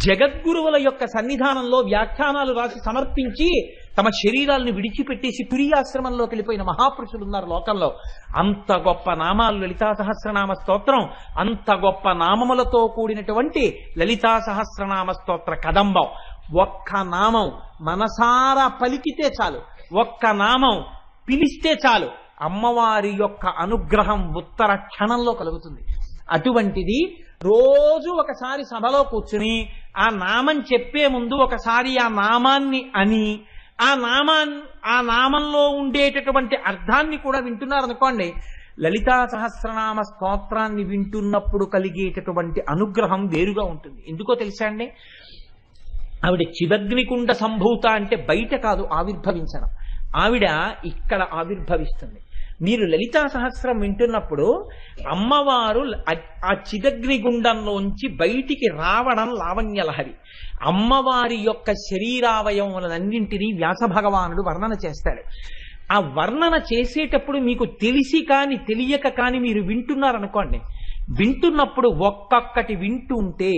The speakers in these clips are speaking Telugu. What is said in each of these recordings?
జగద్గురువుల యొక్క సన్నిధానంలో వ్యాఖ్యానాలు రాసి సమర్పించి తమ శరీరాలను విడిచిపెట్టేసి తురియాశ్రమంలోకి వెళ్ళిపోయిన మహాపురుషులు ఉన్నారు లోకంలో. అంత గొప్ప నామాలు లలితా సహస్రనామ స్తోత్రం, అంత గొప్ప నామములతో కూడినటువంటి లలితా సహస్రనామ స్తోత్ర కదంబం. ఒక్క నామం మనసారా పలికితే చాలు, ఒక్క నామం పిలిస్తే చాలు, అమ్మవారి యొక్క అనుగ్రహం ఉత్తర క్షణంలో కలుగుతుంది. అటువంటిది రోజు ఒకసారి సభలో కూర్చుని ఆ నామం చెప్పే ముందు ఒకసారి ఆ నామాన్ని అని ఆ నామంలో ఉండేటటువంటి అర్థాన్ని కూడా వింటున్నారనుకోండి, లలితా సహస్రనామ స్తోత్రాన్ని వింటున్నప్పుడు కలిగేటటువంటి అనుగ్రహం వేరుగా ఉంటుంది. ఎందుకో తెలుసా అండి? ఆవిడ చిదగ్నికుండ సంభూత అంటే బయట కాదు ఆవిర్భవించడం, ఆవిడ ఇక్కడ ఆవిర్భవిస్తుంది. మీరు లలితా సహస్రం వింటున్నప్పుడు అమ్మవారు ఆ చిదగ్నిగుండంలోంచి బయటికి రావడం లావణ్యలహరి. అమ్మవారి యొక్క శరీరావయవములన్నింటినీ వ్యాస భగవానుడు వర్ణన చేస్తాడు. ఆ వర్ణన చేసేటప్పుడు మీకు తెలిసి కాని తెలియక కాని మీరు వింటున్నారనుకోండి, వింటున్నప్పుడు ఒక్కొక్కటి వింటుంటే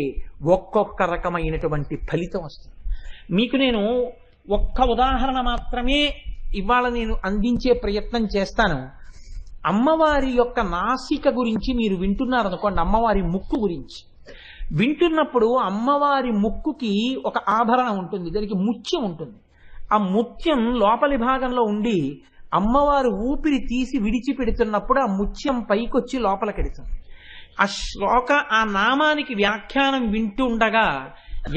ఒక్కొక్క రకమైనటువంటి ఫలితం వస్తుంది. మీకు నేను ఒక్క ఉదాహరణ మాత్రమే ఇవాళ నేను అందించే ప్రయత్నం చేస్తాను. అమ్మవారి యొక్క నాసిక గురించి మీరు వింటున్నారనుకోండి, అమ్మవారి ముక్కు గురించి వింటున్నప్పుడు అమ్మవారి ముక్కుకి ఒక ఆభరణం ఉంటుంది, దానికి ముత్యం ఉంటుంది. ఆ ముత్యం లోపలి భాగంలో ఉండి అమ్మవారు ఊపిరి తీసి విడిచిపెడుతున్నప్పుడు ఆ ముత్యం పైకొచ్చి లోపలికెడుతుంది. ఆ నామానికి వ్యాఖ్యానం వింటుండగా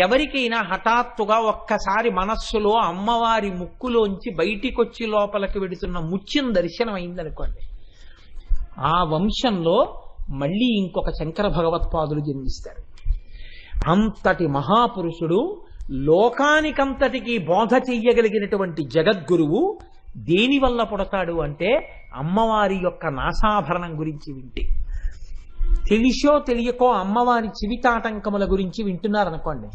ఎవరికైనా హఠాత్తుగా ఒక్కసారి మనస్సులో అమ్మవారి ముక్కులోంచి బయటికొచ్చి లోపలికి వెడుతున్న ముత్యం దర్శనం అయిందనుకోండి, ఆ వంశంలో మళ్ళీ ఇంకొక శంకర భగవత్పాదులు జన్మిస్తారు. అంతటి మహాపురుషుడు, లోకానికంతటికీ బోధ చెయ్యగలిగినటువంటి జగద్గురువు దేనివల్ల పుడతాడు అంటే అమ్మవారి యొక్క నాసాభరణం గురించి వింటే. తెలిసో తెలియకో అమ్మవారి చివితాటంకముల గురించి వింటున్నారనుకోండి,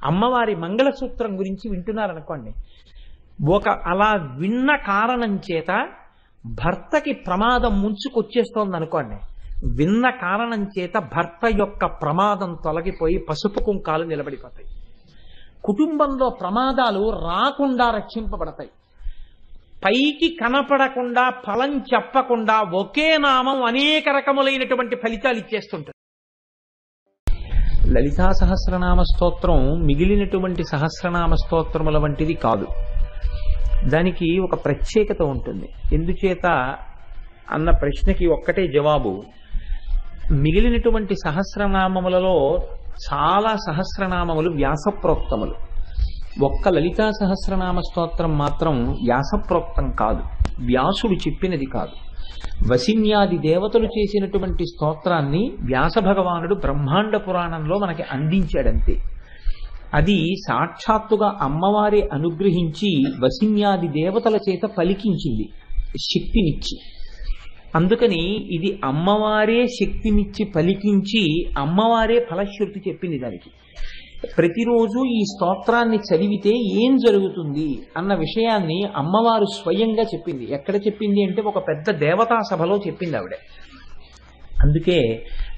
అమ్మవారి మంగళసూత్రం గురించి వింటున్నారనుకోండి, అలా విన్న కారణం చేత భర్తకి ప్రమాదం ముంచుకొచ్చేస్తోంది అనుకోండి, విన్న కారణం చేత భర్త యొక్క ప్రమాదం తొలగిపోయి పసుపు కుంకాలు నిలబడిపోతాయి. కుటుంబంలో ప్రమాదాలు రాకుండా రక్షింపబడతాయి. పైకి కనపడకుండా ఫలం చెప్పకుండా ఒకే నామం అనేక రకములైనటువంటి ఫలితాలు ఇచ్చేస్తుంటారు. లలితా సహస్రనామ స్తోత్రం మిగిలినటువంటి సహస్రనామ స్తోత్రముల వంటిది కాదు. దానికి ఒక ప్రత్యేకత ఉంటుంది. ఎందుచేత అన్న ప్రశ్నకి ఒక్కటే జవాబు. మిగిలినటువంటి సహస్రనామములలో చాలా సహస్రనామములు వ్యాసప్రోక్తములు. ఒక్క లలితా సహస్రనామ స్తోత్రం మాత్రం వ్యాసప్రోక్తం కాదు, వ్యాసుడు చెప్పినది కాదు. వసిన్యాది దేవతలు చేసినటువంటి స్తోత్రాన్ని వ్యాస భగవానుడు బ్రహ్మాండ పురాణంలో మనకి అందించాడంతే. అది సాక్షాత్తుగా అమ్మవారి అనుగ్రహించి వసిన్యాది దేవతల చేత పలికించింది శక్తినిచ్చి. అందుకని ఇది అమ్మవారే శక్తినిచ్చి పలికించి అమ్మవారే ఫలశ్రుతి చెప్పింది దానికి. ప్రతిరోజు ఈ స్తోత్రాన్ని చదివితే ఏం జరుగుతుంది అన్న విషయాన్ని అమ్మవారు స్వయంగా చెప్పింది. ఎక్కడ చెప్పింది అంటే ఒక పెద్ద దేవతా సభలో చెప్పింది ఆవిడ. అందుకే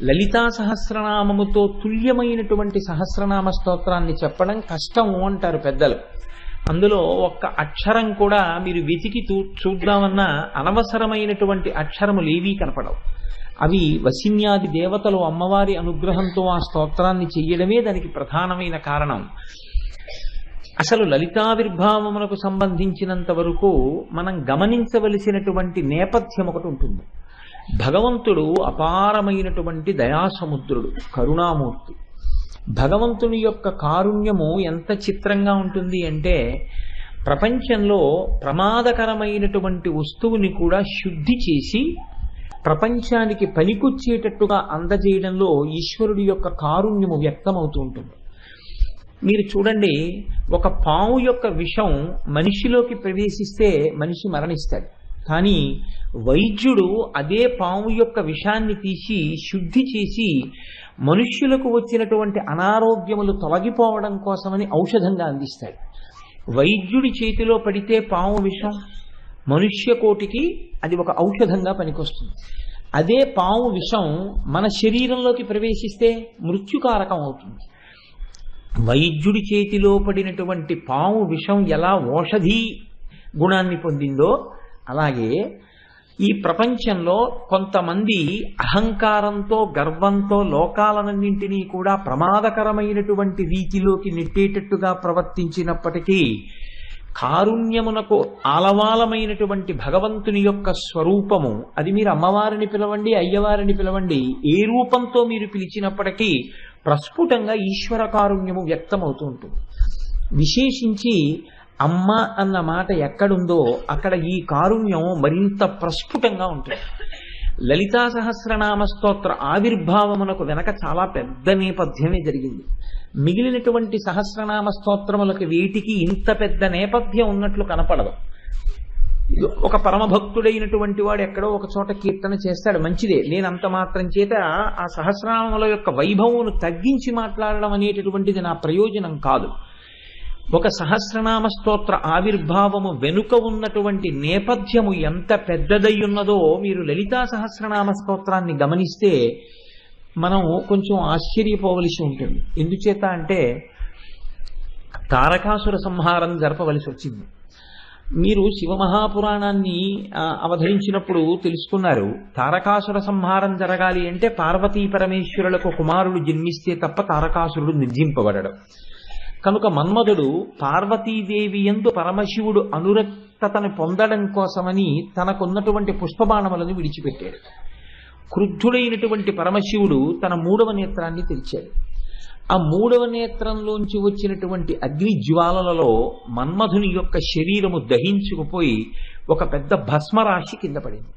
లలితా సహస్రనామముతో తుల్యమైనటువంటి సహస్రనామ స్తోత్రాన్ని చెప్పడం కష్టము అంటారు పెద్దలు. అందులో ఒక్క అక్షరం కూడా మీరు వెతికి చూద్దామన్నా అనవసరమైనటువంటి అక్షరములు ఏవీ కనపడవు. అవి వసిన్యాది దేవతలు అమ్మవారి అనుగ్రహంతో ఆ స్తోత్రాన్ని చెయ్యడమే దానికి ప్రధానమైన కారణం. అసలు లలితావిర్భావమునకు సంబంధించినంత వరకు మనం గమనించవలసినటువంటి నేపథ్యం ఒకటి ఉంటుంది. భగవంతుడు అపారమైనటువంటి దయాసముద్రుడు, కరుణామూర్తి. భగవంతుని యొక్క కారుణ్యము ఎంత చిత్రంగా ఉంటుంది అంటే, ప్రపంచంలో ప్రమాదకరమైనటువంటి వస్తువుని కూడా శుద్ధి చేసి ప్రపంచానికి పనికొచ్చేటట్టుగా అందజేయడంలో ఈశ్వరుడి యొక్క కారుణ్యము వ్యక్తమవుతూ ఉంటుంది. మీరు చూడండి, ఒక పాము యొక్క విషం మనిషిలోకి ప్రవేశిస్తే మనిషి మరణిస్తాడు. కానీ వైద్యుడు అదే పాము యొక్క విషాన్ని తీసి శుద్ధి చేసి మనుష్యులకు వచ్చినటువంటి అనారోగ్యములు తొలగిపోవడం కోసమని ఔషధంగా అందిస్తాడు. వైద్యుడి చేతిలో పడితే పాము విషం మనుష్య కోటికి అది ఒక ఔషధంగా పనికొస్తుంది. అదే పాము విషం మన శరీరంలోకి ప్రవేశిస్తే మృత్యుకారకం అవుతుంది. వైద్యుడి చేతిలో పడినటువంటి పాము విషం ఎలా ఓషధి గుణాన్ని పొందిందో అలాగే ఈ ప్రపంచంలో కొంతమంది అహంకారంతో గర్వంతో లోకాలన్నింటినీ కూడా ప్రమాదకరమైనటువంటి రీతిలోకి నెట్టేటట్టుగా ప్రవర్తించినప్పటికీ కారుణ్యమునకు ఆలవాలమైనటువంటి భగవంతుని యొక్క స్వరూపము, అది మీరు అమ్మవారిని పిలవండి, అయ్యవారిని పిలవండి, ఏ రూపంతో మీరు పిలిచినప్పటికీ ప్రస్ఫుటంగా ఈశ్వర కారుణ్యము వ్యక్తమవుతూ ఉంటుంది. విశేషించి అమ్మ అన్న మాట ఎక్కడుందో అక్కడ ఈ కారుణ్యం మరింత ప్రస్ఫుటంగా ఉంటుంది. లలితా సహస్రనామ స్తోత్ర ఆవిర్భావమునకు వెనక చాలా పెద్ద నేపథ్యమే జరిగింది. మిగిలినటువంటి సహస్రనామ స్తోత్రములకు వీటికి ఇంత పెద్ద నేపథ్యం ఉన్నట్లు కనపడదు. ఒక పరమభక్తుడైనటువంటి వాడు ఎక్కడో ఒక చోట కీర్తన చేస్తాడు, మంచిదే. నేను అంత మాత్రం చేత ఆ సహస్రనామముల యొక్క వైభవమును తగ్గించి మాట్లాడడం అనేటటువంటిది నా ప్రయోజనం కాదు. ఒక సహస్రనామ స్తోత్ర ఆవిర్భావము వెనుక ఉన్నటువంటి నేపథ్యము ఎంత పెద్దదై ఉన్నదో మీరు లలితా సహస్రనామ స్తోత్రాన్ని గమనిస్తే మనం కొంచెం ఆశ్చర్యపోవలసి ఉంటుంది. ఎందుచేత అంటే తారకాసుర సంహారం జరపవలసి వచ్చింది. మీరు శివమహాపురాణాన్ని అవధరించినప్పుడు తెలుసుకున్నారు, తారకాసుర సంహారం జరగాలి అంటే పార్వతీ పరమేశ్వరులకు కుమారుడు జన్మిస్తే తప్ప తారకాసురుడు నిర్జింపబడడు. కనుక మన్మధుడు పార్వతీదేవి యందు పరమశివుడు అనురక్తతను పొందడం కోసమని తనకున్నటువంటి పుష్పబాణములను విడిచిపెట్టాడు. క్రుద్ధుడైనటువంటి పరమశివుడు తన 3వ నేత్రాన్ని తెరిచాడు. ఆ 3వ నేత్రంలోంచి వచ్చినటువంటి అగ్ని జ్వాలలలో మన్మధుని యొక్క శరీరము దహించుకుపోయి ఒక పెద్ద భస్మరాశి కింద పడింది.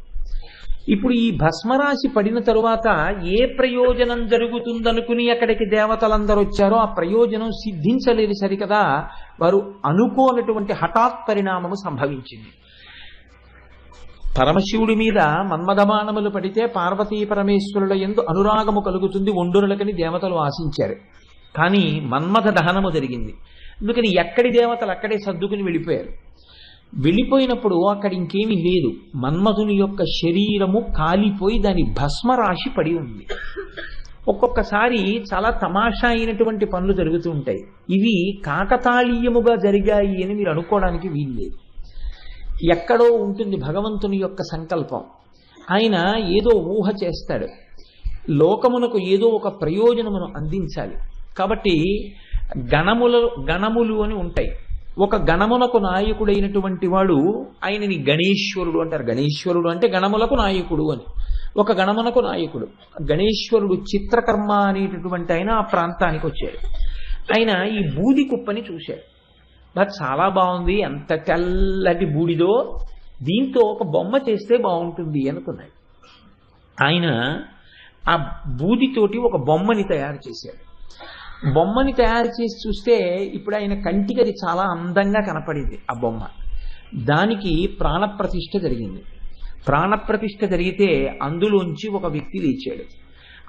ఇప్పుడు ఈ భస్మరాశి పడిన తరువాత ఏ ప్రయోజనం జరుగుతుందనుకుని అక్కడికి దేవతలందరూ వచ్చారో ఆ ప్రయోజనం సిద్ధించలేదు సరికదా, వారు అనుకోనటువంటి హఠాత్ పరిణామము సంభవించింది. పరమశివుడి మీద మన్మథబాణములు పడితే పార్వతీ పరమేశ్వరుల యందు అనురాగము కలుగుతుంది ఒండొరులకని దేవతలు ఆశించారు. కానీ మన్మథ దహనము జరిగింది. అందుకని ఎక్కడి దేవతలు అక్కడే సర్దుకుని వెళ్ళిపోయారు. వెళ్ళిపోయినప్పుడు అక్కడ ఇంకేమీ లేదు. మన్మధుని యొక్క శరీరము కాలిపోయి దాని భస్మరాశి పడి ఉంది. ఒక్కొక్కసారి చాలా తమాషా అయినటువంటి పనులు జరుగుతూ ఉంటాయి. ఇవి కాకతాళీయముగా జరిగాయి అని మీరు అనుకోవడానికి వీల్లేదు. ఎక్కడో ఉంటుంది భగవంతుని యొక్క సంకల్పం. ఆయన ఏదో ఊహ చేస్తాడు, లోకమునకు ఏదో ఒక ప్రయోజనమును అందించాలి. కాబట్టి గణములు అని ఉంటాయి. ఒక గణమునకు నాయకుడైనటువంటి వాడు ఆయనని గణేశ్వరుడు అంటారు. గణేశ్వరుడు అంటే గణములకు నాయకుడు అని. ఒక గణమునకు నాయకుడు గణేశ్వరుడు. చిత్రకర్మ అనేటటువంటి ఆయన ఆ ప్రాంతానికి వచ్చాడు. ఆయన ఈ బూది కుప్పని చూశాడు. నాకు చాలా బాగుంది, ఎంత తెల్లటి బూడిదో, దీంతో ఒక బొమ్మ చేస్తే బాగుంటుంది అనుకున్నాడు. ఆయన ఆ బూదితోటి ఒక బొమ్మని తయారు చేశాడు. బొమ్మని తయారు చేసి చూస్తే ఇప్పుడు ఆయన కంటికి అది చాలా అందంగా కనపడింది ఆ బొమ్మ. దానికి ప్రాణప్రతిష్ఠ జరిగింది. ప్రాణప్రతిష్ఠ జరిగితే అందులోంచి ఒక వ్యక్తి లేచాడు.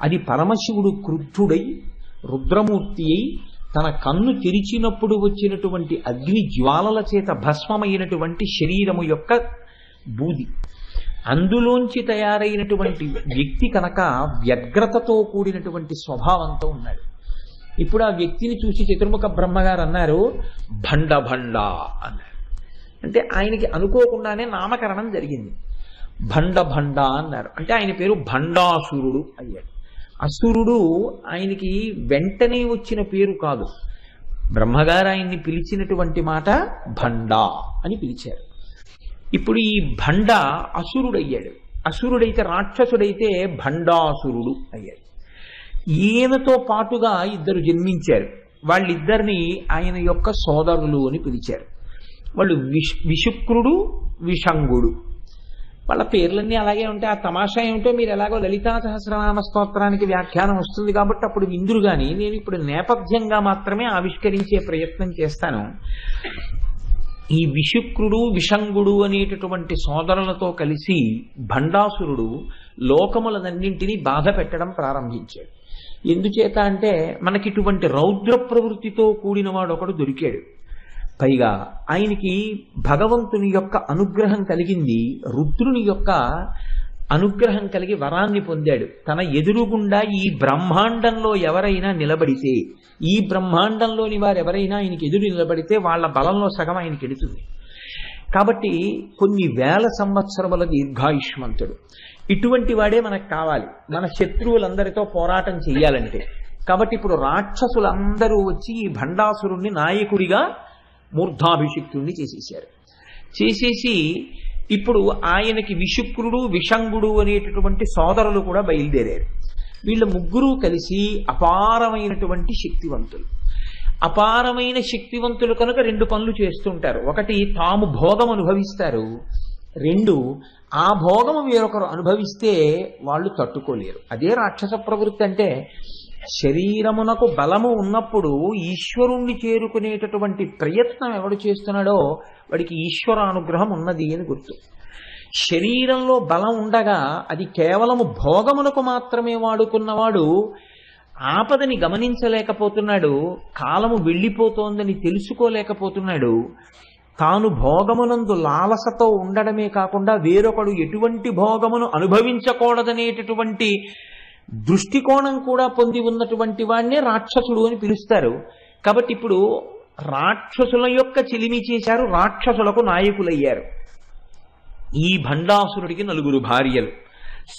అది పరమశివుడు క్రుద్ధుడై రుద్రమూర్తి అయి తన కన్ను తెరిచినప్పుడు వచ్చినటువంటి అగ్ని జ్వాలల చేత భస్మమైనటువంటి శరీరము యొక్క బూది. అందులోంచి తయారైనటువంటి వ్యక్తి కనుక వ్యగ్రతతో కూడినటువంటి స్వభావంతో ఉన్నాడు. ఇప్పుడు ఆ వ్యక్తిని చూసి చతుర్ముఖ బ్రహ్మగారు అన్నారు, భండ భండ అన్నారు. అంటే ఆయనకి అనుకోకుండానే నామకరణం జరిగింది. భండ భండ అన్నారు. అంటే ఆయన పేరు భండాసురుడు అయ్యాడు. అసురుడు ఆయనకి వెంటనే వచ్చిన పేరు కాదు. బ్రహ్మగారు ఆయన్ని పిలిచినటువంటి మాట భండ అని పిలిచారు. ఇప్పుడు ఈ భండ అసురుడయ్యాడు. అసురుడైతే రాక్షసుడైతే భండాసురుడు అయ్యాడు. ఈయనతో పాటుగా 2 జన్మించారు. వాళ్ళిద్దరిని ఆయన యొక్క సోదరులు అని పిలిచారు. వాళ్ళు విశుక్రుడు, విషంగుడు. వాళ్ళ పేర్లన్నీ అలాగే ఉంటాయి. ఆ తమాషా ఏమిటో మీరు ఎలాగో లలితా సహస్రనామ స్తోత్రానికి వ్యాఖ్యానం వస్తుంది కాబట్టి అప్పుడు విందురు. కానీ నేను ఇప్పుడు నేపథ్యంగా మాత్రమే ఆవిష్కరించే ప్రయత్నం చేస్తాను. ఈ విశుక్రుడు, విషంగుడు అనేటటువంటి సోదరులతో కలిసి భండాసురుడు లోకములనన్నింటినీ బాధ పెట్టడం ప్రారంభించాడు. ఎందుచేత అంటే మనకి ఇటువంటి రౌద్ర ప్రవృత్తితో కూడిన వాడు ఒకడు దొరికాడు. పైగా ఆయనకి భగవంతుని యొక్క అనుగ్రహం కలిగింది. రుద్రుని యొక్క అనుగ్రహం కలిగి వరాన్ని పొందాడు. తన ఎదురుగుండా ఈ బ్రహ్మాండంలో ఎవరైనా నిలబడితే, ఈ బ్రహ్మాండంలోని వారు ఎవరైనా ఆయనకి ఎదురు నిలబడితే వాళ్ళ బలంలో సగం ఆయనకి ఎడుతుంది. కాబట్టి కొన్ని వేల సంవత్సరముల దీర్ఘాయుష్మంతుడు. ఇటువంటి వాడే మనకు కావాలి మన శత్రువులందరితో పోరాటం చెయ్యాలంటే. కాబట్టి ఇప్పుడు రాక్షసులందరూ వచ్చి ఈ భండాసురుణ్ణి నాయకుడిగా మూర్ధాభిషిక్తుణ్ణి చేసేశారు. చేసేసి ఇప్పుడు ఆయనకి విశుక్రుడు విషంగుడు అనేటటువంటి సోదరులు కూడా బయలుదేరారు. వీళ్ళ ముగ్గురు కలిసి అపారమైనటువంటి శక్తివంతులు. అపారమైన శక్తివంతులు కనుక రెండు పనులు చేస్తుంటారు. ఒకటి, తాము భోగం అనుభవిస్తారు. రెండు, ఆ భోగము వేరొకరు అనుభవిస్తే వాళ్ళు తట్టుకోలేరు. అదే రాక్షస ప్రవృత్తి అంటే. శరీరమునకు బలము ఉన్నప్పుడు ఈశ్వరుణ్ణి చేరుకునేటటువంటి ప్రయత్నం ఎవడు చేస్తున్నాడో వాడికి ఈశ్వరానుగ్రహం ఉన్నది అని గుర్తు. శరీరంలో బలం ఉండగా అది కేవలము భోగమునకు మాత్రమే వాడుకున్నవాడు ఆపదని గమనించలేకపోతున్నాడు, కాలము వెళ్ళిపోతోందని తెలుసుకోలేకపోతున్నాడు. తాను భోగమునందు లాలసతో ఉండడమే కాకుండా వేరొకడు ఎటువంటి భోగమును అనుభవించకూడదనేటటువంటి దృష్టికోణం కూడా పొంది ఉన్నటువంటి వాడినే రాక్షసుడు అని పిలుస్తారు. కాబట్టి ఇప్పుడు రాక్షసుల యొక్క చిలిమి చేశారు, రాక్షసులకు నాయకులయ్యారు. ఈ భండాసురుడికి 4 భార్యలు,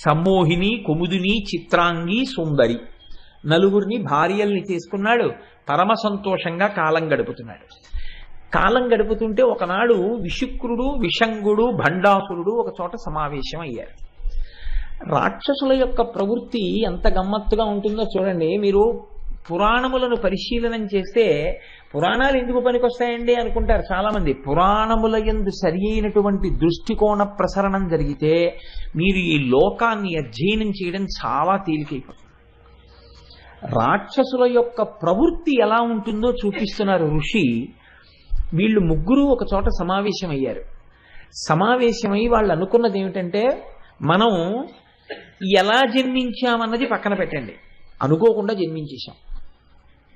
సమ్మోహిని, కుముదిని, చిత్రాంగి, సుందరి. 4 భార్యల్ని చేసుకున్నాడు. పరమ సంతోషంగా కాలం గడుపుతున్నాడు. కాలం గడుపుతుంటే ఒకనాడు విశుక్రుడు విషంగుడు భండాసురుడు ఒక చోట సమావేశం అయ్యారు. రాక్షసుల యొక్క ప్రవృత్తి ఎంత గమ్మత్తుగా ఉంటుందో చూడండి. మీరు పురాణములను పరిశీలనం చేస్తే పురాణాలు ఎందుకు పనికొస్తాయండి అనుకుంటారు చాలా మంది. పురాణముల యందు సరి అయినటువంటి దృష్టికోణ ప్రసరణం జరిగితే మీరు ఈ లోకాన్ని అధ్యయనం చేయడం చాలా తేలికైపోతుంది. రాక్షసుల యొక్క ప్రవృత్తి ఎలా ఉంటుందో చూపిస్తున్నారు ఋషి. వీళ్ళు ముగ్గురు ఒక చోట సమావేశమయ్యారు. సమావేశమై వాళ్ళు అనుకున్నది ఏమిటంటే, మనం ఎలా జన్మించామన్నది పక్కన పెట్టండి, అనుకోకుండా జన్మించేశాం.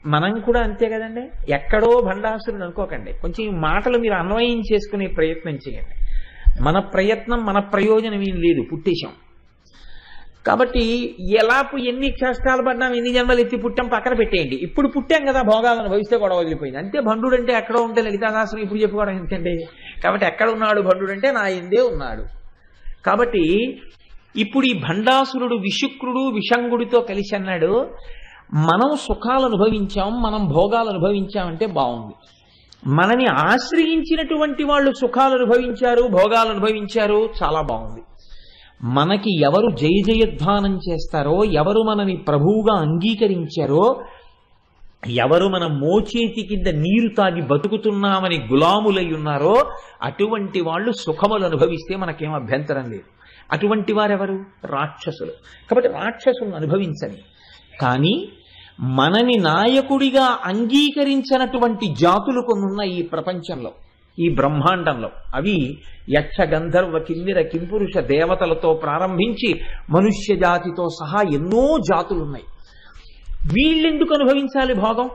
మనం కూడా అంతే కదండి. ఎక్కడో భండాసురుడు అనుకోకండి. కొంచెం ఈ మాటలు మీరు అన్వయం చేసుకునే ప్రయత్నం చేయండి. మన ప్రయత్నం మన ప్రయోజనం ఏం లేదు, పుట్టేశాం. కాబట్టి ఎన్ని కష్టాలు పడ్డాం, ఎన్ని జన్మలు ఎత్తి పుట్టాం పక్కన పెట్టేయండి. ఇప్పుడు పుట్టాం కదా, భోగాలను భవిస్తే కూడా వదిలిపోయింది అంతే. భండుడు అంటే ఎక్కడో ఉంటే లలితాదాసుని ఇప్పుడు చెప్పుకోవడం ఎందుకండి. కాబట్టి ఎక్కడ ఉన్నాడు భండుడు అంటే నా ఎందే ఉన్నాడు. కాబట్టి ఇప్పుడు ఈ భండాసురుడు విశుక్రుడు విషంగుడితో కలిసి అన్నాడు, మనం సుఖాలు అనుభవించాం, మనం భోగాలు అనుభవించామంటే బాగుంది. మనని ఆశ్రయించినటువంటి వాళ్ళు సుఖాలు అనుభవించారు, భోగాలు అనుభవించారు, చాలా బాగుంది. మనకి ఎవరు జయ జయధ్వానం చేస్తారో, ఎవరు మనని ప్రభువుగా అంగీకరించారో, ఎవరు మన మోచేతి కింద నీరు తాగి బతుకుతున్నామని గులాములై ఉన్నారో అటువంటి వాళ్ళు సుఖములు అనుభవిస్తే మనకేం అభ్యంతరం లేదు. అటువంటి వారెవరు? రాక్షసులు. కాబట్టి రాక్షసులను అనుభవించని. కానీ మనని నాయకుడిగా అంగీకరించినటువంటి జాతులు కొన్నున్న ఈ ప్రపంచంలో, ఈ బ్రహ్మాండంలో. అవి యక్ష గంధర్వ కిన్నెర కింపురుష దేవతలతో ప్రారంభించి మనుష్య జాతితో సహా ఎన్నో జాతులున్నాయి. వీళ్ళెందుకు అనుభవించాలి భోగం?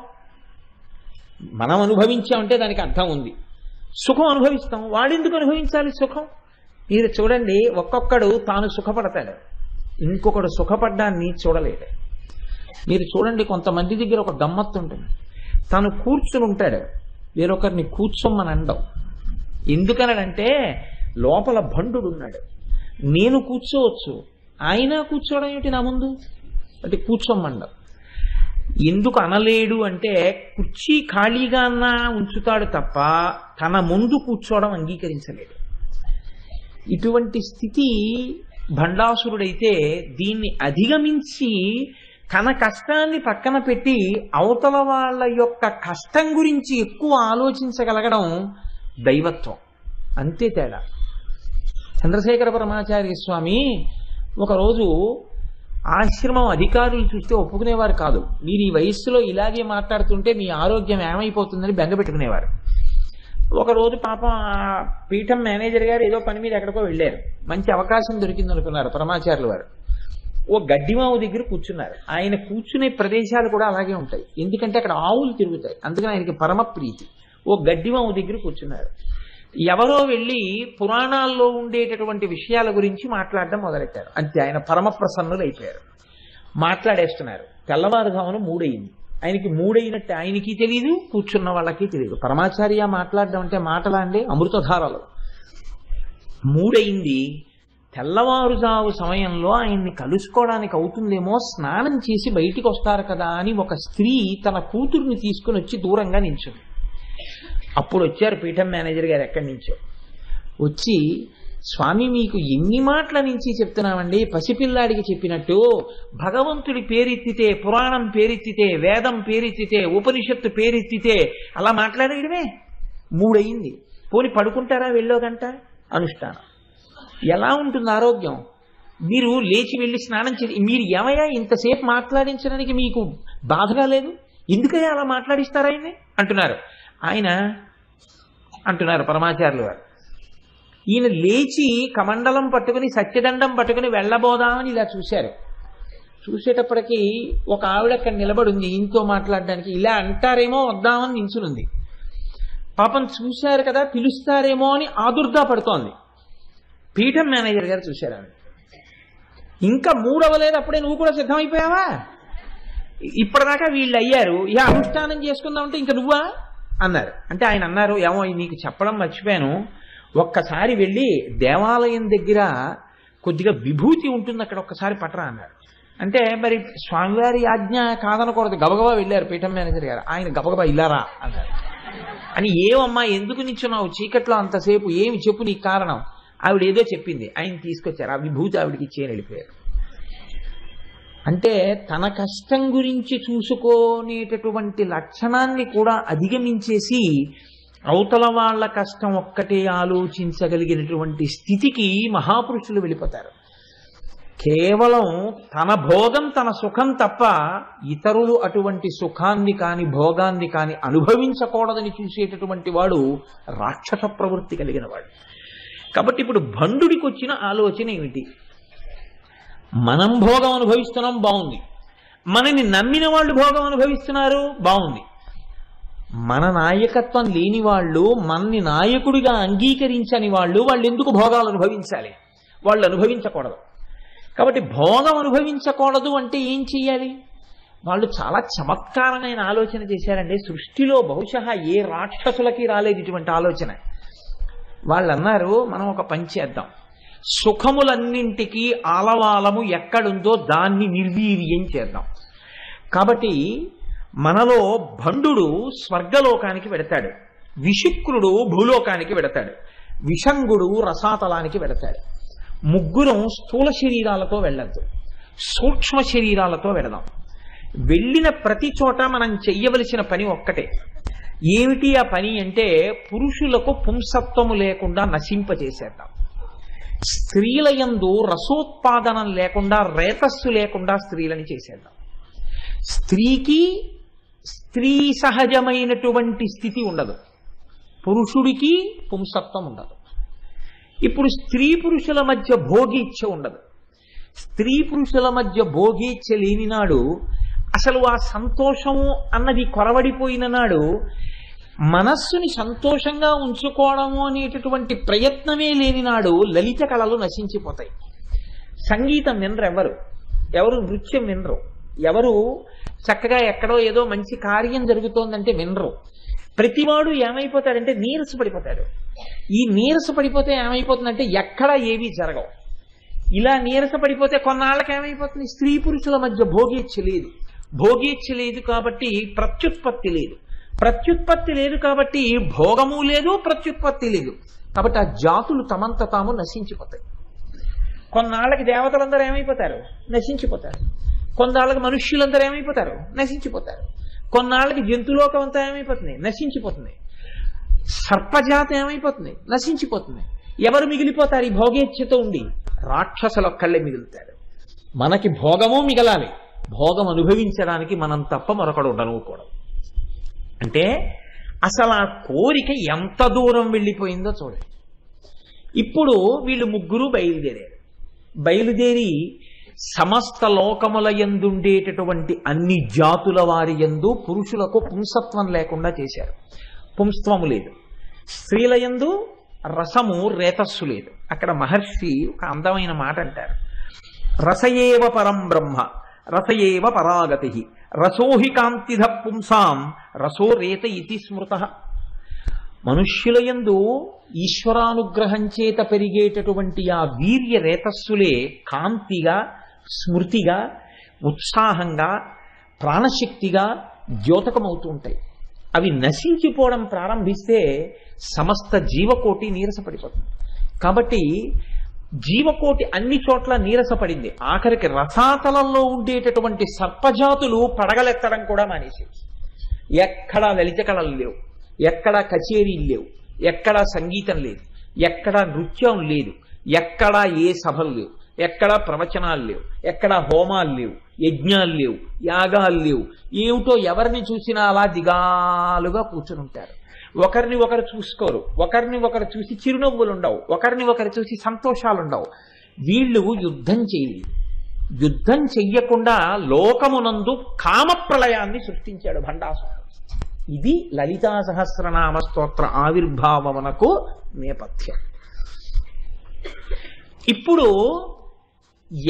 మనం అనుభవించామంటే దానికి అర్థం ఉంది. సుఖం అనుభవిస్తాం, వాడెందుకు అనుభవించాలి సుఖం? మీరు చూడండి, ఒక్కొక్కడు తాను సుఖపడతాడు, ఇంకొకడు సుఖపడ్డాన్ని చూడలేడు. మీరు చూడండి, కొంతమంది దగ్గర ఒక గమ్మత్తు ఉంటుంది. తను కూర్చుని ఉంటాడు, వేరొకరిని కూర్చోమని అండం. ఎందుకనంటే లోపల భండుడు ఉన్నాడు, నేను కూర్చోవచ్చు, ఆయన కూర్చోవడం ఏమిటి నా ముందు అంటే కూర్చోమండం. ఎందుకు అనలేడు అంటే కుర్చీ ఖాళీగా అన్నా ఉంచుతాడు తప్ప తన ముందు కూర్చోవడం అంగీకరించలేడు. ఇటువంటి స్థితి భండాసురుడైతే దీన్ని అధిగమించి తన కష్టాన్ని పక్కన పెట్టి అవతల వాళ్ళ యొక్క కష్టం గురించి ఎక్కువ ఆలోచించగలగడం దైవత్వం. అంతే తేడా. చంద్రశేఖర పరమాచార్య స్వామి ఒకరోజు ఆశ్రమం అధికారులు చూస్తే ఒప్పుకునేవారు కాదు. మీరు ఈ వయస్సులో ఇలాగే మాట్లాడుతుంటే మీ ఆరోగ్యం ఏమైపోతుందని బెంగపెట్టుకునేవారు. ఒకరోజు పాపం ఆ పీఠం మేనేజర్ గారు ఏదో పని మీద ఎక్కడికో వెళ్ళారు. మంచి అవకాశం దొరికింది అనుకున్నారు పరమాచార్యుల వారు. ఓ గడ్డిమావు దగ్గర కూర్చున్నారు. ఆయన కూర్చునే ప్రదేశాలు కూడా అలాగే ఉంటాయి, ఎందుకంటే అక్కడ ఆవులు తిరుగుతాయి, అందుకని ఆయనకి పరమ ప్రీతి. ఓ గడ్డిమావు దగ్గర కూర్చున్నారు. ఎవరో వెళ్ళి పురాణాల్లో ఉండేటటువంటి విషయాల గురించి మాట్లాడడం మొదలెట్టారు. అంతే, ఆయన పరమ ప్రసన్నులు అయిపోయారు. మాట్లాడేస్తున్నారు. తెల్లవారుజామున 3 అయింది. ఆయనకి 3 అయినట్టు ఆయనకి తెలియదు, కూర్చున్న వాళ్ళకి తెలియదు. పరమాచార్య మాట్లాడడం అంటే మాటలా అండి, అమృతధారలు. 3 అయింది. తెల్లవారుజాము సమయంలో ఆయన్ని కలుసుకోవడానికి అవుతుందేమో, స్నానం చేసి బయటికి వస్తారు కదా అని ఒక స్త్రీ తన కూతుర్ని తీసుకుని వచ్చి దూరంగా నిల్చుంది. అప్పుడు వచ్చారు పీఠం మేనేజర్ గారు ఎక్కడి నుంచో వచ్చి, స్వామి మీకు ఎన్ని మాటల నుంచి చెప్తున్నామండి, పసిపిల్లాడికి చెప్పినట్టు భగవంతుడి పేరెత్తితే, పురాణం పేరెత్తితే, వేదం పేరెత్తితే, ఉపనిషత్తు పేరెత్తితే అలా మాట్లాడేయడమే. 3 అయింది. పోని పడుకుంటారా వెళ్ళో గంట అనుష్ఠానం. ఎలా ఉంటుంది ఆరోగ్యం? మీరు లేచి వెళ్ళి స్నానం చేసి, మీరు ఏమయ్యా ఇంతసేపు మాట్లాడించడానికి మీకు బాధగా లేదు, ఎందుకయ్యా అలా మాట్లాడిస్తారా ఆయన్ని అంటున్నారు. ఆయన అంటున్నారు పరమాచార్యులు వారు, ఈయన లేచి కమండలం పట్టుకుని సత్యదండం పట్టుకుని వెళ్ళబోదామని ఇలా చూశారు. చూసేటప్పటికీ ఒక ఆవిడ అక్కడ నిలబడి ఉంది ఈయనతో మాట్లాడడానికి. ఇలా అంటారేమో వద్దామని నించునుంది. పాపం చూశారు కదా, పిలుస్తారేమో అని ఆదుర్దా పడుతోంది. పీఠం మేనేజర్ గారు చూశారు ఆవిడ. ఇంకా 3 అవ్వలేదు, అప్పుడే నువ్వు కూడా సిద్ధమైపోయావా? ఇప్పటిదాకా వీళ్ళు అయ్యారు, ఇక అనుష్ఠానం చేసుకుందామంటే ఇంకా నువ్వా అన్నారు. అంటే ఆయన అన్నారు, ఏమో నీకు చెప్పడం మర్చిపోయాను, ఒక్కసారి వెళ్ళి దేవాలయం దగ్గర కొద్దిగా విభూతి ఉంటుంది, అక్కడ ఒక్కసారి పట్టరా అన్నారు. అంటే మరి స్వామివారి ఆజ్ఞ కాదనకూడదు, గబగబా వెళ్ళారు పీఠం మేనేజర్ గారు. ఆయన గబగబా ఇల్లారా అన్నారు. అని ఏమమ్మా ఎందుకు నిల్చున్నావు చీకట్లో అంతసేపు, ఏమి చెప్పు నీ కారణం? ఆవిడ ఏదో చెప్పింది, ఆయన తీసుకొచ్చారు. ఆ విభూతి ఆవిడకి ఇచ్చేయని వెళ్ళిపోయారు. అంటే తన కష్టం గురించి చూసుకునేటటువంటి లక్షణాన్ని కూడా అధిగమించేసి అవతల వాళ్ళ కష్టం ఒక్కటే ఆలోచించగలిగినటువంటి స్థితికి మహాపురుషులు వెళ్ళిపోతారు. కేవలం తన భోగం తన సుఖం తప్ప ఇతరులు అటువంటి సుఖాన్ని కాని భోగాన్ని కాని అనుభవించకూడదని చూసేటటువంటి వాడు రాక్షస ప్రవృత్తి కలిగిన వాడు. కాబట్టి ఇప్పుడు భండుడికి వచ్చిన ఆలోచన ఏమిటి? మనం భోగం అనుభవిస్తున్నాం, బాగుంది. మనని నమ్మిన వాళ్ళు భోగం అనుభవిస్తున్నారు, బాగుంది. మన నాయకత్వం లేని వాళ్ళు, మనని నాయకుడిగా అంగీకరించని వాళ్ళు ఎందుకు భోగాలు అనుభవించాలి? వాళ్ళు అనుభవించకూడదు. కాబట్టి భోగం అనుభవించకూడదు అంటే ఏం చెయ్యాలి? వాళ్ళు చాలా చమత్కారమైన ఆలోచన చేశారండి. సృష్టిలో బహుశా ఏ రాక్షసులకి రాలేదు ఇటువంటి ఆలోచన. వాళ్ళు అన్నారు, మనం ఒక పని చేద్దాం, సుఖములన్నింటికీ ఆలవాలము ఎక్కడుందో దాన్ని నిర్వీర్యం చేద్దాం. కాబట్టి మనలో భండుడు స్వర్గలోకానికి వెడతాడు, విశుక్రుడు భూలోకానికి వెడతాడు, విషంగుడు రసాతలానికి వెడతాడు. ముగ్గురం స్థూల శరీరాలతో వెళ్ళద్దు, సూక్ష్మ శరీరాలతో వెడదాం. వెళ్ళిన ప్రతి చోట మనం చెయ్యవలసిన పని ఒక్కటే. ఏమిటి ఆ పని అంటే, పురుషులకు పుంసత్వము లేకుండా నశింపచేసేద్దాం. స్త్రీల యందు రసోత్పాదనం లేకుండా, రేతస్సు లేకుండా స్త్రీలని చేసేద్దాం. స్త్రీకి స్త్రీ సహజమైనటువంటి స్థితి ఉండదు, పురుషుడికి పుంసత్వం ఉండదు. ఇప్పుడు స్త్రీ పురుషుల మధ్య భోగీచ్ఛ ఉండదు. స్త్రీ పురుషుల మధ్య భోగీచ్ఛ లేని నాడు, అసలు ఆ సంతోషము అన్నది కొరవడిపోయిన నాడు, మనస్సుని సంతోషంగా ఉంచుకోవడము అనేటటువంటి ప్రయత్నమే లేని నాడు లలిత కళలు నశించిపోతాయి. సంగీతం వినరు, ఎవరు నృత్యం వినరు, ఎవరు చక్కగా ఎక్కడో ఏదో మంచి కార్యం జరుగుతోందంటే వినరు. ప్రతివాడు ఏమైపోతాడంటే నీరసపడిపోతాడు. ఈ నీరసపడిపోతే ఏమైపోతుందంటే ఎక్కడ ఏవీ జరగవు. ఇలా నీరసపడిపోతే కొన్నాళ్ళకి ఏమైపోతుంది? స్త్రీ పురుషుల మధ్య భోగేచ్ఛ లేదు. భోగేచ్ఛ లేదు కాబట్టి ప్రత్యుత్పత్తి లేదు. ప్రత్యుత్పత్తి లేదు కాబట్టి భోగము లేదు, ప్రత్యుత్పత్తి లేదు. కాబట్టి ఆ జాతులు తమంత తాము నశించిపోతాయి. కొన్నాళ్ళకి దేవతలందరూ ఏమైపోతారు? నశించిపోతారు. కొన్నాళ్ళకి మనుష్యులందరూ ఏమైపోతారు? నశించిపోతారు. కొన్నాళ్ళకి జంతులోకం అంతా ఏమైపోతుంది? నశించిపోతుంది. సర్పజాతి ఏమైపోతుంది? నశించిపోతుంది. ఎవరు మిగిలిపోతారు ఈ భోగేచ్ఛతో ఉండి? రాక్షసుల ఒక్కళ్ళే మిగులుతారు. మనకి భోగము మిగలాలి, భోగం అనుభవించడానికి మనం తప్ప మరొకడు ఉండనుకోవడం. అంటే అసలు ఆ కోరిక ఎంత దూరం వెళ్ళిపోయిందో చూడండి. ఇప్పుడు వీళ్ళు ముగ్గురు బయలుదేరి సమస్త లోకముల యందుండేటటువంటి అన్ని జాతుల వారి యందు పురుషులకు పుంసత్వం లేకుండా చేశారు. పుంసత్వము లేదు. స్త్రీల యందు రసము రేతస్సు లేదు. అక్కడ మహర్షి ఒక అందమైన మాట అంటారు, రసయేవ పరం బ్రహ్మ రసయేవ పరాగతి రసోహి కాంతిధ పుంసాం రసో రేత ఇతి స్మృత. మనుష్యుల యందు ఈశ్వరానుగ్రహం చేత పెరిగేటటువంటి ఆ వీర్య రేతస్సులే కాంతిగా, స్మృతిగా, ఉత్సాహంగా, ప్రాణశక్తిగా ద్యోతకమవుతూ ఉంటాయి. అవి నశించిపోవడం ప్రారంభిస్తే సమస్త జీవకోటి నీరసపడిపోతుంది. కాబట్టి జీవకోటి అన్ని చోట్ల నీరసపడింది. ఆఖరికి రసాతలంలో ఉండేటటువంటి సర్పజాతులు పడగలెత్తడం కూడా మానేసేవి. ఎక్కడా లలిత కళలు లేవు, ఎక్కడా కచేరీలు లేవు, ఎక్కడా సంగీతం లేదు, ఎక్కడా నృత్యం లేదు, ఎక్కడా ఏ సభలు లేవు, ఎక్కడా ప్రవచనాలు లేవు, ఎక్కడా హోమాలు లేవు, యజ్ఞాలు లేవు, యాగాలు లేవు. ఏమిటో ఎవరిని చూసినా అలా దిగాలుగా కూర్చుని ఉంటారు. ఒకరిని ఒకరు చూసుకోరు, ఒకరిని ఒకరు చూసి చిరునవ్వులు ఉండవు, ఒకరిని ఒకరు చూసి సంతోషాలు ఉండవు. వీళ్ళు యుద్ధం చేయలేదు. యుద్ధం చెయ్యకుండా లోకమునందు కామ ప్రళయాన్ని సృష్టించాడు భండాసురుడు. ఇది లలితా సహస్రనామ స్తోత్ర ఆవిర్భావమునకు నేపథ్యం. ఇప్పుడు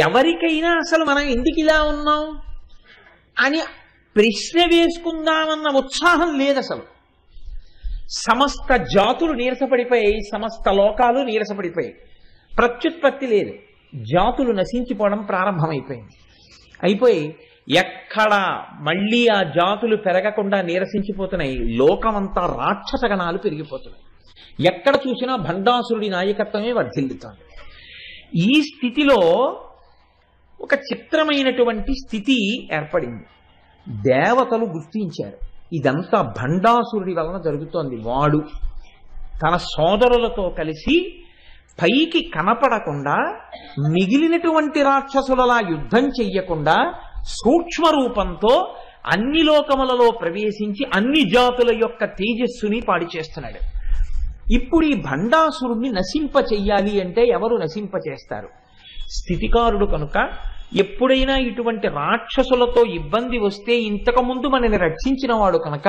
ఎవరికైనా అసలు మనం ఎందుకు ఇలా ఉన్నాం అని ప్రశ్న వేసుకుందామన్న ఉత్సాహం లేదు. అసలు సమస్త జాతులు నీరసపడిపోయాయి, సమస్త లోకాలు నీరసపడిపోయాయి. ప్రత్యుత్పత్తి లేదు, జాతులు నశించిపోవడం ప్రారంభమైపోయింది. అయిపోయి ఎక్కడ మళ్ళీ ఆ జాతులు పెరగకుండా నీరసించిపోతున్నాయి. లోకమంతా రాక్షసగణాలు పెరిగిపోతున్నాయి. ఎక్కడ చూసినా భండాసురుడి నాయకత్వమే వర్ధిల్లుతోంది. ఈ స్థితిలో ఒక చిత్రమైనటువంటి స్థితి ఏర్పడింది. దేవతలు గుర్తించారు, ఇదంతా భండాసురుడి వలన జరుగుతోంది. వాడు తన సోదరులతో కలిసి పైకి కనపడకుండా మిగిలినటువంటి రాక్షసులలా యుద్ధం చెయ్యకుండా సూక్ష్మ రూపంతో అన్ని లోకములలో ప్రవేశించి అన్ని జాతుల యొక్క తేజస్సుని పాడి చేస్తున్నాడు. ఇప్పుడు ఈ భండాసురుణ్ణి నశింప చెయ్యాలి అంటే ఎవరు నశింప చేస్తారు? స్థితికారుడు కనుక ఎప్పుడైనా ఇటువంటి రాక్షసులతో ఇబ్బంది వస్తే ఇంతకుముందు మనని రక్షించిన వాడు కనుక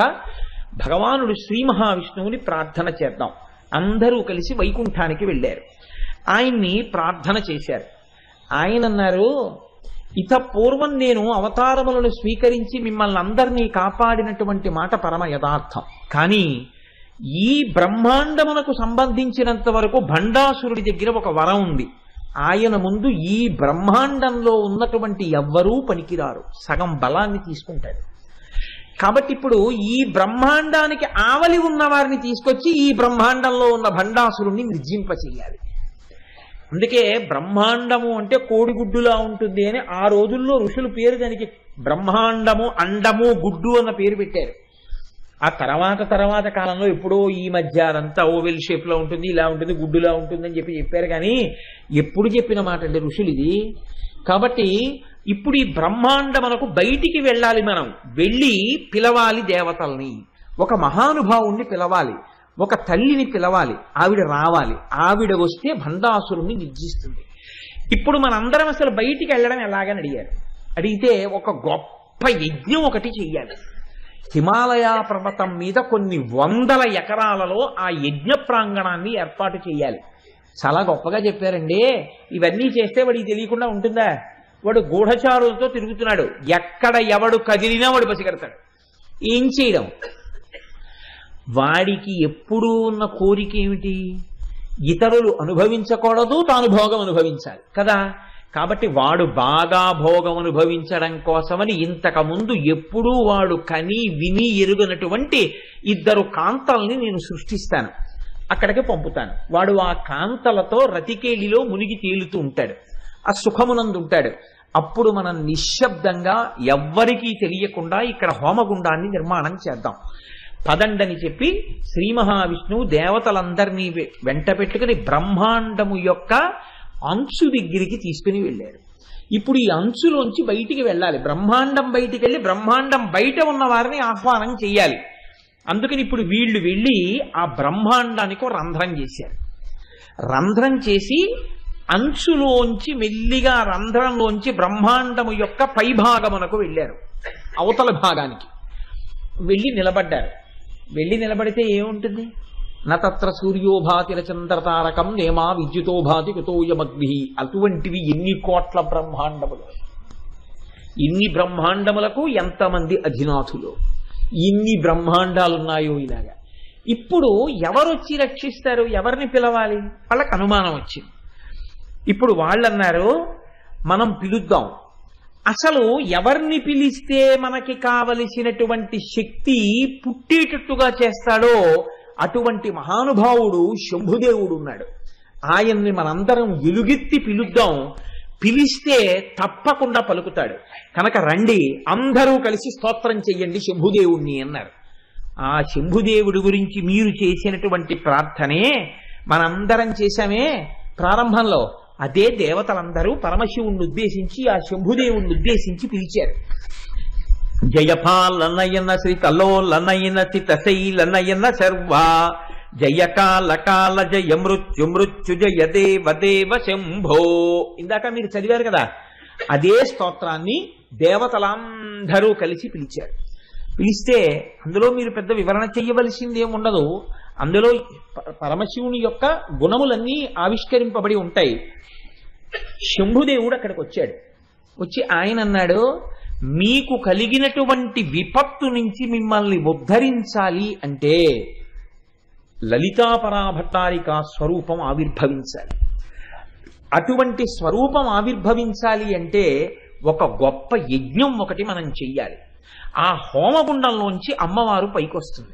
భగవానుడు శ్రీ మహావిష్ణువుని ప్రార్థన చేద్దాం. అందరూ కలిసి వైకుంఠానికి వెళ్ళారు. ఆయన్ని ప్రార్థన చేశారు. ఆయన అన్నారు, ఇత పూర్వం నేను అవతారములను స్వీకరించి మిమ్మల్ని అందరినీ కాపాడినటువంటి మాట పరమ యథార్థం. కానీ ఈ బ్రహ్మాండమునకు సంబంధించినంత వరకు భండాసురుడి దగ్గర ఒక వరం ఉంది. ఆయన ముందు ఈ బ్రహ్మాండంలో ఉన్నటువంటి ఎవ్వరూ పనికిరారు, సగం బలాన్ని తీసుకుంటాడు. కాబట్టి ఇప్పుడు ఈ బ్రహ్మాండానికి ఆవలి ఉన్న వారిని తీసుకొచ్చి ఈ బ్రహ్మాండంలో ఉన్న భండాసురుణ్ణి నిర్జింపచేయాలి. అందుకే బ్రహ్మాండము అంటే కోడిగుడ్డులా ఉంటుంది అని ఆ రోజుల్లో ఋషులు పేరు దానికి బ్రహ్మాండము, అండము, గుడ్డు అన్న పేరు పెట్టారు. ఆ తర్వాత కాలంలో ఎప్పుడో ఈ మధ్య అదంతా ఓవెల్ షేప్ లో ఉంటుంది, ఇలా ఉంటుంది, గుడ్డులా ఉంటుందని చెప్పారు. కానీ ఎప్పుడు చెప్పిన మాట అండి ఋషులు ఇది. కాబట్టి ఇప్పుడు ఈ బ్రహ్మాండమునకు బయటికి వెళ్ళాలి. మనం వెళ్ళి పిలవాలి దేవతల్ని, ఒక మహానుభావుణ్ణి పిలవాలి, ఒక తల్లిని పిలవాలి, ఆవిడ రావాలి. ఆవిడ వస్తే భండాసురుణ్ణి నిర్జిస్తుంది. ఇప్పుడు మనందరం అసలు బయటికి వెళ్ళడం ఎలాగని అడిగారు. అడిగితే ఒక గొప్ప యజ్ఞం ఒకటి చెయ్యాలి. హిమాలయ పర్వతం మీద కొన్ని వందల ఎకరాలలో ఆ యజ్ఞ ప్రాంగణాన్ని ఏర్పాటు చేయాలి. చాలా గొప్పగా చెప్పారండి. ఇవన్నీ చేస్తే వాడికి తెలియకుండా ఉంటుందా? వాడు గూఢచారులతో తిరుగుతున్నాడు. ఎక్కడ ఎవడు కదిలినా వాడు పసిగడతాడు. ఏం చేయడం? వాడికి ఎప్పుడూ ఉన్న కోరిక ఏమిటి? ఇతరులు అనుభవించకూడదు, తాను భోగం అనుభవించాలి కదా. కాబట్టి వాడు బాగా భోగం అనుభవించడం కోసమని ఇంతకుముందు ఎప్పుడూ వాడు కని విని ఎరుగనటువంటి 2 కాంతల్ని నేను సృష్టిస్తాను, అక్కడికి పంపుతాను. వాడు ఆ కాంతలతో రతికేలిలో మునిగి తేలుతూ ఉంటాడు, ఆ సుఖమునందు ఉంటాడు. అప్పుడు మనం నిశ్శబ్దంగా ఎవ్వరికీ తెలియకుండా ఇక్కడ హోమగుండాన్ని నిర్మాణం చేద్దాం. పదండని చెప్పి శ్రీ మహావిష్ణువు దేవతలందరినీ వెంట పెట్టుకుని బ్రహ్మాండము యొక్క అంచు దగ్గరికి తీసుకుని వెళ్ళారు. ఇప్పుడు ఈ అంచులోంచి బయటికి వెళ్ళాలి. బ్రహ్మాండం బయటికి వెళ్ళి బ్రహ్మాండం బయట ఉన్న వారిని ఆహ్వానం చెయ్యాలి. అందుకని ఇప్పుడు వీళ్ళు వెళ్ళి ఆ బ్రహ్మాండానికి రంధ్రం చేశారు. రంధ్రం చేసి అంచులోంచి మెల్లిగా రంధ్రంలోంచి బ్రహ్మాండము యొక్క పైభాగమునకు వెళ్ళారు. అవతల భాగానికి వెళ్ళి నిలబడ్డారు. వెళ్ళి నిలబడితే ఏముంటుంది? నత్ర సూర్యోభాతి చంద్రతారకం నేమా విద్యుతోభాతి కుతోయమగ్ని. అటువంటివి ఎన్ని కోట్ల బ్రహ్మాండములు, ఇన్ని బ్రహ్మాండములకు ఎంతమంది అధినాథులు, ఇన్ని బ్రహ్మాండాలున్నాయో ఇలాగా. ఇప్పుడు ఎవరొచ్చి రక్షిస్తారు, ఎవరిని పిలవాలి? వాళ్ళకి అనుమానం వచ్చింది. ఇప్పుడు వాళ్ళన్నారు మనం పిలుద్దాం. అసలు ఎవరిని పిలిస్తే మనకి కావలసినటువంటి శక్తి పుట్టేటట్టుగా చేస్తాడో అటువంటి మహానుభావుడు శంభుదేవుడు ఉన్నాడు. ఆయన్ని మనందరం ఎలుగెత్తి పిలుద్దాం, పిలిస్తే తప్పకుండా పలుకుతాడు. కనుక రండి అందరూ కలిసి స్తోత్రం చెయ్యండి శంభుదేవుణ్ణి అన్నారు. ఆ శంభుదేవుడి గురించి మీరు చేసినటువంటి ప్రార్థనే మనందరం చేశామే ప్రారంభంలో, అదే దేవతలందరూ పరమశివుణ్ణి ఉద్దేశించి ఆ శంభుదేవుణ్ణి ఉద్దేశించి పిలిచారు. జయపాలనయన శ్రీ తలోలనయన చితశైలనయన సర్వా జయకాల కాల జయ మృత్యు మృత్యు జయ దేవ దేవ శంభో. ఇందాక మీరు చదివారు కదా, అదే స్తోత్రాన్ని దేవతలందరూ కలిసి పిలిచారు. పిలిస్తే అందులో మీరు పెద్ద వివరణ చెయ్యవలసింది ఏముండదు. అందులో పరమశివుని యొక్క గుణములన్నీ ఆవిష్కరింపబడి ఉంటాయి. శంభుదేవుడు అక్కడికి వచ్చాడు. వచ్చి ఆయన అన్నాడు, మీకు కలిగినటువంటి విపత్తు నుంచి మిమ్మల్ని ఉద్ధరించాలి అంటే లలితాపరాభట్టారిక స్వరూపం ఆవిర్భవించాలి. అటువంటి స్వరూపం ఆవిర్భవించాలి అంటే ఒక గొప్ప యజ్ఞం ఒకటి మనం చెయ్యాలి. ఆ హోమగుండంలోంచి అమ్మవారు పైకొస్తుంది.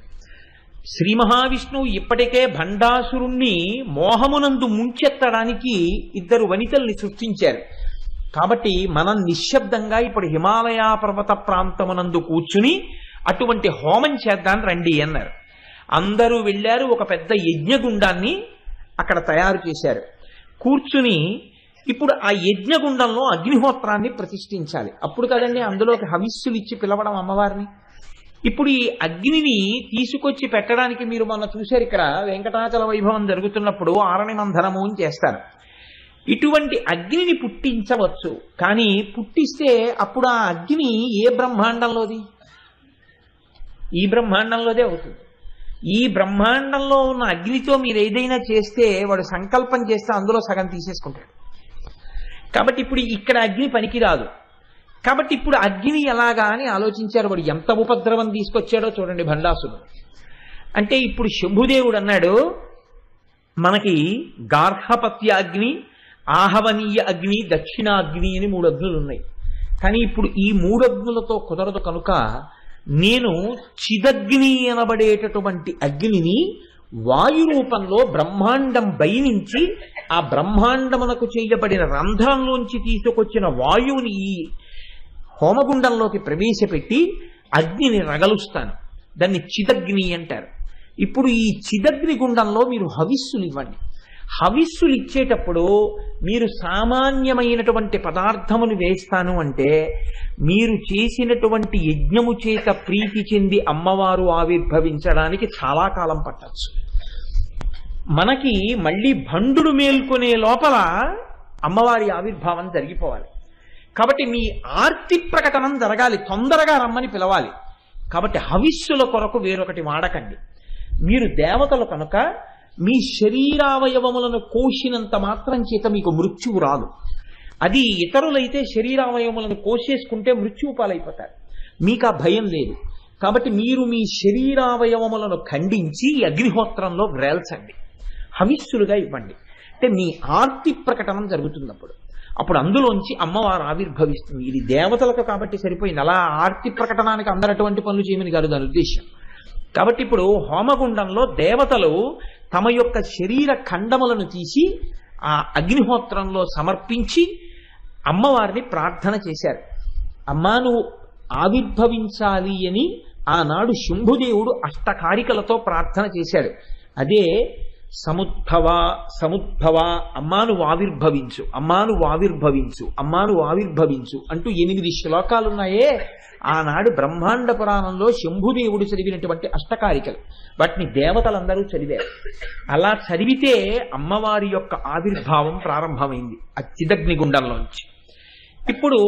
శ్రీ మహావిష్ణువు ఇప్పటికే భండాసురుణ్ణి మోహమునందు ముంచెత్తడానికి ఇద్దరు వనితల్ని సృష్టించారు. కాబట్టి మనం నిశ్శబ్దంగా ఇప్పుడు హిమాలయ పర్వత ప్రాంతమునందు కూర్చుని అటువంటి హోమం చేద్దాం రండి అన్నారు. అందరూ వెళ్ళారు. ఒక పెద్ద యజ్ఞగుండాన్ని అక్కడ తయారు చేశారు. కూర్చుని ఇప్పుడు ఆ యజ్ఞగుండంలో అగ్నిహోత్రాన్ని ప్రతిష్ఠించాలి. అప్పుడు కదండి అందులోకి హవిస్సులు ఇచ్చి పిలవడం అమ్మవారిని. ఇప్పుడు ఈ అగ్నిని తీసుకొచ్చి పెట్టడానికి మీరు మొన్న చూశారు, ఇక్కడ వెంకటాచల వైభవం జరుగుతున్నప్పుడు ఆరణి మంధనము అని చేస్తారు. ఇటువంటి అగ్నిని పుట్టించవచ్చు, కానీ పుట్టిస్తే అప్పుడు ఆ అగ్ని ఏ బ్రహ్మాండంలోది? ఈ బ్రహ్మాండంలోదే అవుతుంది. ఈ బ్రహ్మాండంలో ఉన్న అగ్నితో మీరు ఏదైనా చేస్తే వాడు సంకల్పం చేస్తే అందులో సగం తీసేసుకుంటాడు. కాబట్టి ఇప్పుడు ఇక్కడ అగ్ని పనికిరాదు. కాబట్టి ఇప్పుడు అగ్ని ఎలాగా అని ఆలోచించారు. వాడు ఎంత ఉపద్రవం తీసుకొచ్చాడో చూడండి భండాసురుడు. అంటే ఇప్పుడు శంభుదేవుడు అన్నాడు, మనకి గార్హపత్య అగ్ని, ఆహవనీయ అగ్ని, దక్షిణాగ్ని అని 3 అగ్నులు ఉన్నాయి. కానీ ఇప్పుడు ఈ 3 అగ్నులతో కుదరదు. కనుక నేను చిదగ్ని అనబడేటటువంటి అగ్నిని వాయు రూపంలో బ్రహ్మాండం బయనించి ఆ బ్రహ్మాండమునకు చేయబడిన రంధ్రంలోంచి తీసుకొచ్చిన వాయువుని ఈ హోమగుండంలోకి ప్రవేశపెట్టి అగ్నిని రగలుస్తాను. దాన్ని చిదగ్ని అంటారు. ఇప్పుడు ఈ చిదగ్ని గుండంలో మీరు హవిస్సులు ఇవ్వండి. హవిస్సులు ఇచ్చేటప్పుడు మీరు సామాన్యమైనటువంటి పదార్థమును వేస్తాను అంటే మీరు చేసినటువంటి యజ్ఞము చేత ప్రీతి చెంది అమ్మవారు ఆవిర్భవించడానికి చాలా కాలం పట్టచ్చు. మనకి మళ్ళీ భండుడు మేల్కొనే లోపల అమ్మవారి ఆవిర్భావం జరిగిపోవాలి. కాబట్టి మీ ఆర్తి ప్రకటనం జరగాలి, తొందరగా రమ్మని పిలవాలి. కాబట్టి హవిస్సుల కొరకు వేరొకటి వాడకండి. మీరు దేవతలు కనుక మీ శరీరావయవములను కోసినంత మాత్రం చేత మీకు మృత్యువు రాదు. అది ఇతరులైతే శరీరావయవములను కోసేసుకుంటే మృత్యువు పాలైపోతారు. మీకు ఆ భయం లేదు. కాబట్టి మీరు మీ శరీరావయవములను ఖండించి అగ్నిహోత్రంలో వ్రేల్చండి, హవిస్సులుగా ఇవ్వండి. అంటే మీ ఆర్తి ప్రకటనం జరుగుతున్నప్పుడు అప్పుడు అందులోంచి అమ్మవారు ఆవిర్భవిస్తుంది. ఇది దేవతలకు కాబట్టి సరిపోయింది. అలా ఆర్తి ప్రకటనానికి అందరూ అటువంటి పనులు చేయమని కాదు దాని ఉద్దేశం. కాబట్టి ఇప్పుడు హోమగుండంలో దేవతలు తమ యొక్క శరీర ఖండములను తీసి ఆ అగ్నిహోత్రంలో సమర్పించి అమ్మవారిని ప్రార్థన చేశారు. అమ్మా నువ్వు ఆవిర్భవించాలి అని ఆనాడు శంభుదేవుడు అష్టకారికలతో ప్రార్థన చేశాడు. అదే సముద్భవ సముద్భవ, అమ్మాను ఆవిర్భవించు, అమ్మాను ఆవిర్భవించు, అమ్మాను ఆవిర్భవించు అంటూ 8 శ్లోకాలున్నాయే ఆనాడు బ్రహ్మాండ పురాణంలో శంభుదేవుడు చదివినటువంటి అష్టకారికలు. వాటిని దేవతలందరూ చదివారు. అలా చదివితే అమ్మవారి యొక్క ఆవిర్భావం ప్రారంభమైంది ఆ చిదగ్నిగుండంలోంచి. ఇప్పుడు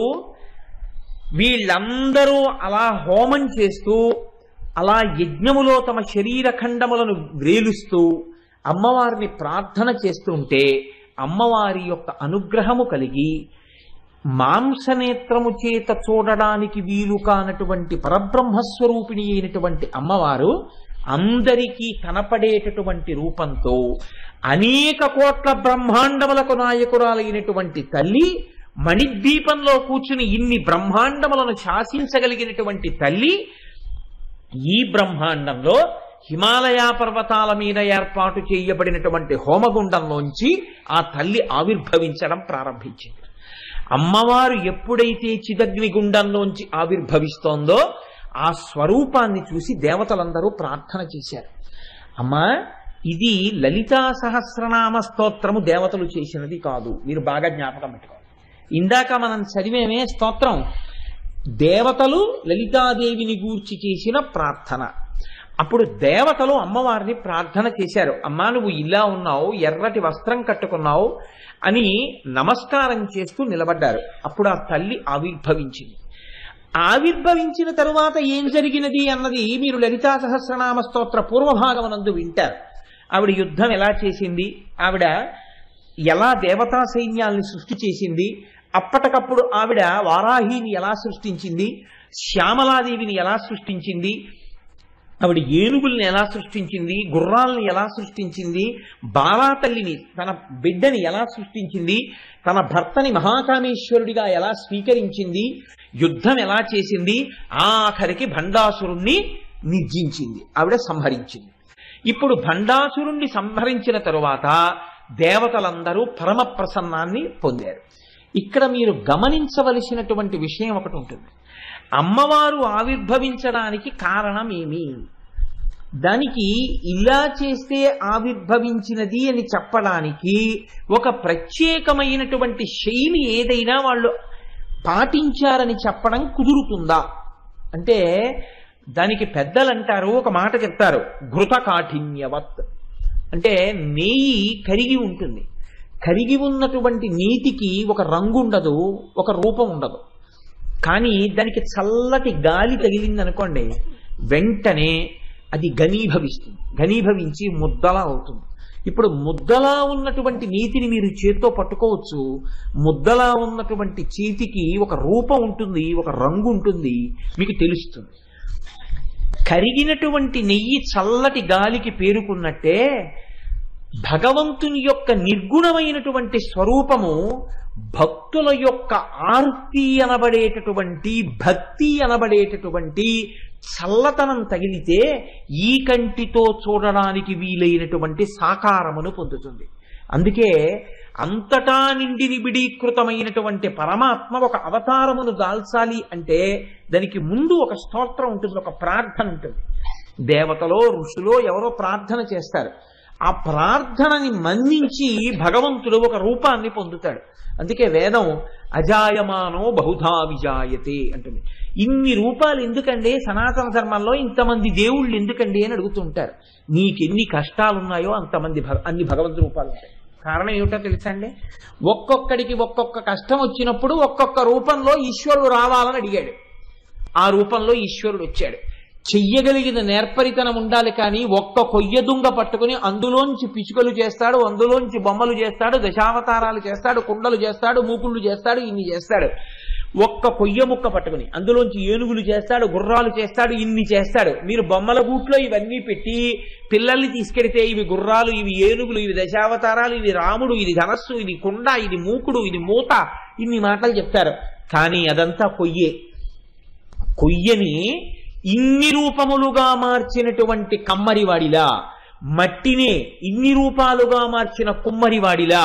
వీళ్ళందరూ అలా హోమం చేస్తూ అలా యజ్ఞములో తమ శరీర ఖండములను వ్రేలుస్తూ అమ్మవారిని ప్రార్థన చేస్తుంటే అమ్మవారి యొక్క అనుగ్రహము కలిగి మాంసనేత్రము చేత చూడడానికి వీలు కానటువంటి పరబ్రహ్మస్వరూపిణి అయినటువంటి అమ్మవారు అందరికీ కనపడేటటువంటి రూపంతో అనేక కోట్ల బ్రహ్మాండములకు నాయకురాలైనటువంటి తల్లి, మణిద్వీపంలో కూర్చుని ఇన్ని బ్రహ్మాండములను శాసించగలిగినటువంటి తల్లి, ఈ బ్రహ్మాండంలో హిమాలయ పర్వతాల మీద ఏర్పాటు చేయబడినటువంటి హోమగుండంలోంచి ఆ తల్లి ఆవిర్భవించడం ప్రారంభించింది. అమ్మవారు ఎప్పుడైతే చిదగ్నిగుండంలోంచి ఆవిర్భవిస్తోందో ఆ స్వరూపాన్ని చూసి దేవతలందరూ ప్రార్థన చేశారు. అమ్మా, ఇది లలితా సహస్రనామ స్తోత్రము దేవతలు చేసినది కాదు, మీరు బాగా జ్ఞాపకం పెట్టుకోవాలి. ఇందాక మనం చదివేమే స్తోత్రం దేవతలు లలితాదేవిని గూర్చి చేసిన ప్రార్థన. అప్పుడు దేవతలు అమ్మవారిని ప్రార్థన చేశారు. అమ్మా, నువ్వు ఇలా ఉన్నావు, ఎర్రటి వస్త్రం కట్టుకున్నావు అని నమస్కారం చేస్తూ నిలబడ్డారు. అప్పుడు ఆ తల్లి ఆవిర్భవించింది. ఆవిర్భవించిన తరువాత ఏం జరిగినది అన్నది మీరు లలితా సహస్రనామ స్తోత్ర పూర్వభాగమునందు వింటారు. ఆవిడ యుద్ధం ఎలా చేసింది, ఆవిడ ఎలా దేవతా సైన్యాల్ని సృష్టి చేసింది, అప్పటికప్పుడు ఆవిడ వారాహిని ఎలా సృష్టించింది, శ్యామలాదేవిని ఎలా సృష్టించింది, ఆవిడ ఏనుగుల్ని ఎలా సృష్టించింది, గుర్రాలను ఎలా సృష్టించింది, బాలాతల్లిని తన బిడ్డని ఎలా సృష్టించింది, తన భర్తని మహాకామేశ్వరుడిగా ఎలా స్వీకరించింది, యుద్ధం ఎలా చేసింది, ఆఖరికి భండాసురుణ్ణి నిర్జించింది, ఆవిడ సంహరించింది. ఇప్పుడు భండాసురుణ్ణి సంహరించిన తరువాత దేవతలందరూ పరమ ప్రసన్నాన్ని పొందారు. ఇక్కడ మీరు గమనించవలసినటువంటి విషయం ఒకటి ఉంటుంది. అమ్మవారు ఆవిర్భవించడానికి కారణం ఏమి, దానికి ఇలా చేస్తే ఆవిర్భవించినది అని చెప్పడానికి ఒక ప్రత్యేకమైనటువంటి శైలి ఏదైనా వాళ్ళు పాటించారని చెప్పడం కుదురుతుందా అంటే, దానికి పెద్దలు అంటారు, ఒక మాట చెప్తారు, ఘృత కాఠిన్యవత్. అంటే నెయ్యి కరిగి ఉంటుంది, కరిగి ఉన్నటువంటి నీటికి ఒక రంగు ఉండదు, ఒక రూపం ఉండదు. కానీ దానికి చల్లటి గాలి తగిలిందనుకోండి, వెంటనే అది ఘనీభవిస్తుంది, ఘనీభవించి ముద్దలా అవుతుంది. ఇప్పుడు ముద్దలా ఉన్నటువంటి నీతిని మీరు చేత్తో పట్టుకోవచ్చు, ముద్దలా ఉన్నటువంటి చేతికి ఒక రూపం ఉంటుంది, ఒక రంగు ఉంటుంది, మీకు తెలుస్తుంది. కరిగినటువంటి నెయ్యి చల్లటి గాలికి పేరుకున్నట్టే భగవంతుని యొక్క నిర్గుణమైనటువంటి స్వరూపము భక్తుల యొక్క ఆర్తి అనబడేటటువంటి, భక్తి అనబడేటటువంటి చల్లతనం తగిలితే ఈ కంటితో చూడడానికి వీలైనటువంటి సాకారమును పొందుతుంది. అందుకే అంతటా నిండి నిబిడీకృతమైనటువంటి పరమాత్మ ఒక అవతారమును దాల్చాలి అంటే దానికి ముందు ఒక స్తోత్రం ఉంటుంది, ఒక ప్రార్థన ఉంటుంది. దేవతలో ఋషులో ఎవరో ప్రార్థన చేస్తారు. ఆ ప్రార్థనని మన్నించి భగవంతుడు ఒక రూపాన్ని పొందుతాడు. అందుకే వేదం అజాయమానో బహుధా విజాయతే అంటుంది. ఇన్ని రూపాలు ఎందుకండి సనాతన ధర్మంలో, ఇంతమంది దేవుళ్ళు ఎందుకండి అని అడుగుతుంటారు. నీకెన్ని కష్టాలున్నాయో అన్ని భగవంతు రూపాలు ఉంటాయి. కారణం ఏమిటో తెలుసా అండి, ఒక్కొక్కడికి ఒక్కొక్క కష్టం వచ్చినప్పుడు ఒక్కొక్క రూపంలో ఈశ్వరుడు రావాలని అడిగాడు, ఆ రూపంలో ఈశ్వరుడు వచ్చాడు. చెయ్యగలిగిన నేర్పరితనం ఉండాలి, కానీ ఒక్క కొయ్య దుంగ పట్టుకుని అందులోంచి పిచుకలు చేస్తాడు, అందులోంచి బొమ్మలు చేస్తాడు, దశావతారాలు చేస్తాడు, కుండలు చేస్తాడు, మూకుళ్ళు చేస్తాడు, ఇన్ని చేస్తాడు. ఒక్క కొయ్య ముక్క పట్టుకుని అందులోంచి ఏనుగులు చేస్తాడు, గుర్రాలు చేస్తాడు, ఇన్ని చేస్తాడు. మీరు బొమ్మల గూట్లో ఇవన్నీ పెట్టి పిల్లల్ని తీసుకెడితే ఇవి గుర్రాలు, ఇవి ఏనుగులు, ఇవి దశావతారాలు, ఇవి రాముడు, ఇది ధనస్సు, ఇది కుండ, ఇది మూకుడు, ఇది మూత, ఇన్ని మాటలు చెప్తారు. కానీ అదంతా కొయ్యే. కొయ్యని ఇన్ని రూపములుగా మార్చినటువంటి కమ్మరివాడిలా, మట్టినే ఇన్ని రూపాలుగా మార్చిన కుమ్మరివాడిలా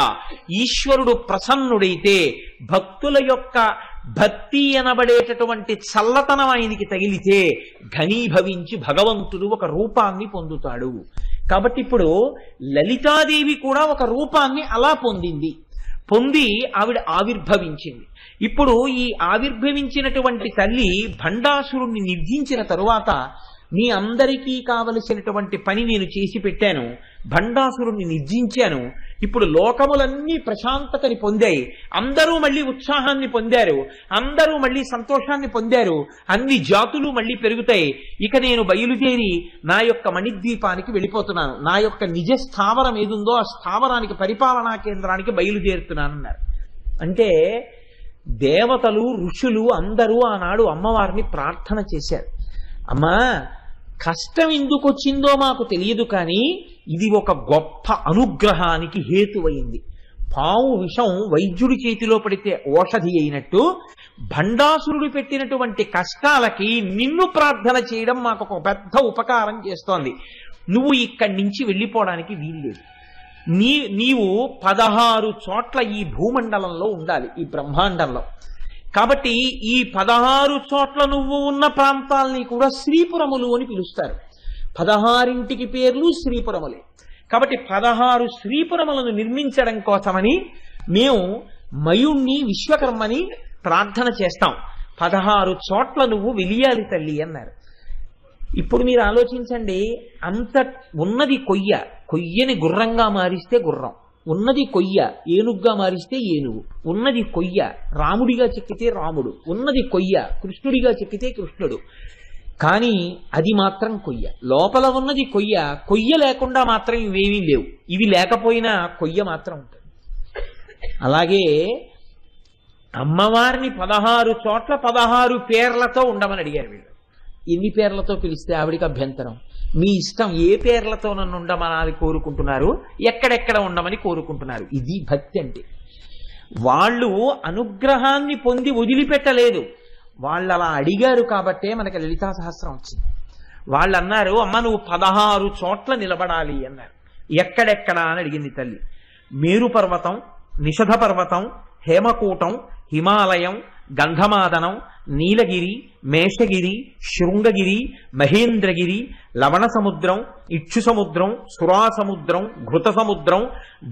ఈశ్వరుడు ప్రసన్నుడైతే భక్తుల యొక్క భక్తి అనబడేటటువంటి చల్లతనం ఆయనకి తగిలితే ఘనీభవించి భగవంతుడు ఒక రూపాన్ని పొందుతాడు. కాబట్టి ఇప్పుడు లలితాదేవి కూడా ఒక రూపాన్ని అలా పొంది ఆవిడ ఆవిర్భవించింది. ఇప్పుడు ఈ ఆవిర్భవించినటువంటి తల్లి భండాసురుణ్ణి నిర్జించిన తరువాత, మీ అందరికీ కావలసినటువంటి పని నేను చేసి పెట్టాను, భండాసురుణ్ణి నిర్జించాను, ఇప్పుడు లోకములన్నీ ప్రశాంతతని పొందాయి, అందరూ మళ్ళీ ఉత్సాహాన్ని పొందారు, అందరూ మళ్ళీ సంతోషాన్ని పొందారు, అన్ని జాతులు మళ్ళీ పెరుగుతాయి. ఇక నేను బయలుదేరి నా యొక్క మణిద్వీపానికి వెళ్ళిపోతున్నాను, నా యొక్క నిజ స్థావరం ఏదుందో ఆ స్థావరానికి పరిపాలనా కేంద్రానికి బయలుదేరుతున్నానన్నారు. అంటే దేవతలు ఋషులు అందరూ ఆనాడు అమ్మవారిని ప్రార్థన చేశారు. అమ్మా, కష్టం ఎందుకు వచ్చిందో మాకు తెలియదు, కానీ ఇది ఒక గొప్ప అనుగ్రహానికి హేతువైంది. పాము విషం వైద్యుడి చేతిలో పడితే ఔషధి అయినట్టు భండాసురుడు పెట్టినటువంటి కష్టాలకి నిన్ను ప్రార్థన చేయడం మాకు ఒక పెద్ద ఉపకారం చేస్తోంది. నువ్వు ఇక్కడి నుంచి వెళ్ళిపోవడానికి వీల్లేదు. నీవు 16 చోట్ల ఈ భూమండలంలో ఉండాలి, ఈ బ్రహ్మాండంలో. కాబట్టి ఈ 16 చోట్ల నువ్వు ఉన్న ప్రాంతాలని కూడా శ్రీపురములు అని పిలుస్తారు. 16 పేర్లు శ్రీపురములే. కాబట్టి 16 శ్రీపురములను నిర్మించడం కోసమని మేము మయుణ్ణి విశ్వకర్మని ప్రార్థన చేస్తాం. 16 చోట్ల నువ్వు వెలియాలి తల్లి అన్నారు. ఇప్పుడు మీరు ఆలోచించండి, అంత ఉన్నది కొయ్యని గుర్రంగా మారిస్తే గుర్రం, ఉన్నది కొయ్య ఏనుగ్గా మారిస్తే ఏనుగు, ఉన్నది కొయ్య రాముడిగా చెక్కితే రాముడు, ఉన్నది కొయ్య కృష్ణుడిగా చెక్కితే కృష్ణుడు. కానీ అది మాత్రం కొయ్య, లోపల ఉన్నది కొయ్య లేకుండా మాత్రం ఇవేమీ లేవు. ఇవి లేకపోయినా కొయ్య మాత్రం ఉంటుంది. అలాగే అమ్మవారిని 16 చోట్ల 16 పేర్లతో ఉండమని అడిగారు వీళ్ళు. ఎన్ని పేర్లతో పిలిస్తే ఆవిడికి అభ్యంతరం? మీ ఇష్టం, ఏ పేర్లతో నన్ను ఉండమని కోరుకుంటున్నారు, ఎక్కడెక్కడ ఉండమని కోరుకుంటున్నారు. ఇది భక్తి అంటే. వాళ్ళు అనుగ్రహాన్ని పొంది వదిలిపెట్టలేదు, వాళ్ళు అలా అడిగారు కాబట్టే మనకి లలితా సహస్రం వచ్చింది. వాళ్ళు అన్నారు, అమ్మ నువ్వు 16 చోట్ల నిలబడాలి అన్నారు. ఎక్కడెక్కడా అని అడిగింది తల్లి. మేరు పర్వతం, నిషధ పర్వతం, హేమకూటం, హిమాలయం, గంధమాదనం, నీలగిరి, మేషగిరి, శృంగగిరి, మహేంద్రగిరి, లవణ సముద్రం, ఇక్షు సముద్రం, సురా సముద్రం, ఘృత సముద్రం,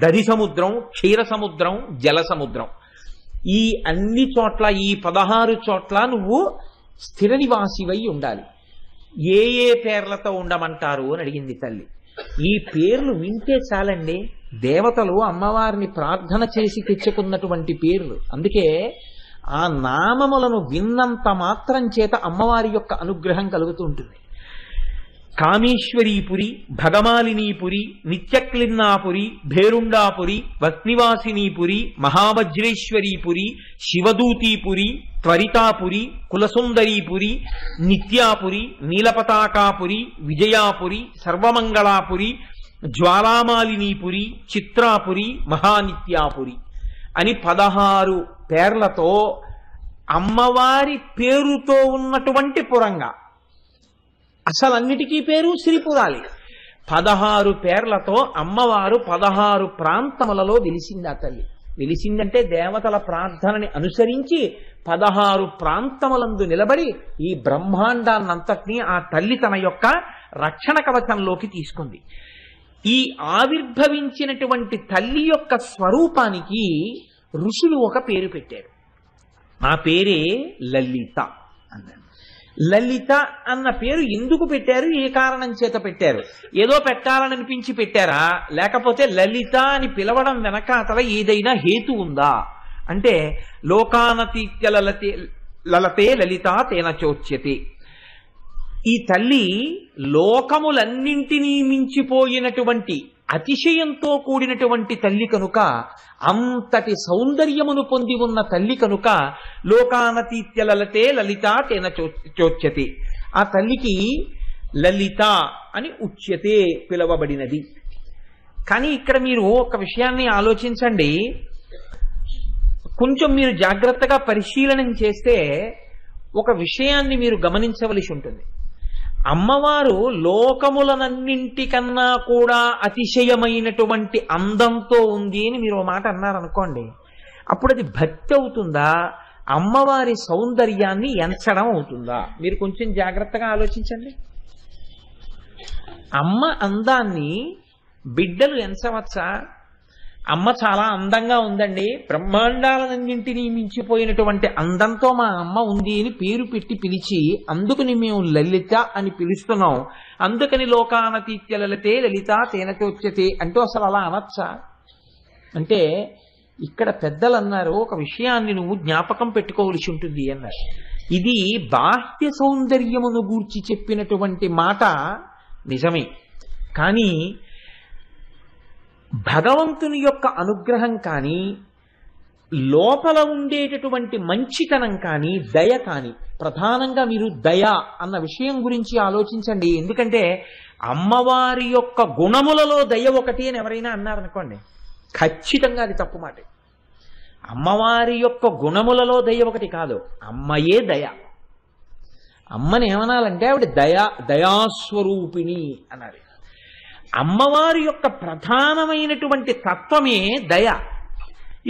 దధి సముద్రం, క్షీర సముద్రం, జల సముద్రం. ఈ అన్ని చోట్ల, ఈ 16 చోట్ల నువ్వు స్థిర నివాసివై ఉండాలి. ఏ ఏ పేర్లతో ఉండమంటారు అని అడిగింది తల్లి. ఈ పేర్లు వింటే చాలండి, దేవతలు అమ్మవారిని ప్రార్థన చేసి తెచ్చుకున్నటువంటి పేర్లు. అందుకే ఆ నామములను విన్నంత మాత్రం చేత అమ్మవారి యొక్క అనుగ్రహం కలుగుతూ ఉంటుంది. కామేశ్వరీపురి, భగమాలినీపురి, నిత్యక్లిన్నాపురి, భేరుండాపురి, వస్నివాసినీపురి, మహావజ్రేశ్వరీపురి, శివదూతీపురి, త్వరితాపురి, కులసుందరీపురి, నిత్యాపురి, నీలపతాకాపురి, విజయాపురి, సర్వమంగళాపురి, జ్వాలామాలినీపురి, చిత్రాపురి, మహానిత్యాపురి అని 16 పేర్లతో అమ్మవారి పేరుతో ఉన్నటువంటి పురంగా, అసలన్నిటికీ పేరు శ్రీపురాలి. 16 పేర్లతో అమ్మవారు 16 ప్రాంతములలో వెలిసింది. ఆ తల్లి వెలిసిందంటే దేవతల ప్రార్థనని అనుసరించి 16 ప్రాంతములందు నిలబడి ఈ బ్రహ్మాండాన్నంతటినీ ఆ తల్లి తన యొక్క రక్షణ కవచంలోకి తీసుకుంది. ఈ ఆవిర్భవించినటువంటి తల్లి యొక్క స్వరూపానికి ఋషులు ఒక పేరు పెట్టారు. ఆ పేరే లలిత అన్నారు. లలిత అన్న పేరు ఎందుకు పెట్టారు, ఏ కారణం చేత పెట్టారు? ఏదో పెట్టాలనిపించి పెట్టారా, లేకపోతే లలిత అని పిలవడం వెనకాతల ఏదైనా హేతు ఉందా అంటే, లోకానతీత్య లలతే లలిత తేన చోచ్యతే. ఈ తల్లి లోకములన్నింటినీ మించిపోయినటువంటి అతిశయంతో కూడినటువంటి తల్లి కనుక, అంతటి సౌందర్యమును పొంది ఉన్న తల్లి కనుక లోకానతీత్య లలతే లలిత తేన చోచ్యతే. ఆ తల్లికి లలిత అని ఉచ్యతే పిలవబడినది. కానీ ఇక్కడ మీరు ఒక విషయాన్ని ఆలోచించండి, కొంచెం మీరు జాగ్రత్తగా పరిశీలన చేస్తే ఒక విషయాన్ని మీరు గమనించవలసి ఉంటుంది. అమ్మవారు లోకములనన్నింటికన్నా కూడా అతిశయమైనటువంటి అందంతో ఉంది అని మీరు మాట అన్నారనుకోండి, అప్పుడు అది భక్తి అవుతుందా, అమ్మవారి సౌందర్యాన్ని ఎంచడం అవుతుందా? మీరు కొంచెం జాగ్రత్తగా ఆలోచించండి. అమ్మ అందాన్ని బిడ్డలు ఎంచవచ్చా? అమ్మ చాలా అందంగా ఉందండి, బ్రహ్మాండాలన్నింటినీ మించిపోయినటువంటి అందంతో మా అమ్మ ఉంది అని పేరు పెట్టి పిలిచి, అందుకని మేము లలిత అని పిలుస్తున్నాం, అందుకని లోకానతీత్య లలితే లలిత తేన చోచ్యతే అంటూ అసలు అలా అనొచ్చా? అంటే ఇక్కడ పెద్దలు అన్నారు, ఒక విషయాన్ని నువ్వు జ్ఞాపకం పెట్టుకోవలసి ఉంటుంది అన్నారు. ఇది బాహ్య సౌందర్యమును గూర్చి చెప్పినటువంటి మాట నిజమే, కానీ భగవంతుని యొక్క అనుగ్రహం కానీ, లోపల ఉండేటటువంటి మంచితనం కానీ, దయ కానీ, ప్రధానంగా మీరు దయ అన్న విషయం గురించి ఆలోచించండి. ఎందుకంటే అమ్మవారి యొక్క గుణములలో దయ ఒకటి అని ఎవరైనా అన్నారనుకోండి, ఖచ్చితంగా అది తప్పు మాట. అమ్మవారి యొక్క గుణములలో దయ ఒకటి కాదు, అమ్మయే దయ. అమ్మని ఏమనాలంటే ఆవిడ దయాస్వరూపిణి అన్నారు. అమ్మవారి యొక్క ప్రధానమైనటువంటి తత్వమే దయ.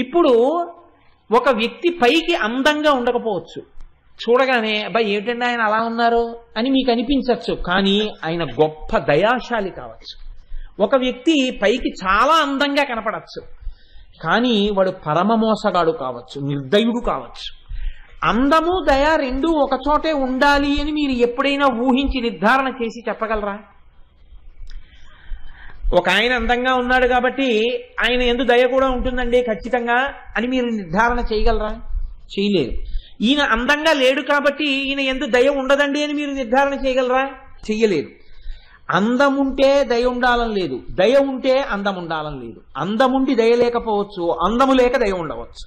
ఇప్పుడు ఒక వ్యక్తి పైకి అందంగా ఉండకపోవచ్చు, చూడగానే అబ్బాయి ఏమిటండి ఆయన అలా ఉన్నారు అని మీకు అనిపించవచ్చు, కానీ ఆయన గొప్ప దయాశాలి కావచ్చు. ఒక వ్యక్తి పైకి చాలా అందంగా కనపడచ్చు, కానీ వాడు పరమ మోసగాడు కావచ్చు, నిర్దయుడు కావచ్చు. అందము దయ రెండూ ఒకచోటే ఉండాలి అని మీరు ఎప్పుడైనా ఊహించి నిర్ధారణ చేసి చెప్పగలరా? ఒక ఆయన అందంగా ఉన్నాడు కాబట్టి ఆయన యందు దయ కూడా ఉంటుందండి ఖచ్చితంగా అని మీరు నిర్ధారణ చేయగలరా? చేయలేరు. ఈయన అందంగా లేడు కాబట్టి ఈయన యందు దయ ఉండదండి అని మీరు నిర్ధారణ చేయగలరా? చెయ్యలేరు. అందముంటే దయ ఉండాలని లేదు, దయ ఉంటే అందం ఉండాలని లేదు. అందముండి దయ లేకపోవచ్చు, అందము లేక దయ ఉండవచ్చు.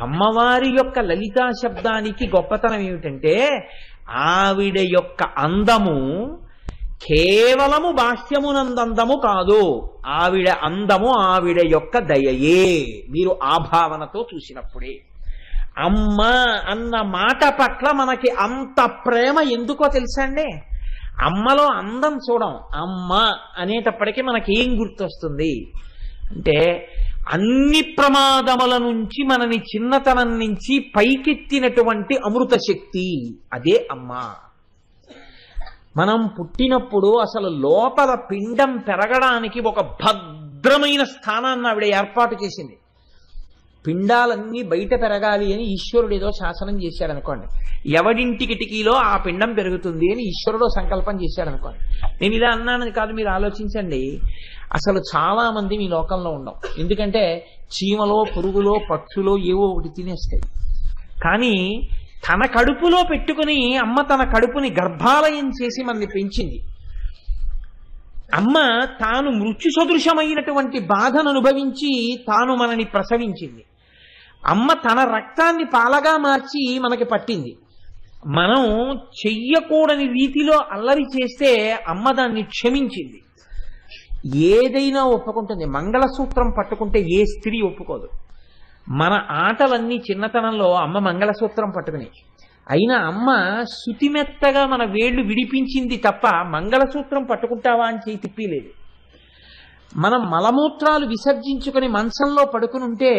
అమ్మవారి యొక్క లలితా శబ్దానికి గొప్పతనం ఏమిటంటే ఆవిడ యొక్క అందము కేవలము బాహ్యమునందందము కాదు, ఆవిడ అందము ఆవిడ యొక్క దయయే. మీరు ఆ భావనతో చూసినప్పుడే అమ్మ అన్న మాట పట్ల మనకి అంత ప్రేమ ఎందుకో తెలుసా అండి? అమ్మలో అందం చూడం, అమ్మ అనేటప్పటికీ మనకేం గుర్తొస్తుంది అంటే అన్ని ప్రమాదముల నుంచి మనని చిన్నతనం నుంచి పైకెత్తినటువంటి అమృత శక్తి, అదే అమ్మ. మనం పుట్టినప్పుడు అసలు లోపల పిండం పెరగడానికి ఒక భద్రమైన స్థానాన్ని ఆవిడ ఏర్పాటు చేసింది. పిండాలన్నీ బయట పెరగాలి అని ఈశ్వరుడు ఏదో శాసనం చేశాడు అనుకోండి, ఎవడింటి కిటికీలో ఆ పిండం పెరుగుతుంది అని ఈశ్వరుడు సంకల్పం చేశాడు అనుకోండి. నేను ఇలా అన్నానని కాదు, మీరు ఆలోచించండి. అసలు చాలా మంది మీ లోకంలో ఉండవు, ఎందుకంటే చీమలో పురుగులో పక్షులో ఏవో ఒకటి తినేస్తాయి. కానీ తన కడుపులో పెట్టుకుని అమ్మ తన కడుపుని గర్భాలయం చేసి మనల్ని పెంచింది. అమ్మ తాను మృత్యు సదృశమైనటువంటి బాధను అనుభవించి తాను మనని ప్రసవించింది. అమ్మ తన రక్తాన్ని పాలగా మార్చి మనకి పట్టింది. మనం చెయ్యకూడని రీతిలో అల్లరి చేస్తే అమ్మ దాన్ని క్షమించింది. ఏదైనా ఒప్పుకుంటుంది. మంగళసూత్రం పట్టుకుంటే ఏ స్త్రీ ఒప్పుకోదు. మన ఆటలన్నీ చిన్నతనంలో అమ్మ మంగళసూత్రం పట్టుకుని, అయినా అమ్మ శుతిమెత్తగా మన వేళ్లు విడిపించింది తప్ప మంగళసూత్రం పట్టుకుంటావా అని చేయి తిప్పిలేదు. మనం మలమూత్రాలు విసర్జించుకుని మంచంలో పడుకుని ఉంటే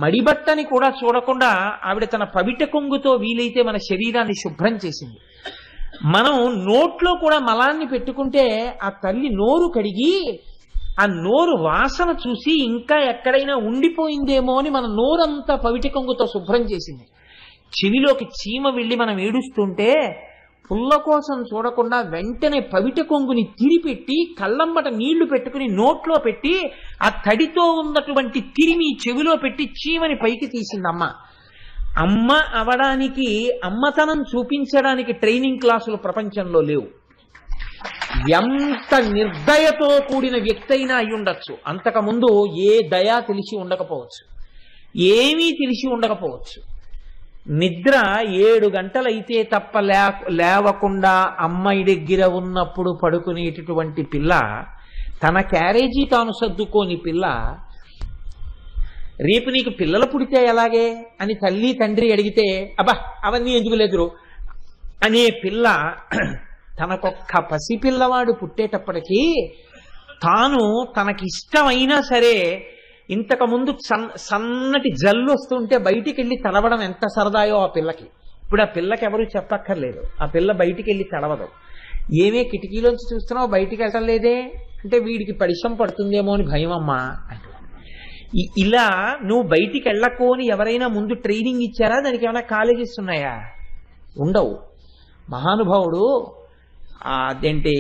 మడిబట్టని కూడా చూడకుండా ఆవిడ తన పవిట కొంగుతో వీలైతే మన శరీరాన్ని శుభ్రం చేసింది. మనం నోట్లో కూడా మలాన్ని పెట్టుకుంటే ఆ తల్లి నోరు కడిగి ఆ నోరు వాసన చూసి ఇంకా ఎక్కడైనా ఉండిపోయిందేమో అని మన నోరంతా పవిట కొంగుతో శుభ్రం చేసింది. చెవిలోకి చీమ వెళ్ళి మనం ఏడుస్తుంటే పుల్ల కోసం చూడకుండా వెంటనే పవిట కొంగుని తిరిపెట్టి కళ్ళమ్మట నీళ్లు పెట్టుకుని నోట్లో పెట్టి ఆ తడితో ఉన్నటువంటి తిరిమి చెవిలో పెట్టి చీమని పైకి తీసిందమ్మ. అమ్మ అవడానికి, అమ్మతనం చూపించడానికి ట్రైనింగ్ క్లాసులు ప్రపంచంలో లేవు. ఎంత నిర్దయతో కూడిన వ్యక్తి అయినా అయి ఉండొచ్చు, అంతకుముందు ఏ దయ తెలిసి ఉండకపోవచ్చు, ఏమీ తెలిసి ఉండకపోవచ్చు. నిద్ర 7 గంటలైతే తప్ప లేవకుండా అమ్మాయి దగ్గర ఉన్నప్పుడు పడుకునేటటువంటి పిల్ల, తన క్యారేజీ తాను సర్దుకోని పిల్ల, రేపు నీకు పిల్లలు పుడితే ఎలాగే అని తల్లి తండ్రి అడిగితే అబ్బా అవన్నీ ఎందుకు లేదురు అనే పిల్ల, తనకొక్క పసిపిల్లవాడు పుట్టేటప్పటికీ తాను తనకిష్టమైనా సరే, ఇంతకుముందు సన్నటి జల్లు వస్తుంటే బయటికి వెళ్ళి తడవడం ఎంత సరదాయో ఆ పిల్లకి. ఇప్పుడు ఆ పిల్లకి ఎవరు చెప్పక్కర్లేదు, ఆ పిల్ల బయటికి వెళ్ళి తడవదు. ఏమే కిటికీలోంచి చూస్తున్నావు బయటికి వెళ్ళటం లేదే అంటే వీడికి పరిశ్రమ పడుతుందేమో అని భయం అమ్మా అంటూ. ఇలా నువ్వు బయటికి వెళ్ళకు అని ఎవరైనా ముందు ట్రైనింగ్ ఇచ్చారా? దానికి ఏమైనా కాలేజెస్ ఉన్నాయా? ఉండవు. మహానుభావుడు అదేంటి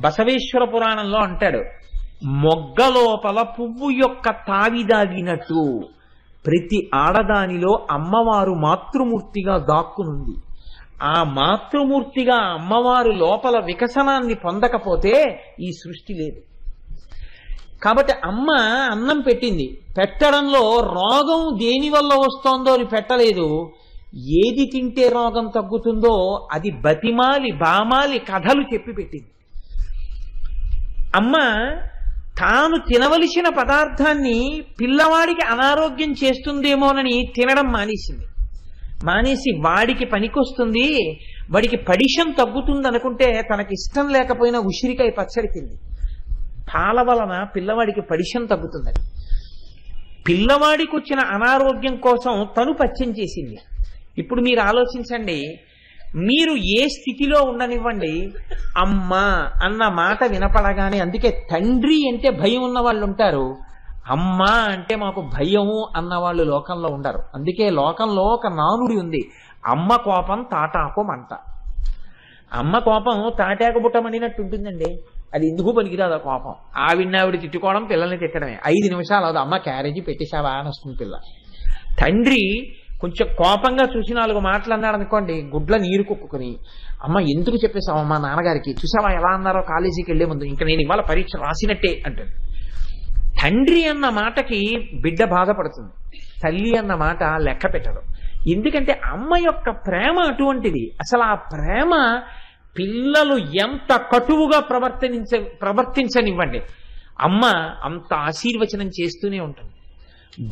బసవేశ్వర పురాణంలో అంటాడు, మొగ్గ లోపల పువ్వు యొక్క తావిదాగినట్టు ప్రతి ఆడదానిలో అమ్మవారు మాతృమూర్తిగా దాక్కునుంది. ఆ మాతృమూర్తిగా అమ్మవారు లోపల వికసనాన్ని పొందకపోతే ఈ సృష్టి లేదు. కాబట్టి అమ్మ అన్నం పెట్టింది, పెట్టడంలో రోగం దేని వల్ల వస్తోందో అని పెట్టలేదు. ఏది తింటే రోగం తగ్గుతుందో అది బతిమాలి బామాలి కథలు చెప్పి పెట్టింది. అమ్మ తాను తినవలసిన పదార్థాన్ని పిల్లవాడికి అనారోగ్యం చేస్తుందేమోనని తినడం మానేసింది. మానేసి వాడికి పనికొస్తుంది, వాడికి పడిషం తగ్గుతుంది అనుకుంటే తనకి ఇష్టం లేకపోయినా ఉసిరికాయ పచ్చడి తింది. పాల వలన పిల్లవాడికి పడిషం తగ్గుతుందని పిల్లవాడికి వచ్చిన అనారోగ్యం కోసం తను పచ్చం చేసింది. ఇప్పుడు మీరు ఆలోచించండి, మీరు ఏ స్థితిలో ఉండనివ్వండి, అమ్మ అన్న మాట వినపడగానే, అందుకే తండ్రి అంటే భయం ఉన్న వాళ్ళు ఉంటారు, అమ్మ అంటే మాకు భయము అన్నవాళ్ళు లోకంలో ఉండరు. అందుకే లోకంలో ఒక నానుడి ఉంది, అమ్మ కోపం తాటాకు మంట. అమ్మ కోపం తాటాకు బుట్ట మండినట్టు ఉంటుందండి, అది ఎందుకు పనికిరాదు. ఆ కోపం ఆవిడ తిట్టుకోవడం, పిల్లల్ని తిట్టడమే. 5 నిమిషాలు అది అమ్మ క్యారేజీ పెట్టేసావా అని వస్తుంది పిల్ల. తండ్రి కొంచెం కోపంగా చూసి 4 మాటలు అన్నాడు అనుకోండి, గుడ్ల నీరు కుక్కుని, అమ్మ ఎందుకు చెప్పేసావు మా నాన్నగారికి, చూసావా ఎలా అన్నారో కాలేజీకి వెళ్లే ముందు, ఇంకా నేను ఇవాళ పరీక్ష రాసినట్టే అంటాడు. తండ్రి అన్న మాటకి బిడ్డ బాధపడుతుంది, తల్లి అన్న మాట లెక్క పెట్టదు. ఎందుకంటే అమ్మ యొక్క ప్రేమ అటువంటిది. అసలు ఆ ప్రేమ పిల్లలు ఎంత కటువుగా ప్రవర్తించనివ్వండి, అమ్మ అంత ఆశీర్వచనం చేస్తూనే ఉంటుంది.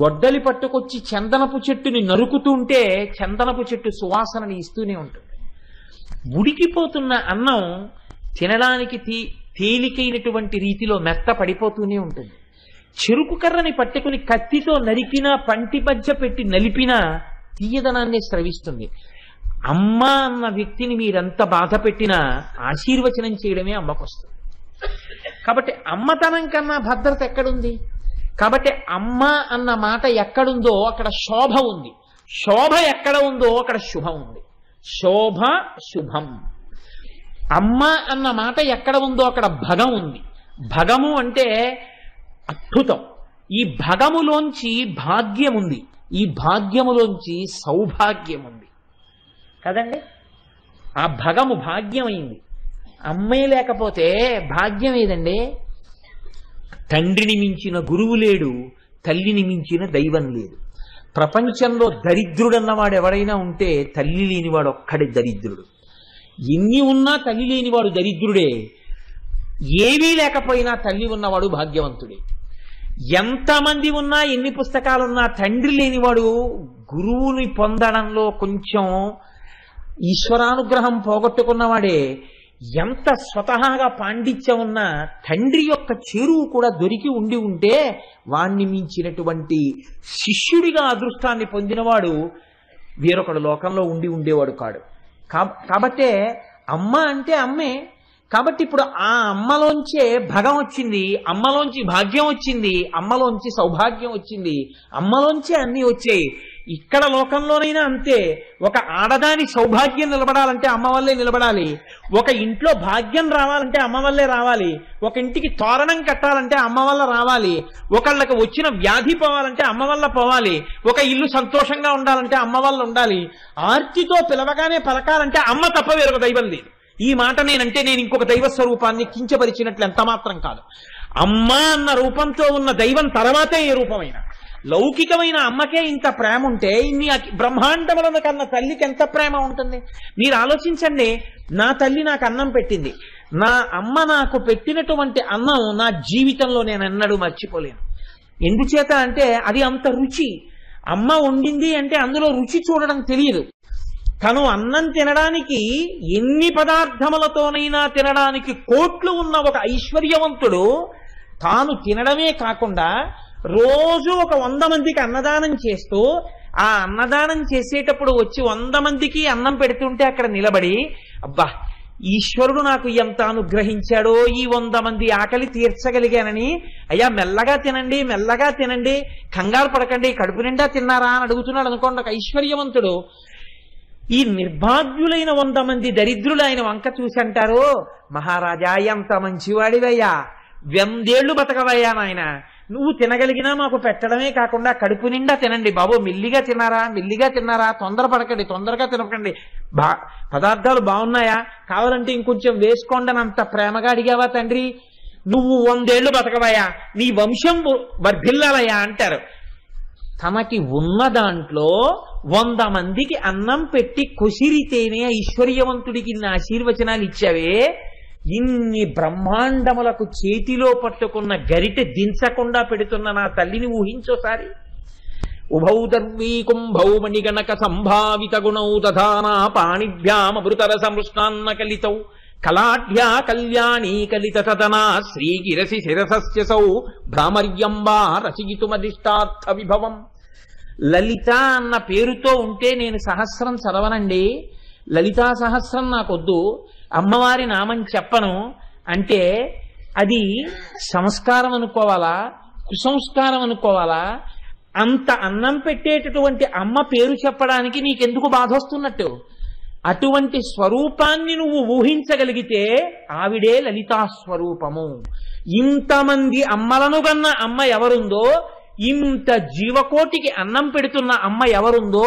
గొడ్డలి పట్టుకొచ్చి చందనపు చెట్టుని నరుకుతుంటే చందనపు చెట్టు సువాసనని ఇస్తూనే ఉంటుంది. ఉడికిపోతున్న అన్నం తినడానికి తేలికైనటువంటి రీతిలో మెత్త పడిపోతూనే ఉంటుంది. చెరుకు కర్రని పట్టుకుని కత్తితో నరికినా, పంటి మధ్య పెట్టి నలిపినా తీయదనాన్ని స్రవిస్తుంది. అమ్మ అన్న వ్యక్తిని మీరెంత బాధ పెట్టినా ఆశీర్వచనం చేయడమే అమ్మకొస్తుంది. కాబట్టి అమ్మతనం కన్నా భద్రత ఎక్కడుంది? కాబట్టి అమ్మ అన్న మాట ఎక్కడుందో అక్కడ శోభ ఉంది, శోభ ఎక్కడ ఉందో అక్కడ శుభం ఉంది. శోభ శుభం. అమ్మ అన్న మాట ఎక్కడ ఉందో అక్కడ భగం ఉంది. భగము అంటే అద్భుతం. ఈ భగములోంచి భాగ్యం ఉంది, ఈ భాగ్యములోంచి సౌభాగ్యం ఉంది కదండి. ఆ భగము భాగ్యం అయింది. అమ్మే లేకపోతే భాగ్యం ఏదండి? తండ్రిని మించిన గురువు లేడు, తల్లిని మించిన దైవం లేదు. ప్రపంచంలో దరిద్రుడన్నవాడు ఎవరైనా ఉంటే తల్లి లేనివాడు ఒక్కడే దరిద్రుడు. ఎన్ని ఉన్నా తల్లి లేనివాడు దరిద్రుడే, ఏమీ లేకపోయినా తల్లి ఉన్నవాడు భాగ్యవంతుడే. ఎంతమంది ఉన్నా, ఎన్ని పుస్తకాలున్నా తండ్రి లేనివాడు గురువుని పొందడంలో కొంచెం ఈశ్వరానుగ్రహం పోగొట్టుకున్నవాడే. ఎంత స్వతహాగా పాండిత్యం ఉన్నా తండ్రి యొక్క చేరువు కూడా దొరికి ఉంటే వాణ్ణి మించినటువంటి శిష్యుడిగా అదృష్టాన్ని పొందినవాడు వేరొకడు లోకంలో ఉండేవాడు కాడు. కాబట్టే అమ్మ అంటే అమ్మే. కాబట్టి ఇప్పుడు ఆ అమ్మలోంచే భగం వచ్చింది, అమ్మలోంచి భాగ్యం వచ్చింది, అమ్మలోంచి సౌభాగ్యం వచ్చింది, అమ్మలోంచే అన్నీ వచ్చాయి. ఇక్కడ లోకంలోనైనా అంతే. ఒక ఆడదాని సౌభాగ్యం నిలబడాలంటే అమ్మ వల్లే నిలబడాలి, ఒక ఇంట్లో భాగ్యం రావాలంటే అమ్మ వల్లే రావాలి, ఒక ఇంటికి తోరణం కట్టాలంటే అమ్మ వల్ల రావాలి, ఒకళ్ళకి వచ్చిన వ్యాధి పోవాలంటే అమ్మ వల్ల పోవాలి, ఒక ఇల్లు సంతోషంగా ఉండాలంటే అమ్మ వల్ల ఉండాలి. ఆర్తితో పిలవగానే పలకాలంటే అమ్మ తప్ప వేరొక దైవం లేదు. ఈ మాట నేనంటే నేను ఇంకొక దైవ స్వరూపాన్ని కించపరిచినట్లు ఎంత మాత్రం కాదు. అమ్మ అన్న రూపంతో ఉన్న దైవం తర్వాతే ఏ రూపమైనా. లౌకికమైన అమ్మకే ఇంత ప్రేమ ఉంటే ఇన్ని బ్రహ్మాండములను కన్న తల్లికి ఎంత ప్రేమ ఉంటుంది? మీరు ఆలోచించండి. నా తల్లి నాకు అన్నం పెట్టింది, నా అమ్మ నాకు పెట్టినటువంటి అన్నం నా జీవితంలో నేను ఎన్నడూ మర్చిపోలేను. ఎందుచేత అంటే అది అంత రుచి. అమ్మ వండింది అంటే అందులో రుచి చూడడం తెలియదు. తను అన్నం తినడానికి ఎన్ని పదార్థములతోనైనా తినడానికి కోట్లు ఉన్న ఒక ఐశ్వర్యవంతుడు తాను తినడమే కాకుండా రోజు ఒక 100 మందికి అన్నదానం చేస్తూ, ఆ అన్నదానం చేసేటప్పుడు వచ్చి 100 మందికి అన్నం పెడుతుంటే అక్కడ నిలబడి, అబ్బా ఈశ్వరుడు నాకు ఎంత అనుగ్రహించాడో, ఈ 100 మంది ఆకలి తీర్చగలిగానని, అయ్యా మెల్లగా తినండి, మెల్లగా తినండి, కంగారు పడకండి, కడుపు నిండా తిన్నారా అని అడుగుతున్నాడు అనుకోండి ఒక ఐశ్వర్యవంతుడు. ఈ నిర్భాగ్యులైన 100 మంది దరిద్రులు ఆయన వంక చూసి అంటారు, మహారాజా ఎంత మంచివాడివయ్యా, 100 బతకవయ్యా నాయన, నువ్వు తినగలిగినా మాకు పెట్టడమే కాకుండా కడుపు నిండా తినండి బాబు, మెల్లిగా తిన్నారా, తొందరపడకండి, తొందరగా తినకండి, పదార్థాలు బాగున్నాయా, కావాలంటే ఇంకొంచెం వేసుకోండి అని అంత ప్రేమగా అడిగావా తండ్రి, నువ్వు 100 బతకవయ్యా, నీ వంశం వర్ధిల్లాలయ్యా అంటారు. తనకి ఉన్న దాంట్లో 100 మందికి అన్నం పెట్టి కొసిరితేనే ఐశ్వర్యవంతుడికి ఇన్ని ఆశీర్వచనాలు ఇచ్చావే, ఇన్ని బ్రహ్మాండములకు చేతిలో పట్టుకున్న గరిటె దించకుండా పెడుతున్న నా తల్లిని ఊహించోసారి. ఉభౌ దర్వీ కుంభౌ మణిగణక సంభావిత గుణౌ దధానా పాణిభ్యామృతర సమృష్టాన్న కలితౌ కళాఢ్యా కళ్యాణీ కలిత సదనా శ్రీగిరసి శిరసస్యసౌ భ్రామర్యంబా రచయితుమదిష్టార్థ విభవం. లలిత అన్న పేరుతో ఉంటే నేను సహస్రం చదవనండి, లలితా సహస్రం నాకొద్దు, అమ్మవారి నామం చెప్పను అంటే అది సంస్కారం అనుకోవాలా, కుసంస్కారం అనుకోవాలా? అంత అన్నం పెట్టేటటువంటి అమ్మ పేరు చెప్పడానికి నీకెందుకు బాధ వస్తున్నట్టు? అటువంటి స్వరూపాన్ని నువ్వు ఊహించగలిగితే ఆవిడే లలితా స్వరూపము. ఇంతమంది అమ్మలను గన్న అమ్మ ఎవరుందో, ఇంత జీవకోటికి అన్నం పెడుతున్న అమ్మ ఎవరుందో,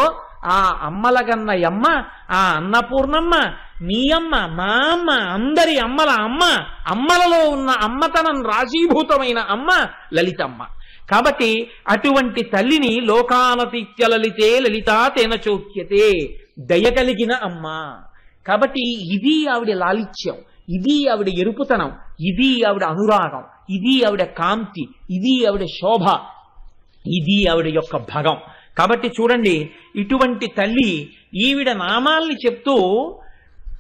ఆ అమ్మల గన్న అమ్మ, ఆ అన్నపూర్ణమ్మ, నీ అమ్మ, మా అమ్మ, అందరి అమ్మల అమ్మ, అమ్మలలో ఉన్న అమ్మతనం రాశీభూతమైన అమ్మ లలితమ్మ. కాబట్టి అటువంటి తల్లిని లోకానతిత్య లలితే లలితా తేన చోక్యతే, దయగలిగిన అమ్మ. కాబట్టి ఇది ఆవిడ లాలిత్యం, ఇది ఆవిడ ఎరుపుతనం, ఇది ఆవిడ అనురాగం, ఇది ఆవిడ కాంతి, ఇది ఆవిడ శోభ, ఇది ఆవిడ యొక్క భగం. కాబట్టి చూడండి, ఇటువంటి తల్లి ఈవిడ నామాల్ని చెప్తూ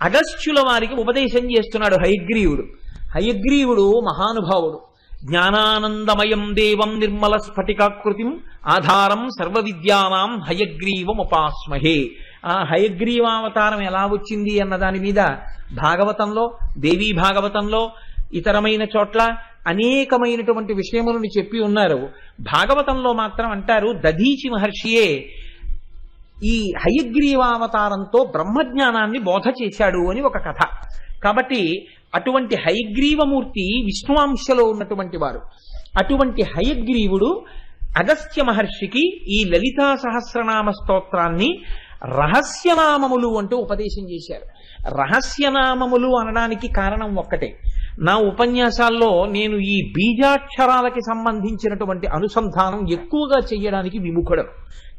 అగస్త్యుల వారికి ఉపదేశం చేస్తున్నాడు హయగ్రీవుడు. హయగ్రీవుడు మహానుభావుడు. జ్ఞానానందమయం దేవం నిర్మల స్ఫటికాకృతిం ఆధారం సర్వ విద్యానాం హయగ్రీవం ఉపాస్మహే. ఆ హయగ్రీవావతారం ఎలా వచ్చింది అన్న దాని మీద భాగవతంలో, దేవీ భాగవతంలో, ఇతరమైన చోట్ల అనేకమైనటువంటి విషయములను చెప్పి ఉన్నారు. భాగవతంలో మాత్రం అంటారు దధీచి మహర్షియే ఈ హయగ్రీవావతారంతో బ్రహ్మజ్ఞానాన్ని బోధ చేశాడు అని ఒక కథ. కాబట్టి అటువంటి హయగ్రీవమూర్తి విష్ణువాంశలో ఉన్నటువంటి వారు. అటువంటి హయగ్రీవుడు అగస్త్య మహర్షికి ఈ లలితా సహస్రనామ స్తోత్రాన్ని రహస్యనామములు అంటూ ఉపదేశం చేశారు. రహస్యనామములు అనడానికి కారణం ఒక్కటే. నా ఉపన్యాసాల్లో నేను ఈ బీజాక్షరాలకి సంబంధించినటువంటి అనుసంధానం ఎక్కువగా చెయ్యడానికి విముఖుడం.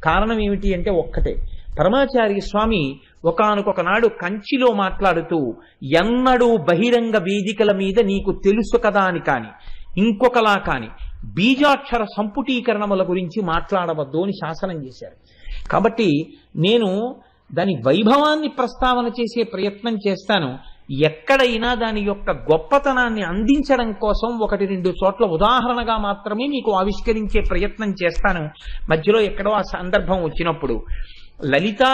కారణం ఏమిటి అంటే ఒక్కటే. పరమాచార్య స్వామి ఒకానొక నాడు కంచిలో మాట్లాడుతూ ఎన్నడూ బహిరంగ వేదికల మీద నీకు తెలుసు కదా అని కాని ఇంకొకలా కాని బీజాక్షర సంపుటీకరణముల గురించి మాట్లాడవద్దు అని శాసనం చేశారు. కాబట్టి నేను దాని వైభవాన్ని ప్రస్తావన చేసే ప్రయత్నం చేస్తాను. ఎక్కడైనా దాని యొక్క గొప్పతనాన్ని అందించడం కోసం 1-2 చోట్ల ఉదాహరణగా మాత్రమే మీకు ఆవిష్కరించే ప్రయత్నం చేస్తాను. మధ్యలో ఎక్కడో ఆ సందర్భం వచ్చినప్పుడు లలితా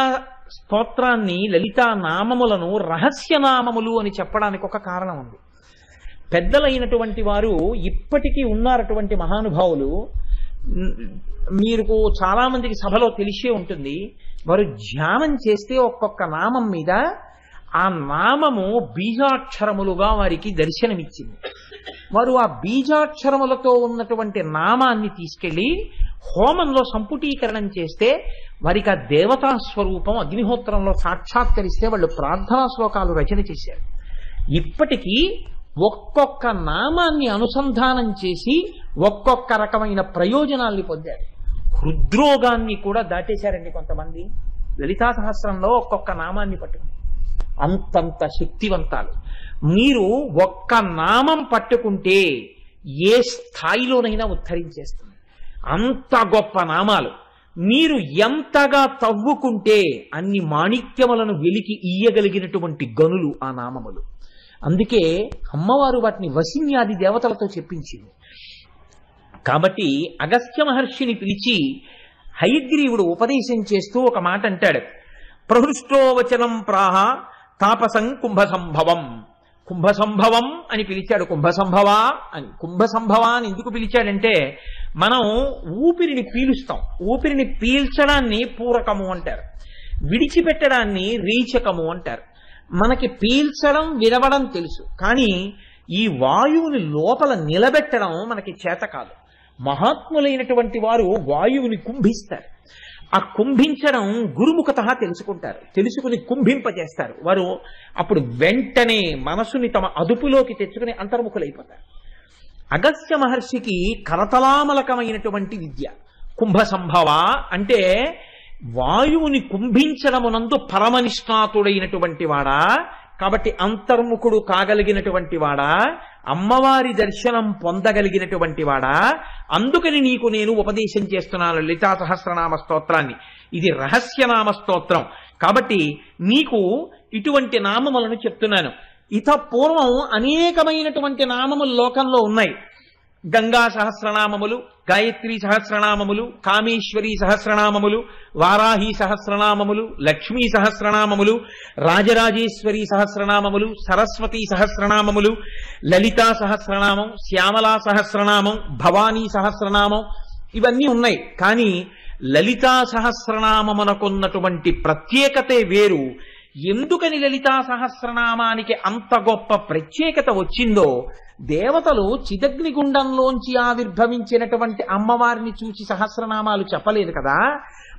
స్తోత్రాన్ని, లలితా నామములను రహస్యనామములు అని చెప్పడానికి ఒక కారణం ఉంది. పెద్దలైనటువంటి వారు ఇప్పటికీ ఉన్నారటువంటి మహానుభావులు, మీకు చాలా మందికి సభలో తెలిసే ఉంటుంది. వారు ధ్యానం చేస్తే ఒక్కొక్క నామం మీద ఆ నామము బీజాక్షరములుగా వారికి దర్శనమిచ్చింది. వారు ఆ బీజాక్షరములతో ఉన్నటువంటి నామాన్ని తీసుకెళ్లి హోమంలో సంపుటీకరణం చేస్తే వారికి ఆ దేవతా స్వరూపం అగ్నిహోత్రంలో సాక్షాత్కరిస్తే వాళ్ళు ప్రార్థనా శ్లోకాలు రచన చేశారు. ఇప్పటికీ ఒక్కొక్క నామాన్ని అనుసంధానం చేసి ఒక్కొక్క రకమైన ప్రయోజనాల్ని పొందారు. హృద్రోగాన్ని కూడా దాటేశారండి కొంతమంది లలితా సహస్రంలో ఒక్కొక్క నామాన్ని పట్టుకుని. అంతంత శక్తివంతాలు. మీరు ఒక్క నామం పట్టుకుంటే ఏ స్థాయిలోనైనా ఉద్ధరించేస్తుంది. అంత గొప్ప నామాలు. మీరు ఎంతగా తవ్వుకుంటే అన్ని మాణిక్యములను వెలికి ఇయ్యగలిగినటువంటి గనులు ఆ నామములు. అందుకే అమ్మవారు వాటిని వసిన్యాది దేవతలతో చెప్పించింది. కాబట్టి అగస్త్య మహర్షిని పిలిచి హయగ్రీవుడు ఉపదేశం చేస్తూ ఒక మాట అంటాడు. ప్రహృష్టో వచనం ప్రాహ తాపసం కుంభసంభవం. కుంభసంభవం అని పిలిచాడు. కుంభసంభవ అని. కుంభసంభవ అని ఎందుకు పిలిచాడంటే, మనం ఊపిరిని పీలుస్తాం. ఊపిరిని పీల్చడాన్ని పూరకము అంటారు, విడిచిపెట్టడాన్ని రీచకము అంటారు. మనకి పీల్చడం విడవడం తెలుసు, కానీ ఈ వాయువుని లోపల నిలబెట్టడం మనకి చేత కాదు. మహాత్ములైనటువంటి వారు వాయువుని కుంభిస్తారు. ఆ కుంభించడం గురుముఖత తెలుసుకుంటారు, తెలుసుకుని కుంభింపజేస్తారు. వారు అప్పుడు వెంటనే మనసుని తమ అదుపులోకి తెచ్చుకుని అంతర్ముఖులైపోతారు. అగస్త్య మహర్షికి కరతలామలకమైనటువంటి విద్య కుంభ సంభవ అంటే వాయువుని కుంభించడమునందు పరమనిష్ణాతుడైనటువంటి వాడా, కాబట్టి అంతర్ముఖుడు కాగలిగినటువంటి వాడా, అమ్మవారి దర్శనం పొందగలిగినటువంటి వాడా, అందుకని నీకు నేను ఉపదేశం చేస్తున్నాను లలితా సహస్రనామ స్తోత్రాన్ని. ఇది రహస్యనామ స్తోత్రం కాబట్టి నీకు ఇటువంటి నామములను చెప్తున్నాను. ఇత పూర్వం అనేకమైనటువంటి నామములు లోకంలో ఉన్నాయి. గంగా సహస్రనామములు, గాయత్రి సహస్రనామములు, కామేశ్వరి సహస్రనామములు, వారాహి సహస్రనామములు, లక్ష్మీ సహస్రనామములు, రాజరాజేశ్వరి సహస్రనామములు, సరస్వతి సహస్రనామములు, లలితా సహస్రనామం, శ్యామలా సహస్రనామం, భవానీ సహస్రనామం, ఇవన్నీ ఉన్నాయి. కానీ లలితా సహస్రనామమునకున్నటువంటి ప్రత్యేకతే వేరు. ఎందుకని లలితా సహస్రనామానికి అంత గొప్ప ప్రత్యేకత వచ్చిందో, దేవతలు చిదగ్నిగుండంలోంచి ఆవిర్భవించినటువంటి అమ్మవారిని చూసి సహస్రనామాలు చెప్పలేదు కదా.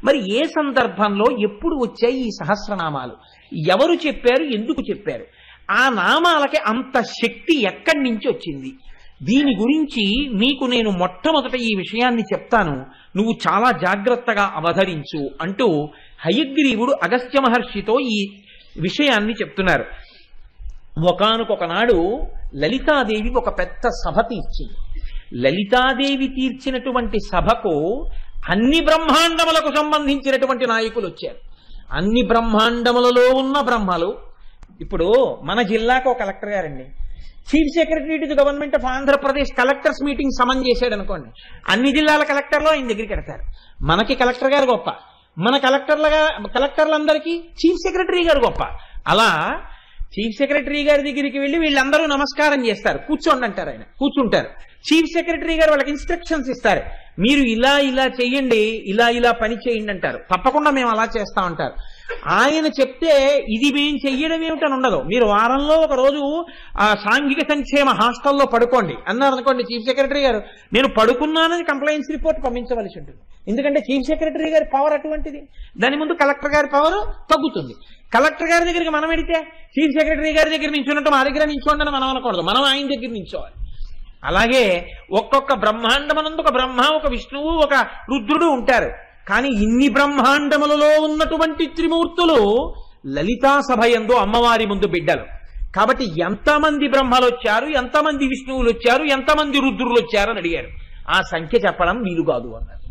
మరి ఏ సందర్భంలో ఎప్పుడు వచ్చాయి ఈ సహస్రనామాలు, ఎవరు చెప్పారు, ఎందుకు చెప్పారు, ఆ నామాలకి అంత శక్తి ఎక్కడి నుంచి వచ్చింది? దీని గురించి నీకు నేను మొట్టమొదట ఈ విషయాన్ని చెప్తాను, నువ్వు చాలా జాగ్రత్తగా అవధరించు అంటూ హయగ్రీవుడు అగస్త్య మహర్షితో ఈ విషయాన్ని చెప్తున్నారు. ఒకానొకనాడు లలితాదేవి ఒక పెద్ద సభ తీర్చింది. లలితాదేవి తీర్చినటువంటి సభకు అన్ని బ్రహ్మాండములకు సంబంధించినటువంటి నాయకులు వచ్చారు. అన్ని బ్రహ్మాండములలో ఉన్న బ్రహ్మలు. ఇప్పుడు మన జిల్లాకు ఒక కలెక్టర్ గారండి, chief secretary to the government of Andhra Pradesh collectors meeting summon చేశాడు అనుకోండి, అన్ని జిల్లాల కలెక్టర్లు ఆయన దగ్గరికి వెడతారు. మనకి కలెక్టర్ గారు గొప్ప, మన కలెక్టర్లందరికీ చీఫ్ సెక్రటరీ గారు గొప్ప. అలా చీఫ్ సెక్రటరీ గారి దగ్గరికి వెళ్ళి వీళ్ళందరూ నమస్కారం చేస్తారు, కూర్చోండి అంటారు. ఆయన కూర్చుంటారు. చీఫ్ సెక్రటరీ గారు వాళ్ళకి ఇన్స్ట్రక్షన్స్ ఇస్తారు, మీరు ఇలా ఇలా చెయ్యండి, ఇలా ఇలా పని చేయండి అంటారు. తప్పకుండా మేము అలా చేస్తా ఉంటారు. ఆయన చెప్తే ఇది మేము చెయ్యడం ఏమిటని ఉండదు. మీరు వారంలో ఒక రోజు ఆ సాంఘిక సంక్షేమ హాస్టల్లో పడుకోండి అన్నారు అనుకోండి, చీఫ్ సెక్రటరీ గారు నేను పడుకున్నానని కంప్లైంట్స్ రిపోర్ట్ పంపించవలసి ఉంటుంది. ఎందుకంటే చీఫ్ సెక్రటరీ గారి పవర్ అటువంటిది. దాని ముందు కలెక్టర్ గారి పవర్ తగ్గుతుంది. కలెక్టర్ గారి దగ్గరికి మనం వెడితే చీఫ్ సెక్రటరీ గారి దగ్గర నించున్నట్టు మా దగ్గర నించోండి అని మనం అనకూడదు, మనం ఆయన దగ్గర నించోవాలి. అలాగే ఒక్కొక్క బ్రహ్మాండమనందు ఒక బ్రహ్మ, ఒక విష్ణువు, ఒక రుద్రుడు ఉంటారు. కానీ ఇన్ని బ్రహ్మాండములలో ఉన్నటువంటి త్రిమూర్తులు లలితా సభయందు అమ్మవారి ముందు బిడ్డలు. కాబట్టి ఎంతమంది బ్రహ్మలు వచ్చారు, ఎంతమంది విష్ణువులు వచ్చారు, ఎంతమంది రుద్రులు వచ్చారు అని అడిగారు. ఆ సంఖ్య చెప్పడం వీలు కాదు అన్నారు.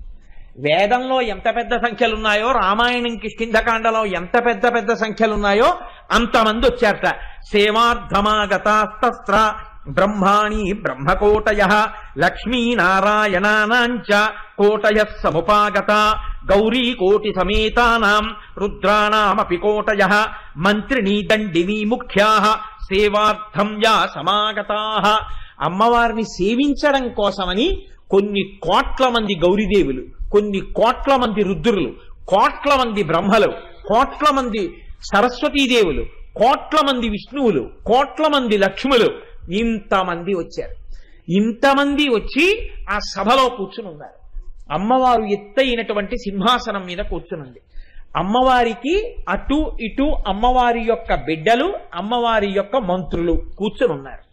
వేదంలో ఎంత పెద్ద సంఖ్యలున్నాయో, రామాయణం కిష్కింధకాండలో ఎంత పెద్ద పెద్ద సంఖ్యలున్నాయో అంతమంది వచ్చారట. సేవార్థమాగతాస్త్ర బ్రహ్మాణి బ్రహ్మకోటయ లక్ష్మీనారాయణానాంచ కోటయ సముపాగత గౌరీ కోటి సమేతానాం రుద్రాణామపి కోటయ మంత్రిణీ దండినీ ముఖ్యా సేవార్థం యా సమాగతాః. అమ్మవారిని సేవించడం కోసమని కొన్ని కోట్ల మంది గౌరీదేవులు, కొన్ని కోట్ల మంది రుద్రులు, కోట్ల మంది బ్రహ్మలు, కోట్ల మంది సరస్వతీదేవులు, కోట్ల మంది విష్ణువులు, కోట్ల మంది లక్ష్ములు, ఇంతమంది వచ్చారు. ఇంతమంది వచ్చి ఆ సభలో కూర్చుని ఉన్నారు. అమ్మవారు ఎత్తైనటువంటి సింహాసనం మీద కూర్చునుంది. అమ్మవారికి అటు ఇటు అమ్మవారి యొక్క బిడ్డలు, అమ్మవారి యొక్క మంత్రులు కూర్చుని ఉన్నారు.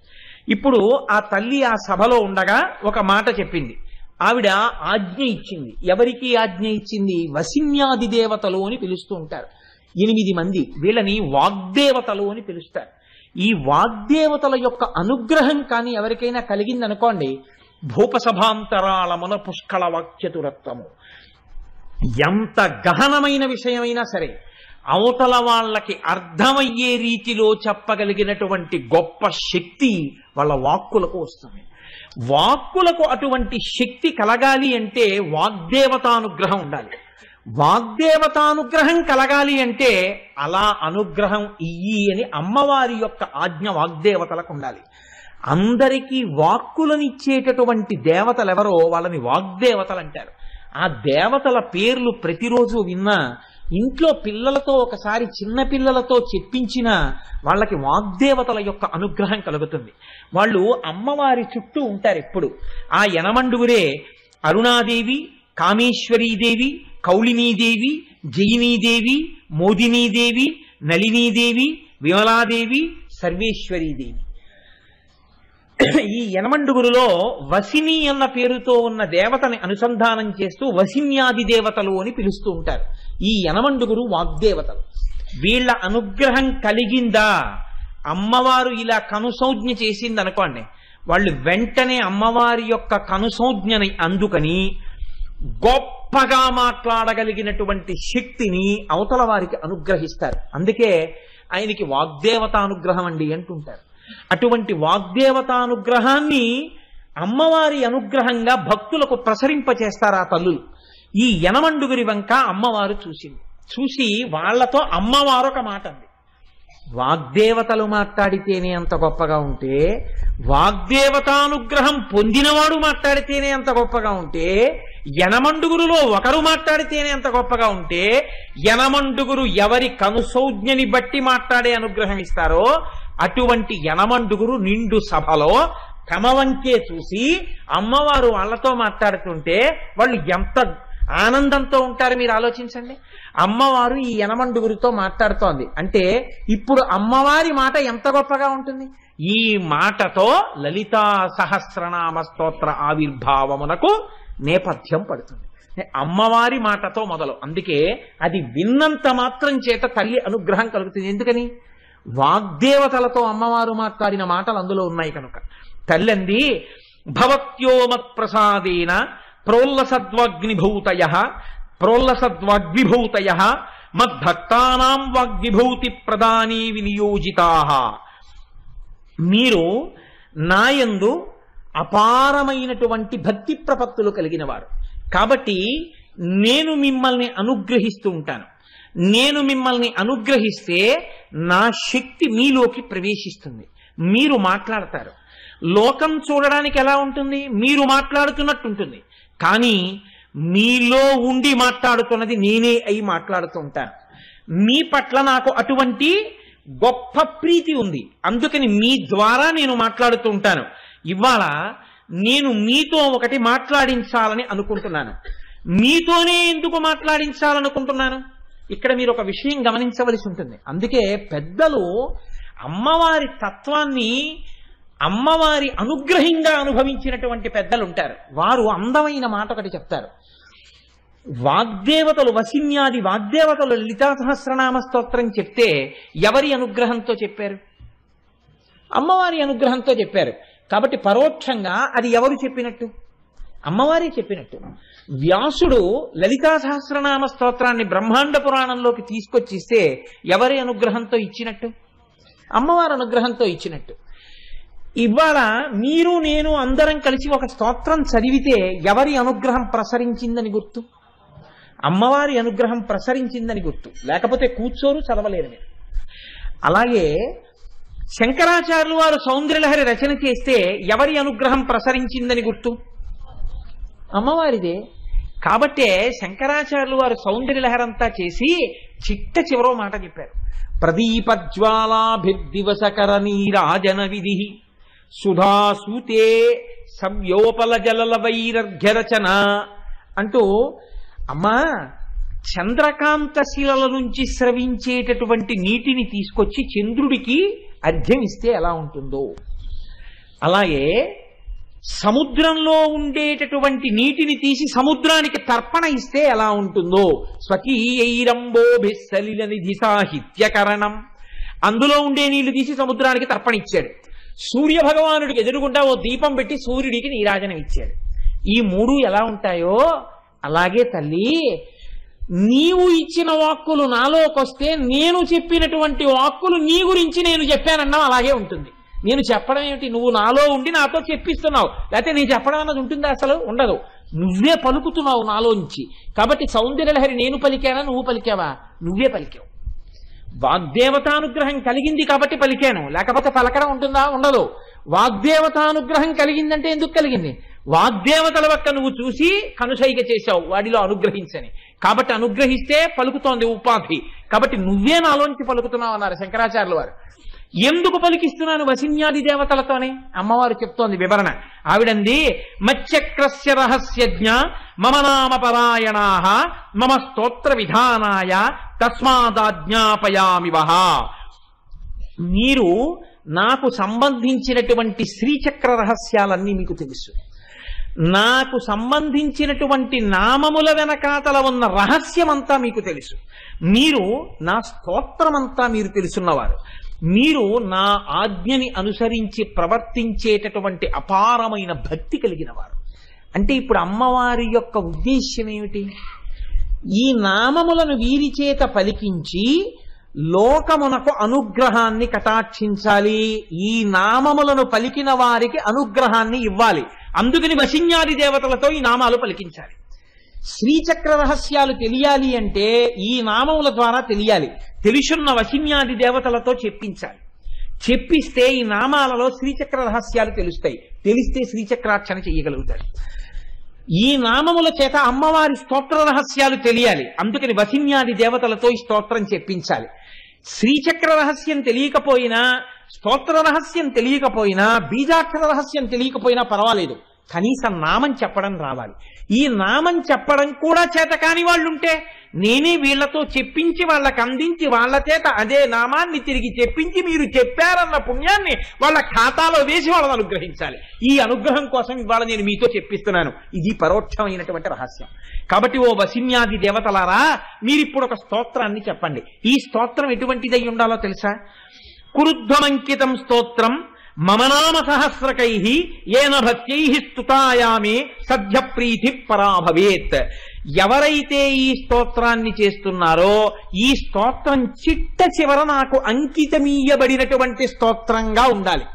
ఇప్పుడు ఆ తల్లి ఆ సభలో ఉండగా ఒక మాట చెప్పింది. ఆవిడ ఆజ్ఞ ఇచ్చింది. ఎవరికి ఆజ్ఞ ఇచ్చింది? వసిన్యాది దేవతలు అని పిలుస్తూ ఉంటారు. 8 మంది, వీళ్ళని వాగ్దేవతలు అని పిలుస్తారు. ఈ వాగ్దేవతల యొక్క అనుగ్రహం కానీ ఎవరికైనా కలిగిందనుకోండి, భూపసభాంతరాళమున పుష్కళ వాక్యతురత్వము, ఎంత గహనమైన విషయమైనా సరే అవతల వాళ్ళకి అర్థమయ్యే రీతిలో చెప్పగలిగినటువంటి గొప్ప శక్తి వాళ్ళ వాక్కులకు వస్తుంది. వాక్కులకు అటువంటి శక్తి కలగాలి అంటే వాగ్దేవతానుగ్రహం ఉండాలి. వాగ్దేవతానుగ్రహం కలగాలి అంటే అలా అనుగ్రహం ఇయ్యి అని అమ్మవారి యొక్క ఆజ్ఞ వాగ్దేవతలకు ఉండాలి. అందరికీ వాక్కులనిచ్చేటటువంటి దేవతలు ఎవరో వాళ్ళని వాగ్దేవతలు అంటారు. ఆ దేవతల పేర్లు ప్రతిరోజు విన్నా ఇంట్లో పిల్లలతో ఒకసారి చిన్న పిల్లలతో చెప్పించిన వాళ్ళకి వాగ్దేవతల యొక్క అనుగ్రహం కలుగుతుంది. వాళ్ళు అమ్మవారి చుట్టూ ఉంటారు ఎప్పుడు. ఆ యనమండుగురే అరుణాదేవి, కామేశ్వరీదేవి, కౌళినీదేవి, జయినీదేవి, మోదినీదేవి, నళినీదేవి, విమలాదేవి, సర్వేశ్వరీదేవి. ఈ యనమండుగురులో వసిని అన్న పేరుతో ఉన్న దేవతని అనుసంధానం చేస్తూ వసిన్యాది దేవతలు అని పిలుస్తూ ఉంటారు. ఈ యనమండుగురు వాగ్దేవతలు. వీళ్ళ అనుగ్రహం కలిగిందా, అమ్మవారు ఇలా కనుసంజ్ఞ చేసింది అనుకోండి, వాళ్ళు వెంటనే అమ్మవారి యొక్క కనుసంజ్ఞని అందుకని గొప్పగా మాట్లాడగలిగినటువంటి శక్తిని అవతల వారికి అనుగ్రహిస్తారు. అందుకే ఆయనకి వాగ్దేవతానుగ్రహం అండి అంటుంటారు. అటువంటి వాగ్దేవతానుగ్రహాన్ని అమ్మవారి అనుగ్రహంగా భక్తులకు ప్రసరింపచేస్తారు ఆ తల్లులు. ఈ యనమండుగురి వంక అమ్మవారు చూసింది. చూసి వాళ్లతో అమ్మవారు ఒక మాట అంది, వాగ్దేవతలు మాట్లాడితేనే అంత గొప్పగా ఉంటే, వాగ్దేవతానుగ్రహం పొందినవాడు మాట్లాడితేనే అంత గొప్పగా ఉంటే, యనమండుగురులో ఒకరు మాట్లాడితేనే అంత గొప్పగా ఉంటే, యనమండుగురు ఎవరి కనుసౌజ్ఞని బట్టి మాట్లాడే అనుగ్రహం ఇస్తారో అటువంటి యనమండుగురు నిండు సభలో తమ వంకే చూసి అమ్మవారు వాళ్లతో మాట్లాడుతుంటే వాళ్ళు ఎంత ఆనందంతో ఉంటారు మీరు ఆలోచించండి. అమ్మవారు ఈ యనమండుగురితో మాట్లాడుతోంది అంటే ఇప్పుడు అమ్మవారి మాట ఎంత గొప్పగా ఉంటుంది. ఈ మాటతో లలితా సహస్రనామ స్తోత్ర ఆవిర్భావమునకు నేపథ్యం పడుతుంది. అమ్మవారి మాటతో మొదలు. అందుకే అది విన్నంత మాత్రం చేత తల్లి అనుగ్రహం కలుగుతుంది. ఎందుకని? వాగ్దేవతలతో అమ్మవారు మాట్లాడిన మాటలు అందులో ఉన్నాయి కనుక. తల్లంది, భవత్యోమత్ప్రసాదేన ప్రోల్లసద్వాగ్విభూతయ మద్భక్తానాం వాగ్విభూతి ప్రదానీ వినియోజితాః. మీరు నాయందు అపారమైనటువంటి భక్తి ప్రపత్తులు కలిగిన వారు కాబట్టి నేను మిమ్మల్ని అనుగ్రహిస్తూ ఉంటాను. నేను మిమ్మల్ని అనుగ్రహిస్తే నా శక్తి మీలోకి ప్రవేశిస్తుంది, మీరు మాట్లాడతారు. లోకం చూడడానికి ఎలా ఉంటుంది? మీరు మాట్లాడుతున్నట్టుంటుంది, కానీ మీలో ఉండి మాట్లాడుతున్నది నేనే అయి మాట్లాడుతూ ఉంటాను. మీ పట్ల నాకు అటువంటి గొప్ప ప్రీతి ఉంది, అందుకని మీ ద్వారా నేను మాట్లాడుతూ ఉంటాను. ఇవాళ నేను మీతో ఒకటి మాట్లాడించాలని అనుకుంటున్నాను. మీతోనే ఎందుకు మాట్లాడించాలనుకుంటున్నాను? ఇక్కడ మీరు ఒక విషయం గమనించవలసి ఉంటుంది. అందుకే పెద్దలు అమ్మవారి తత్వాన్ని అమ్మవారి అనుగ్రహంగా అనుభవించినటువంటి పెద్దలు ఉంటారు. వారు అందమైన మాట ఒకటి చెప్తారు. వాగ్దేవతలు వసిన్యాది వాగ్దేవతలు లలితా సహస్రనామ స్తోత్రం చెప్తే ఎవరి అనుగ్రహంతో చెప్పారు? అమ్మవారి అనుగ్రహంతో చెప్పారు. కాబట్టి పరోక్షంగా అది ఎవరు చెప్పినట్టు? అమ్మవారే చెప్పినట్టు. వ్యాసుడు లలితా సహస్రనామ స్తోత్రాన్ని బ్రహ్మాండ పురాణంలోకి తీసుకొచ్చిస్తే ఎవరి అనుగ్రహంతో ఇచ్చినట్టు? అమ్మవారి అనుగ్రహంతో ఇచ్చినట్టు. ఇవాళ మీరు నేను అందరం కలిసి ఒక స్తోత్రం చదివితే ఎవరి అనుగ్రహం ప్రసరించిందని గుర్తు? అమ్మవారి అనుగ్రహం ప్రసరించిందని గుర్తు. లేకపోతే కూర్చోరు, చదవలేరు మీరు. అలాగే శంకరాచార్యులు వారు సౌందర్యలహరి రచన చేస్తే ఎవరి అనుగ్రహం ప్రసరించిందని గుర్తు? అమ్మవారిదే. కాబట్టే శంకరాచార్యులు వారు సౌందర్యలహరంతా చేసి చిట్ట చివరో మాట చెప్పారు. ప్రదీపజ్వాలాభిర్దివసకర నీరాజన విధి సుధాసూతే సవ్యోపల జలల వైరర్ఘ్యరచన అంటూ, అమ్మా చంద్రకాంత శిలల నుంచి స్రవించేటటువంటి నీటిని తీసుకొచ్చి చంద్రుడికి అర్ఘ్యం ఇస్తే ఎలా ఉంటుందో, అలాగే సముద్రంలో ఉండేటటువంటి నీటిని తీసి సముద్రానికి తర్పణ ఇస్తే ఎలా ఉంటుందో, స్వకీయైరంబోభిస్సలిల నిధి సాహిత్యకరణం, అందులో ఉండే నీళ్లు తీసి సముద్రానికి తర్పణ ఇచ్చాడు. సూర్య భగవానుడికి ఎదురుగుండా ఓ దీపం పెట్టి సూర్యుడికి నీరాజనం ఇచ్చాడు. ఈ మూడు ఎలా ఉంటాయో అలాగే తల్లి నీవు ఇచ్చిన వాక్కులు నాలోకొస్తే నేను చెప్పినటువంటి వాక్కులు నీ గురించి నేను చెప్పానన్నా అలాగే ఉంటుంది. నేను చెప్పడం ఏమిటి? నువ్వు నాలో ఉండి నాతో చెప్పిస్తున్నావు. లేకపోతే నేను చెప్పడం అన్నది ఉంటుందా? అసలు ఉండదు. నువ్వే పలుకుతున్నావు నాలోంచి. కాబట్టి సౌందర్యలహరి నేను పలికానా, నువ్వు పలికావా? నువ్వే పలికావు. వాగ్దేవతానుగ్రహం కలిగింది కాబట్టి పలికాను, లేకపోతే పలకడం ఉంటుందా? ఉండదు. వాగ్దేవతానుగ్రహం కలిగిందంటే ఎందుకు కలిగింది? వాగ్దేవతల పక్క నువ్వు చూసి కనుసైగ చేశావు వాడిలో అనుగ్రహించని. కాబట్టి అనుగ్రహిస్తే పలుకుతోంది ఉపాధి. కాబట్టి నువ్వే నాలోంచి పలుకుతున్నావు అన్నారు శంకరాచార్యుల వారు. ఎందుకు పలికిస్తున్నాను వసిన్యాది దేవతలతోనే? అమ్మవారు చెప్తోంది వివరణ. ఆవిడంది, మచ్చక్రస్య రహస్యజ్ఞ మమ నామ పరాయణాః మమ స్తోత్ర విధానాయ తస్మాదాజ్ఞాపయామి వహ. మీరు నాకు సంబంధించినటువంటి శ్రీచక్ర రహస్యాలన్నీ మీకు తెలుసు. నాకు సంబంధించినటువంటి నామముల వెనకాతల ఉన్న రహస్యమంతా మీకు తెలుసు. మీరు నా స్తోత్రమంతా మీరు తెలుసున్నవారు. మీరు నా ఆజ్ఞని అనుసరించి ప్రవర్తించేటటువంటి అపారమైన భక్తి కలిగిన వారు. అంటే ఇప్పుడు అమ్మవారి యొక్క ఉద్దేశ్యం ఏమిటి? ఈ నామములను వీరి చేత పలికించి లోకమునకు అనుగ్రహాన్ని కటాక్షించాలి. ఈ నామములను పలికిన వారికి అనుగ్రహాన్ని ఇవ్వాలి. అందుకని వసిన్యాది దేవతలతో ఈ నామాలు పలికించాలి. శ్రీచక్ర రహస్యాలు తెలియాలి అంటే ఈ నామముల ద్వారా తెలియాలి. తెలుసున్న వసిన్యాది దేవతలతో చెప్పించాలి. చెప్పిస్తే ఈ నామాలలో శ్రీచక్ర రహస్యాలు తెలుస్తాయి. తెలిస్తే శ్రీచక్రార్చన చెయ్యగలుగుతాడు. ఈ నామముల చేత అమ్మవారి స్తోత్ర రహస్యాలు తెలియాలి. అందుకని వసిన్యాది దేవతలతో ఈ స్తోత్రం చెప్పించాలి. శ్రీచక్ర రహస్యం తెలియకపోయినా, స్తోత్ర రహస్యం తెలియకపోయినా, బీజాక్షర రహస్యం తెలియకపోయినా పర్వాలేదు. కనీసం నామం చెప్పడం రావాలి. ఈ నామం చెప్పడం కూడా చేత కాని వాళ్ళుంటే నేనే వీళ్లతో చెప్పించి వాళ్ళకి అందించి వాళ్ళ చేత అదే నామాన్ని తిరిగి చెప్పించి మీరు చెప్పారన్న పుణ్యాన్ని వాళ్ళ ఖాతాలో వేసి వాళ్ళని అనుగ్రహించాలి. ఈ అనుగ్రహం కోసం ఇవాళ నేను మీతో చెప్పిస్తున్నాను. ఇది పరోక్షమైనటువంటి రహస్యం. కాబట్టి ఓ వసిన్యాది దేవతలారా, మీరిప్పుడు ఒక స్తోత్రాన్ని చెప్పండి. ఈ స్తోత్రం ఎటువంటిదై ఉండాలో తెలుసా? కురుధ్వమంకితం స్తోత్రం మమ నామ సహస్రకై ఏన భక్త్యై స్తుతాయామే సద్య ప్రీతి పరాభవేత్. ఎవరైతే ఈ స్తోత్రాన్ని చేస్తున్నారో ఈ స్తోత్రం చిట్ట చివర నాకు అంకితమీయబడినటువంటి స్తోత్రంగా ఉండాలి.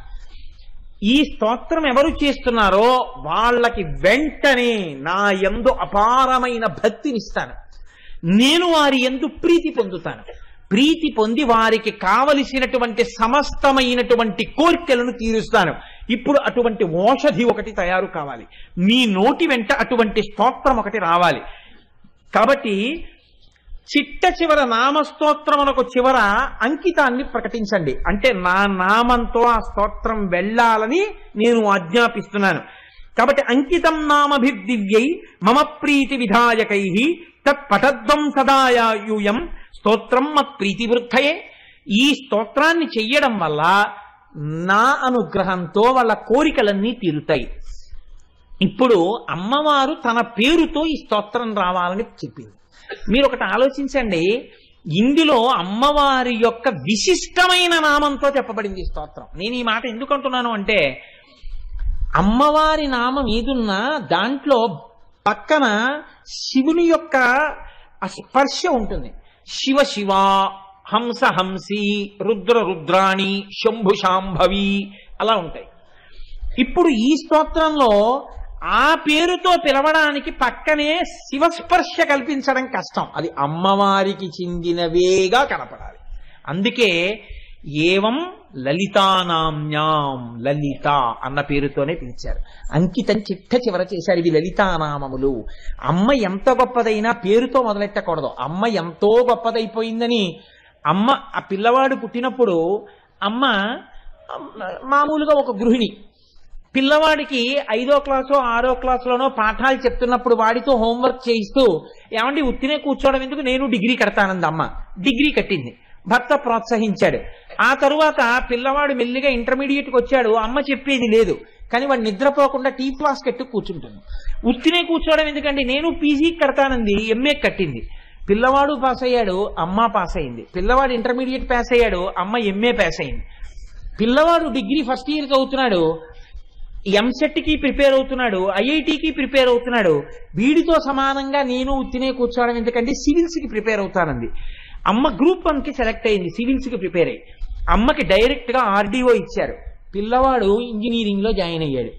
ఈ స్తోత్రం ఎవరు చేస్తున్నారో వాళ్ళకి వెంటనే నా యందు అపారమైన భక్తినిస్తాను. నేను వారి యందు ప్రీతి పొందుతాను. ప్రీతి పొంది వారికి కావలసినటువంటి సమస్తమైనటువంటి కోరికలను తీరుస్తాను. ఇప్పుడు అటువంటి ఓషధి ఒకటి తయారు కావాలి. మీ నోటి వెంట అటువంటి స్తోత్రం ఒకటి రావాలి. కాబట్టి చిట్ట చివర నామస్తోత్రమునకు చివర అంకితాన్ని ప్రకటించండి. అంటే నా నామంతో ఆ స్తోత్రం వెళ్ళాలని నేను ఆజ్ఞాపిస్తున్నాను. కాబట్టి అంకితం నామభిర్దివ్యై మమ ప్రీతి విధాయకై తత్పటద్వం సదాయూయం స్తోత్రం మత్ ప్రీతి వృద్ధయే. ఈ స్తోత్రాన్ని చెయ్యడం వల్ల నా అనుగ్రహంతో వాళ్ళ కోరికలన్నీ తీరుతాయి. ఇప్పుడు అమ్మవారు తన పేరుతో ఈ స్తోత్రం రావాలని చెప్పింది. మీరు ఒకటి ఆలోచించండి. ఇందులో అమ్మవారి యొక్క విశిష్టమైన నామంతో చెప్పబడింది ఈ స్తోత్రం. నేను ఈ మాట ఎందుకు అంటున్నాను అంటే, అమ్మవారి నామం ఏదున్నా దాంట్లో పక్కన శివుని యొక్క స్పర్శ ఉంటుంది. శివ శివ, హంస హంసి, రుద్ర రుద్రాణి, శంభు శాంభవి అలా ఉంటాయి. ఇప్పుడు ఈ స్తోత్రంలో ఆ పేరుతో పిలవడానికి పక్కనే శివస్పర్శ కల్పించడం కష్టం. అది అమ్మవారికి చెందినవేగా కనపడాలి. అందుకే ఏవం లలితానామ్యాం, లలిత అన్న పేరుతోనే పిలిచారు. అంకితం చిట్ట చివర చేశారు. ఇవి లలితానామములు. అమ్మ ఎంత గొప్పదైనా పేరుతో మొదలెట్టకూడదు. అమ్మ ఎంతో గొప్పదైపోయిందని అమ్మ ఆ పిల్లవాడు పుట్టినప్పుడు అమ్మ మామూలుగా ఒక గృహిణి పిల్లవాడికి 5వ క్లాసో 6వ క్లాసులోనో పాఠాలు చెప్తున్నప్పుడు వాడితో హోంవర్క్ చేయిస్తూ, ఏమండి ఉత్తినే కూర్చోవడం ఎందుకు, నేను డిగ్రీ కడతానంది అమ్మ. డిగ్రీ కట్టింది. భర్త ప్రోత్సహించాడు. ఆ తరువాత పిల్లవాడు మెల్లిగా ఇంటర్మీడియట్కి వచ్చాడు. అమ్మ చెప్పేది లేదు, కానీ వాడు నిద్రపోకుండా టీ క్లాస్ కట్టు కూర్చుంటుంది. ఉత్తినే కూర్చోవడం ఎందుకండి, నేను పీజీకి కడతానంది, ఎంఏ కట్టింది. పిల్లవాడు పాస్ అయ్యాడు, అమ్మ పాస్ అయింది. పిల్లవాడు ఇంటర్మీడియట్ పాస్ అయ్యాడు, అమ్మ ఎంఏ పాస్ అయింది. పిల్లవాడు డిగ్రీ ఫస్ట్ ఇయర్ చదువుతున్నాడు, ఎంసెట్కి ప్రిపేర్ అవుతున్నాడు, ఐఐటికి ప్రిపేర్ అవుతున్నాడు. వీడితో సమానంగా నేను ఉత్తినే కూర్చోవడం ఎందుకంటే సివిల్స్కి ప్రిపేర్ అవుతానంది. అమ్మ గ్రూప్ 1కి సెలెక్ట్ అయింది, సివిల్స్కి ప్రిపేర్ అయ్యి. అమ్మకి డైరెక్ట్ గా ఆర్డీఓ ఇచ్చారు. పిల్లవాడు ఇంజనీరింగ్ లో జాయిన్ అయ్యాడు.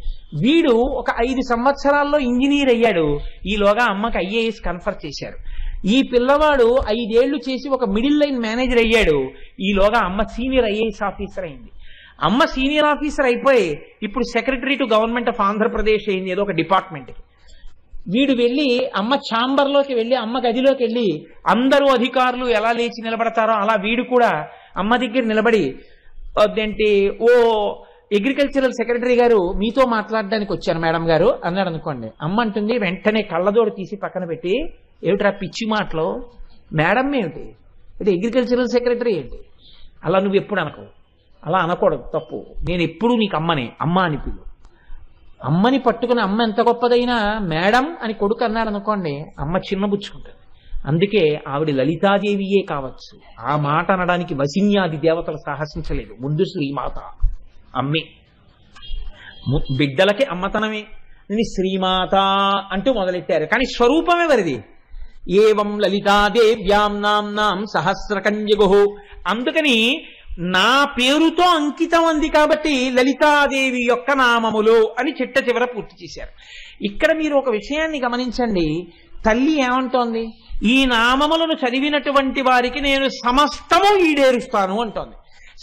వీడు ఒక 5 సంవత్సరాల్లో ఇంజనీర్ అయ్యాడు. ఈలోగా అమ్మకి ఐఏఎస్ కన్ఫర్ చేశారు. ఈ పిల్లవాడు 5 ఏళ్లు చేసి ఒక మిడిల్ లైన్ మేనేజర్ అయ్యాడు. ఈలోగా అమ్మ సీనియర్ ఐఏఎస్ ఆఫీసర్ అయింది. అమ్మ సీనియర్ ఆఫీసర్ అయిపోయి ఇప్పుడు secretary to government of Andhra Pradesh అయింది, ఏదో ఒక డిపార్ట్మెంట్కి. వీడు వెళ్ళి అమ్మ ఛాంబర్లోకి వెళ్ళి అమ్మ గదిలోకి వెళ్ళి అందరూ అధికారులు ఎలా లేచి నిలబడతారో అలా వీడు కూడా అమ్మ దగ్గర నిలబడి అదేంటి, ఓ అగ్రికల్చరల్ సెక్రటరీ గారు మీతో మాట్లాడడానికి వచ్చాను మేడం గారు అన్నాడు అనుకోండి. అమ్మ అంటుంది వెంటనే కళ్ళదోడు తీసి పక్కన పెట్టి, ఏమిట్రా పిచ్చి మాటలో మేడం ఏమిటి, అంటే అగ్రికల్చరల్ సెక్రటరీ ఏంటి, అలా నువ్వు ఎప్పుడు అనకు, అలా అనకూడదు, తప్పు. నేను ఎప్పుడు నీకు అమ్మనే, అమ్మ అని పిలు. అమ్మని పట్టుకుని అమ్మ ఎంత గొప్పదైనా మేడం అని కొడుకు అన్నాడు అనుకోండి, అమ్మ చిన్నబుచ్చుకుంటుంది. అందుకే ఆవిడ లలితాదేవియే కావచ్చు, ఆ మాట అనడానికి వసిన్యాది దేవతలు సాహసించలేదు. ముందు శ్రీమాత అమ్మే, బిడ్డలకి అమ్మతనమే. శ్రీమాత అంటూ మొదలెట్టారు, కానీ స్వరూపమే వరిది. ఏవం లలితాదేవ్యాం నాం సహస్రకన్యగు. అందుకని నా పేరుతో అంకితం అంది కాబట్టి లలితాదేవి యొక్క నామములు అని చిట్ట చివర పూర్తి చేశారు. ఇక్కడ మీరు ఒక విషయాన్ని గమనించండి, తల్లి ఏమంటోంది, ఈ నామములను చదివినటువంటి వారికి నేను సమస్తము ఈడేరుస్తాను అంటోంది.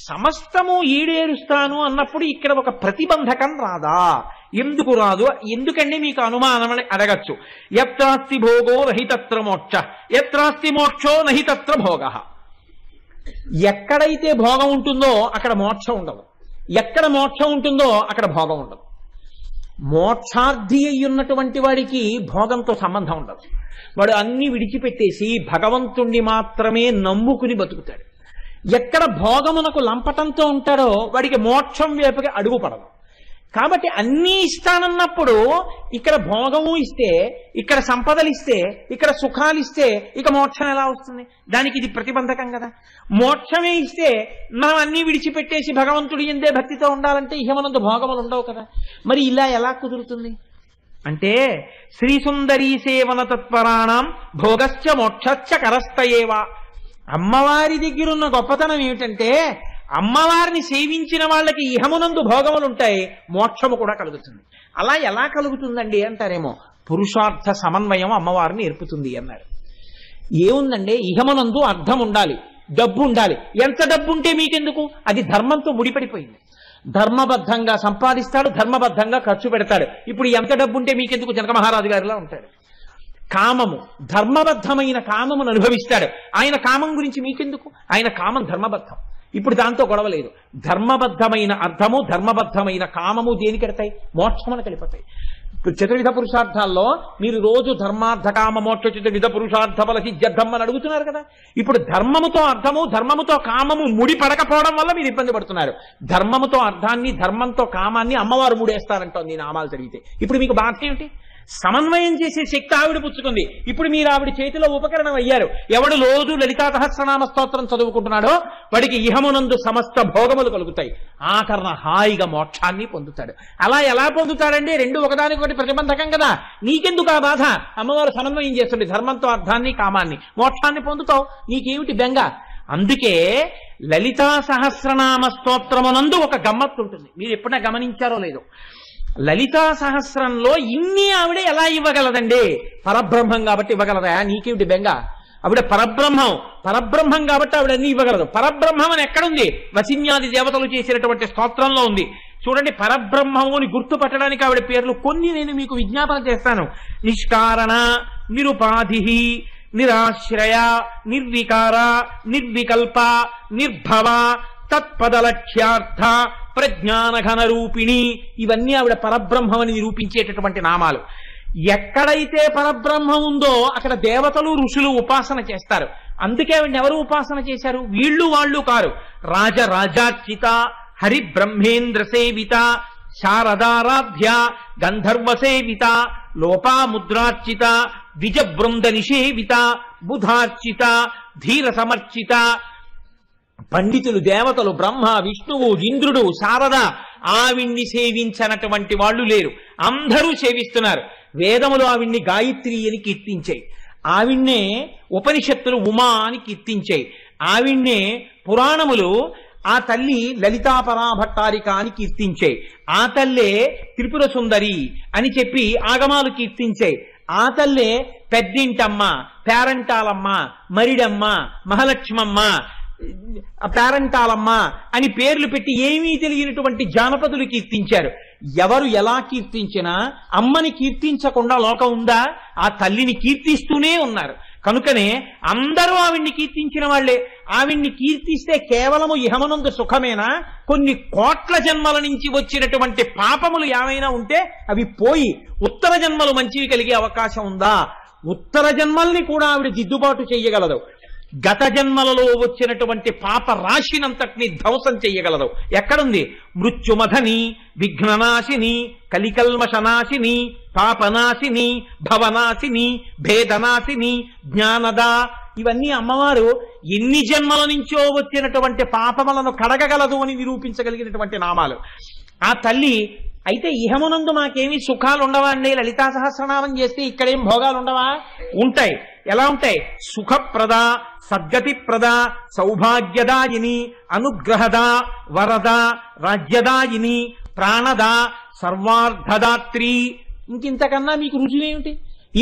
సమస్తము ఈడేరుస్తాను అన్నప్పుడు ఇక్కడ ఒక ప్రతిబంధకం రాదా? ఎందుకు రాదు? ఎందుకండి మీకు అనుమానం అని అడగచ్చు. యత్రాస్తి భోగో నహితత్ర మోక్ష, యత్రాస్తి మోక్షో నహితత్ర భోగ. ఎక్కడైతే భోగం ఉంటుందో అక్కడ మోక్షం ఉండదు, ఎక్కడ మోక్షం ఉంటుందో అక్కడ భోగం ఉండదు. మోక్షార్థి అయ్యున్నటువంటి వాడికి భోగంతో సంబంధం ఉండదు. వాడు అన్ని విడిచిపెట్టేసి భగవంతుణ్ణి మాత్రమే నమ్ముకుని బతుకుతాడు. ఎక్కడ భోగమునకు లంపటంతో ఉంటాడో వాడికి మోక్షం వైపుకి అడుగు పడదు. కాబట్టి అన్నీ ఇస్తానన్నప్పుడు ఇక్కడ భోగము ఇస్తే, ఇక్కడ సంపదలు ఇస్తే, ఇక్కడ సుఖాలు ఇస్తే ఇక మోక్షం ఎలా వస్తుంది? దానికి ఇది ప్రతిబంధకం కదా. మోక్షమే ఇస్తే మనం అన్నీ విడిచిపెట్టేసి భగవంతుడి ఎందే భక్తితో ఉండాలంటే ఇహమనందు భోగములు ఉండవు కదా. మరి ఇలా ఎలా కుదురుతుంది అంటే, శ్రీసుందరీ సేవన తత్పరాణం భోగశ్చ మోక్షశ్చ కరస్తయేవా. అమ్మవారి దగ్గరున్న గొప్పతనం ఏమిటంటే, అమ్మవారిని సేవించిన వాళ్ళకి ఇహమునందు భోగములు ఉంటాయి, మోక్షము కూడా కలుగుతుంది. అలా ఎలా కలుగుతుందండి అంటారేమో, పురుషార్థ సమన్వయం అమ్మవారిని నేర్పుతుంది అన్నారు. ఏముందండి, ఇహమునందు అర్థం ఉండాలి, డబ్బు ఉండాలి. ఎంత డబ్బు ఉంటే మీకెందుకు? అది ధర్మంతో ముడిపడిపోయింది. ధర్మబద్ధంగా సంపాదిస్తాడు, ధర్మబద్ధంగా ఖర్చు పెడతాడు. ఇప్పుడు ఎంత డబ్బు ఉంటే మీకెందుకు? జనక మహారాజు గారిలా ఉంటాడు. కామము, ధర్మబద్ధమైన కామమును అనుభవిస్తాడు. ఆయన కామం గురించి మీకెందుకు? ఆయన కామం ధర్మబద్ధం. ఇప్పుడు దాంతో గొడవ లేదు. ధర్మబద్ధమైన అర్థము, ధర్మబద్ధమైన కామము దేనికెడతాయి? మోక్షమునకు వెళ్ళిపోతాయి. చతుర్విధ పురుషార్థాల్లో మీరు రోజు ధర్మార్థ కామ మోక్ష చతుర్విధ పురుషార్థ ఫల సిద్ధ్యర్థం అని అడుగుతున్నారు కదా. ఇప్పుడు ధర్మముతో అర్థము, ధర్మముతో కామము ముడి పడకపోవడం వల్ల మీరు ఇబ్బంది పడుతున్నారు. ధర్మముతో అర్థాన్ని, ధర్మంతో కామాన్ని అమ్మవారు ముడేస్తారంటోంది నామాలు చదివితే. ఇప్పుడు మీకు బాధ ఏమిటి? సమన్వయం చేసే శక్తి ఆవిడ పుచ్చుకుంది. ఇప్పుడు మీరు ఆవిడ చేతిలో ఉపకరణం అయ్యారు. ఎవడు రోజు లలితా సహస్రనామ స్తోత్రం చదువుకుంటున్నాడో వాడికి ఇహమునందు సమస్త భోగములు కలుగుతాయి, ఆఖరణ హాయిగా మోక్షాన్ని పొందుతాడు. అలా ఎలా పొందుతాడండి? రెండు ఒకదానికొకటి ప్రతిబంధకం కదా. నీకెందుకు ఆ బాధ? అమ్మవారు సమన్వయం చేస్తుంది ధర్మంతో అర్థాన్ని, కామాన్ని, మోక్షాన్ని పొందుతావు, నీకేమిటి బెంగ? అందుకే లలితా సహస్రనామ స్తోత్రమునందు ఒక గమ్మత్తు ఉంటుంది. మీరు ఎప్పుడైనా గమనించారో లేదో, లలితా సహస్రంలో ఇన్ని ఆవిడ ఎలా ఇవ్వగలదండి? పరబ్రహ్మం కాబట్టి ఇవ్వగలదా? నీకేమిటి బెంగ? ఆవిడ పరబ్రహ్మం కాబట్టి ఆవిడ అన్ని ఇవ్వగలదు. పరబ్రహ్మం అని ఎక్కడుంది? వసిన్యాది దేవతలు చేసినటువంటి స్తోత్రంలో ఉంది. చూడండి, పరబ్రహ్మముని గుర్తుపట్టడానికి ఆవిడ పేర్లు కొన్ని నేను మీకు విజ్ఞాపన చేస్తాను. నిష్కారణ, నిరుపాధి, నిరాశ్రయ, నిర్వికార, నిర్వికల్ప, నిర్భవ, తత్పదలక్ష్యార్థ, ప్రజ్ఞానఘన రూపిణి. ఇవన్నీ ఆవిడ పరబ్రహ్మని నిరూపించేటటువంటి నామాలు. ఎక్కడైతే పరబ్రహ్మం ఉందో అక్కడ దేవతలు, ఋషులు ఉపాసన చేస్తారు. అందుకే ఆవిడ ఎవరు ఉపాసన చేశారు? వీళ్ళు వాళ్ళు కారు. రాజరాజార్చిత, హరి బ్రహ్మేంద్ర సేవిత, శారదారాధ్య, గంధర్వ సేవిత, లోపాముద్రార్చిత, ద్విజ బృంద నిషేవిత, బుధార్చిత, ధీర సమర్చిత. పండితులు, దేవతలు, బ్రహ్మ, విష్ణువు, ఇంద్రుడు, శారద, ఆవిణ్ణి సేవించనటువంటి వాళ్ళు లేరు. అందరూ సేవిస్తున్నారు. వేదములు ఆవిణ్ణి గాయత్రి అని కీర్తించాయి, ఆవిణ్ణే ఉపనిషత్తులు ఉమా అని కీర్తించాయి, ఆవిణ్ణే పురాణములు ఆ తల్లి లలితాపరాభట్టారిక అని కీర్తించాయి, ఆ తల్లే త్రిపుర సుందరి అని చెప్పి ఆగమాలు కీర్తించాయి, ఆ తల్లే పెద్దింటమ్మ, పేరంటాలమ్మ, మరిడమ్మ, మహాలక్ష్మమ్మ, పేరంటాలమ్మ అని పేర్లు పెట్టి ఏమీ తెలియనటువంటి జానపదులు కీర్తించారు. ఎవరు ఎలా కీర్తించినా అమ్మని కీర్తించకుండా లోకం ఉందా? ఆ తల్లిని కీర్తిస్తూనే ఉన్నారు. కనుకనే అందరూ ఆవిడ్ని కీర్తించిన వాళ్లే. ఆవిడ్ని కీర్తిస్తే కేవలము ఇహమనందు సుఖమేనా? కొన్ని కోట్ల జన్మల నుంచి వచ్చినటువంటి పాపములు ఏమైనా ఉంటే అవి పోయి ఉత్తర జన్మలు మంచివి కలిగే అవకాశం ఉందా? ఉత్తర జన్మల్ని కూడా ఆవిడ దిద్దుబాటు చెయ్యగలదు. గత జన్మలలో వచ్చినటువంటి పాప రాశినంతటిని ధ్వంసం చెయ్యగలదు. ఎక్కడుంది? మృత్యుమధని, విఘ్ననాశిని, కలికల్మషనాశిని, పాపనాశిని, భవనాశిని, భేదనాశిని, జ్ఞానద. ఇవన్నీ అమ్మవారు ఎన్ని జన్మల నుంచో వచ్చినటువంటి పాపములను కడగగలదు అని నిరూపించగలిగినటువంటి నామాలు. ఆ తల్లి అయితే ఇహమునందు మాకేమీ సుఖాలు ఉండవా అండి? లలితా సహస్రనామం చేస్తే ఇక్కడేం భోగాలు ఉండవా? ఉంటాయి. ఎలా ఉంటాయి? సుఖప్రద, సద్గతిప్రద, సౌభాగ్యదాయిని, అనుగ్రహద, వరద, రాజ్యదాయిని, ప్రాణద, సర్వార్థదాత్రి. ఇంకింతకన్నా మీకు రుజువేమిటి?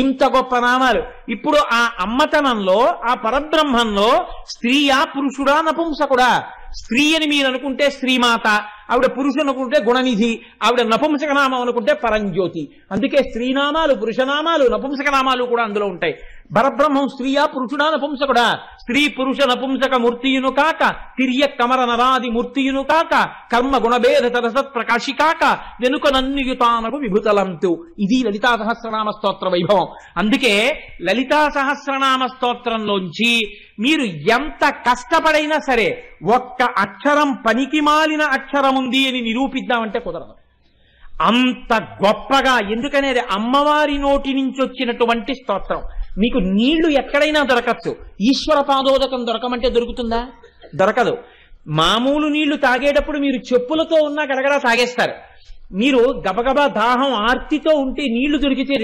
ఇంత గొప్ప నామాలు. ఇప్పుడు ఆ అమ్మతనంలో, ఆ పరబ్రహ్మంలో స్త్రీయా పురుషుడా నపుంసకుడా? స్త్రీ అని మీరు అనుకుంటే శ్రీమాత, ఆవిడ పురుషుడు అనుకుంటే గుణనిధి, ఆవిడ నపుంసక నామం అనుకుంటే పరంజ్యోతి. అందుకే స్త్రీనామాలు, పురుషనామాలు, నపుంసక నామాలు కూడా అందులో ఉంటాయి. పరబ్రహ్మం స్త్రీయా పురుషుడా నపుంసకుడా? స్త్రీ పురుష నపుంసక మూర్తియును కాక, తిర్య కమర నరాది మూర్తియును కాక, కర్మ గుణభేద తరసత్ ప్రకాశి కాక, వెనుక నన్నుయుతానకు విభుతలంతు. ఇది లలితా సహస్రనామ స్తోత్ర వైభవం. అందుకే లలితా సహస్రనామ స్తోత్రంలోంచి మీరు ఎంత కష్టపడైనా సరే ఒక్క అక్షరం పనికి మాలిన అక్షరం ఉంది అని నిరూపిద్దామంటే కుదరదు. అంత గొప్పగా, ఎందుకనేది అమ్మవారి నోటి నుంచి వచ్చినటువంటి స్తోత్రం. మీకు నీళ్లు ఎక్కడైనా దొరకచ్చు. ఈశ్వర పాదోదకం దొరకమంటే దొరుకుతుందా? దొరకదు. మామూలు నీళ్లు తాగేటప్పుడు మీరు చెప్పులతో ఉన్నా గడగడా తాగేస్తారు. మీరు గబగబా దాహం ఆర్తితో ఉంటే నీళ్లు దొరికితే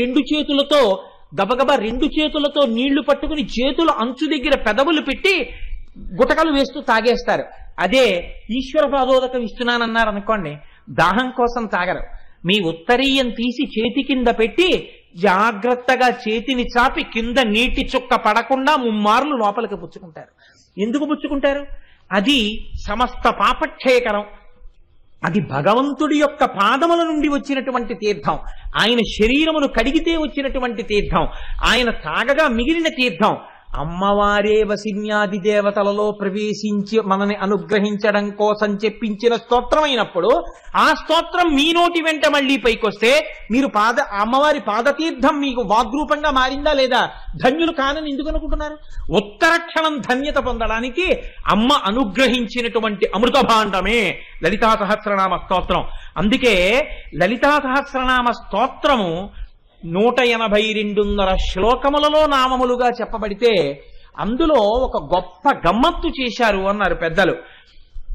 గబగబా రెండు చేతులతో నీళ్లు పట్టుకుని చేతుల అంచు దగ్గర పెదవులు పెట్టి గుటకలు వేస్తూ తాగేస్తారు. అదే ఈశ్వర పాదోదకం ఇస్తున్నానన్నారు అనుకోండి, దాహం కోసం తాగరు. మీ ఉత్తరీయం తీసి చేతి కింద పెట్టి జాగ్రత్తగా చేతిని చాపి కింద నీటి చుక్క పడకుండా ముమ్మార్లు లోపలికి పుచ్చుకుంటారు. ఎందుకు పుచ్చుకుంటారు? అది సమస్త పాపక్షయకరం. అది భగవంతుడి యొక్క పాదముల నుండి వచ్చినటువంటి తీర్థం. ఆయన శరీరమును కడిగితే వచ్చినటువంటి తీర్థం. ఆయన తాగగా మిగిలిన తీర్థం. అమ్మవారే వసిన్యాది దేవతలలో ప్రవేశించి మనని అనుగ్రహించడం కోసం చెప్పించిన స్తోత్రమైనప్పుడు ఆ స్తోత్రం మీ నోటి వెంట మళ్ళీ పైకొస్తే మీరు అమ్మవారి పాదతీర్థం మీకు వాగ్రూపంగా మారిందా లేదా? ధన్యులు కానని ఎందుకు అనుకుంటున్నారు? ఉత్తరక్షణం ధన్యత పొందడానికి అమ్మ అనుగ్రహించినటువంటి అమృత భాండమే లలితా సహస్రనామ స్తోత్రం. అందుకే లలితా సహస్రనామ స్తోత్రము 182 శ్లోకములలో నామములుగా చెప్పబడితే అందులో ఒక గొప్ప గమ్మత్తు చేశారు అన్నారు పెద్దలు.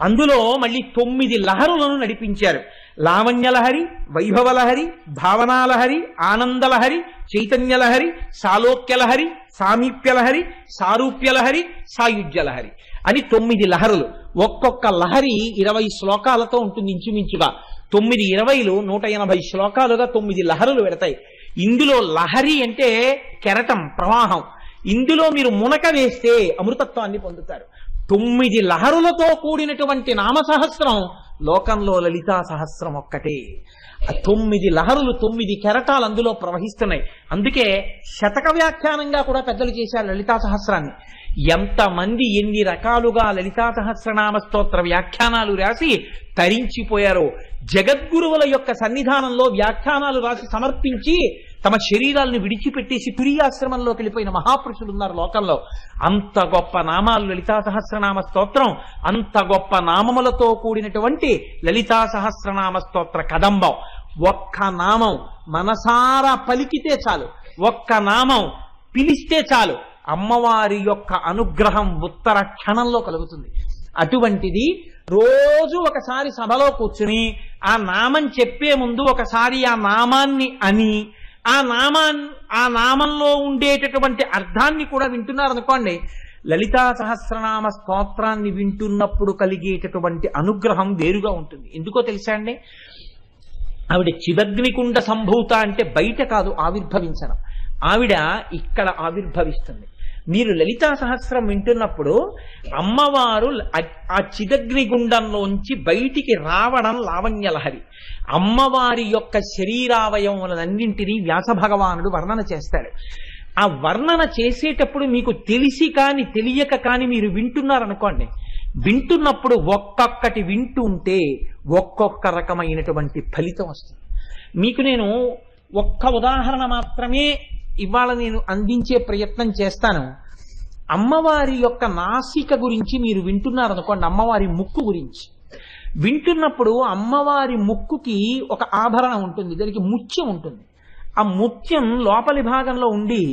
అందులో మళ్ళీ 9 లహరులను నడిపించారు. లావణ్యలహరి, వైభవలహరి, భావనాలహరి, ఆనందలహరి, చైతన్యలహరి, సాలోక్యలహరి, సామీప్యలహరి, సారూప్యలహరి, సాయుజ్యలహరి అని 9 లహరులు. ఒక్కొక్క లహరి 20 శ్లోకాలతో ఉంటుంది ఇంచుమించుగా. 9 20లు 180 శ్లోకాలుగా 9 లహరులు పెడతాయి. ఇందులో లహరి అంటే కెరటం, ప్రవాహం. ఇందులో మీరు మునక వేస్తే అమృతత్వాన్ని పొందుతారు. 9 లహరులతో కూడినటువంటి నామసహస్రం లోకంలో లలితా సహస్రం ఒక్కటే. 9 లహరులు, 9 కెరటాలు అందులో ప్రవహిస్తున్నాయి. అందుకే శతక వ్యాఖ్యానంగా కూడా పెద్దలు చేశారు లలితా సహస్రాన్ని. ఎంతమంది ఎన్ని రకాలుగా లలితా సహస్రనామ స్తోత్ర వ్యాఖ్యానాలు రాసి తరించిపోయారో. జగద్గురువుల యొక్క సన్నిధానంలో వ్యాఖ్యానాలు రాసి సమర్పించి తమ శరీరాలను విడిచిపెట్టేసి తురియాశ్రమంలోకి వెళ్ళిపోయిన మహాపురుషులు ఉన్నారు లోకంలో. అంత గొప్ప నామాలు లలితా సహస్రనామ స్తోత్రం. అంత గొప్ప నామములతో కూడినటువంటి లలితా సహస్రనామ స్తోత్ర కదంబం. ఒక్క నామం మనసారా పలికితే చాలు, ఒక్క నామం పిలిస్తే చాలు, అమ్మవారి యొక్క అనుగ్రహం ఉత్తర క్షణంలో కలుగుతుంది. అటువంటిది రోజు ఒకసారి సభలో కూర్చుని ఆ నామం చెప్పే ముందు ఒకసారి ఆ నామాన్ని అని ఆ నామంలో ఉండేటటువంటి అర్థాన్ని కూడా వింటున్నారనుకోండి, లలితా సహస్రనామ స్తోత్రాన్ని వింటున్నప్పుడు కలిగేటటువంటి అనుగ్రహం వేరుగా ఉంటుంది. ఎందుకో తెలుసా అండి? ఆవిడ చిదగ్నికుండ సంభూత అంటే బయట కాదు ఆవిర్భవించడం, ఆవిడ ఇక్కడ ఆవిర్భవిస్తుంది. మీరు లలితా సహస్రం వింటున్నప్పుడు అమ్మవారు ఆ చిదగ్నిగుండంలోంచి బయటికి రావడం లావణ్యలహరి. అమ్మవారి యొక్క శరీరావయవములన్నింటినీ వ్యాస భగవానుడు వర్ణన చేస్తాడు. ఆ వర్ణన చేసేటప్పుడు మీకు తెలిసి కాని తెలియక కాని మీరు వింటున్నారనుకోండి, వింటున్నప్పుడు ఒక్కొక్కటి వింటుంటే ఒక్కొక్క రకమైనటువంటి ఫలితం వస్తుంది. మీకు నేను ఒక్క ఉదాహరణ మాత్రమే ఇవాళ నేను అందించే ప్రయత్నం చేస్తాను. అమ్మవారి యొక్క నాసిక గురించి మీరు వింటున్నారనుకోండి, అమ్మవారి ముక్కు గురించి వింటున్నప్పుడు అమ్మవారి ముక్కుకి ఒక ఆభరణం ఉంటుంది, దానికి ముత్యం ఉంటుంది. ఆ ముత్యం లోపలి భాగంలో ఉండి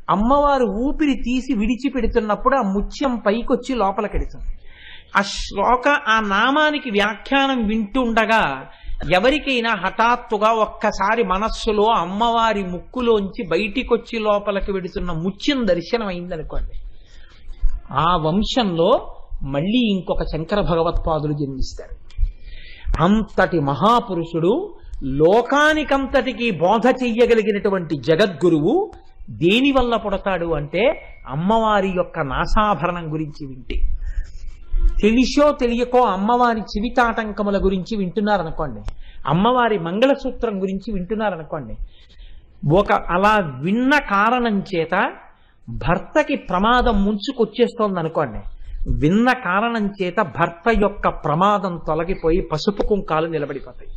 అమ్మవారు ఊపిరి తీసి విడిచిపెడుతున్నప్పుడు ఆ ముత్యం పైకొచ్చి లోపలికెడుతుంది. ఆ నామానికి వ్యాఖ్యానం వింటుండగా ఎవరికైనా హఠాత్తుగా ఒక్కసారి మనస్సులో అమ్మవారి ముక్కులోంచి బయటికొచ్చి లోపలికి వెడుతున్న ముత్యం దర్శనం అయిందనుకోండి, ఆ వంశంలో మళ్ళీ ఇంకొక శంకర భగవత్పాదులు జన్మిస్తారు. అంతటి మహాపురుషుడు, లోకానికంతటికీ బోధ చెయ్యగలిగినటువంటి జగద్గురువు దేనివల్ల పుడతాడు అంటే అమ్మవారి యొక్క నాసాభరణం గురించి వింటే. తెలిసో తెలియకో అమ్మవారి చివితాటంకముల గురించి వింటున్నారనుకోండి, అమ్మవారి మంగళసూత్రం గురించి వింటున్నారనుకోండి, అలా విన్న కారణం చేత భర్తకి ప్రమాదం ముంచుకొచ్చేస్తోంది అనుకోండి, విన్న కారణం చేత భర్త యొక్క ప్రమాదం తొలగిపోయి పసుపు కుంకాలు నిలబడిపోతాయి.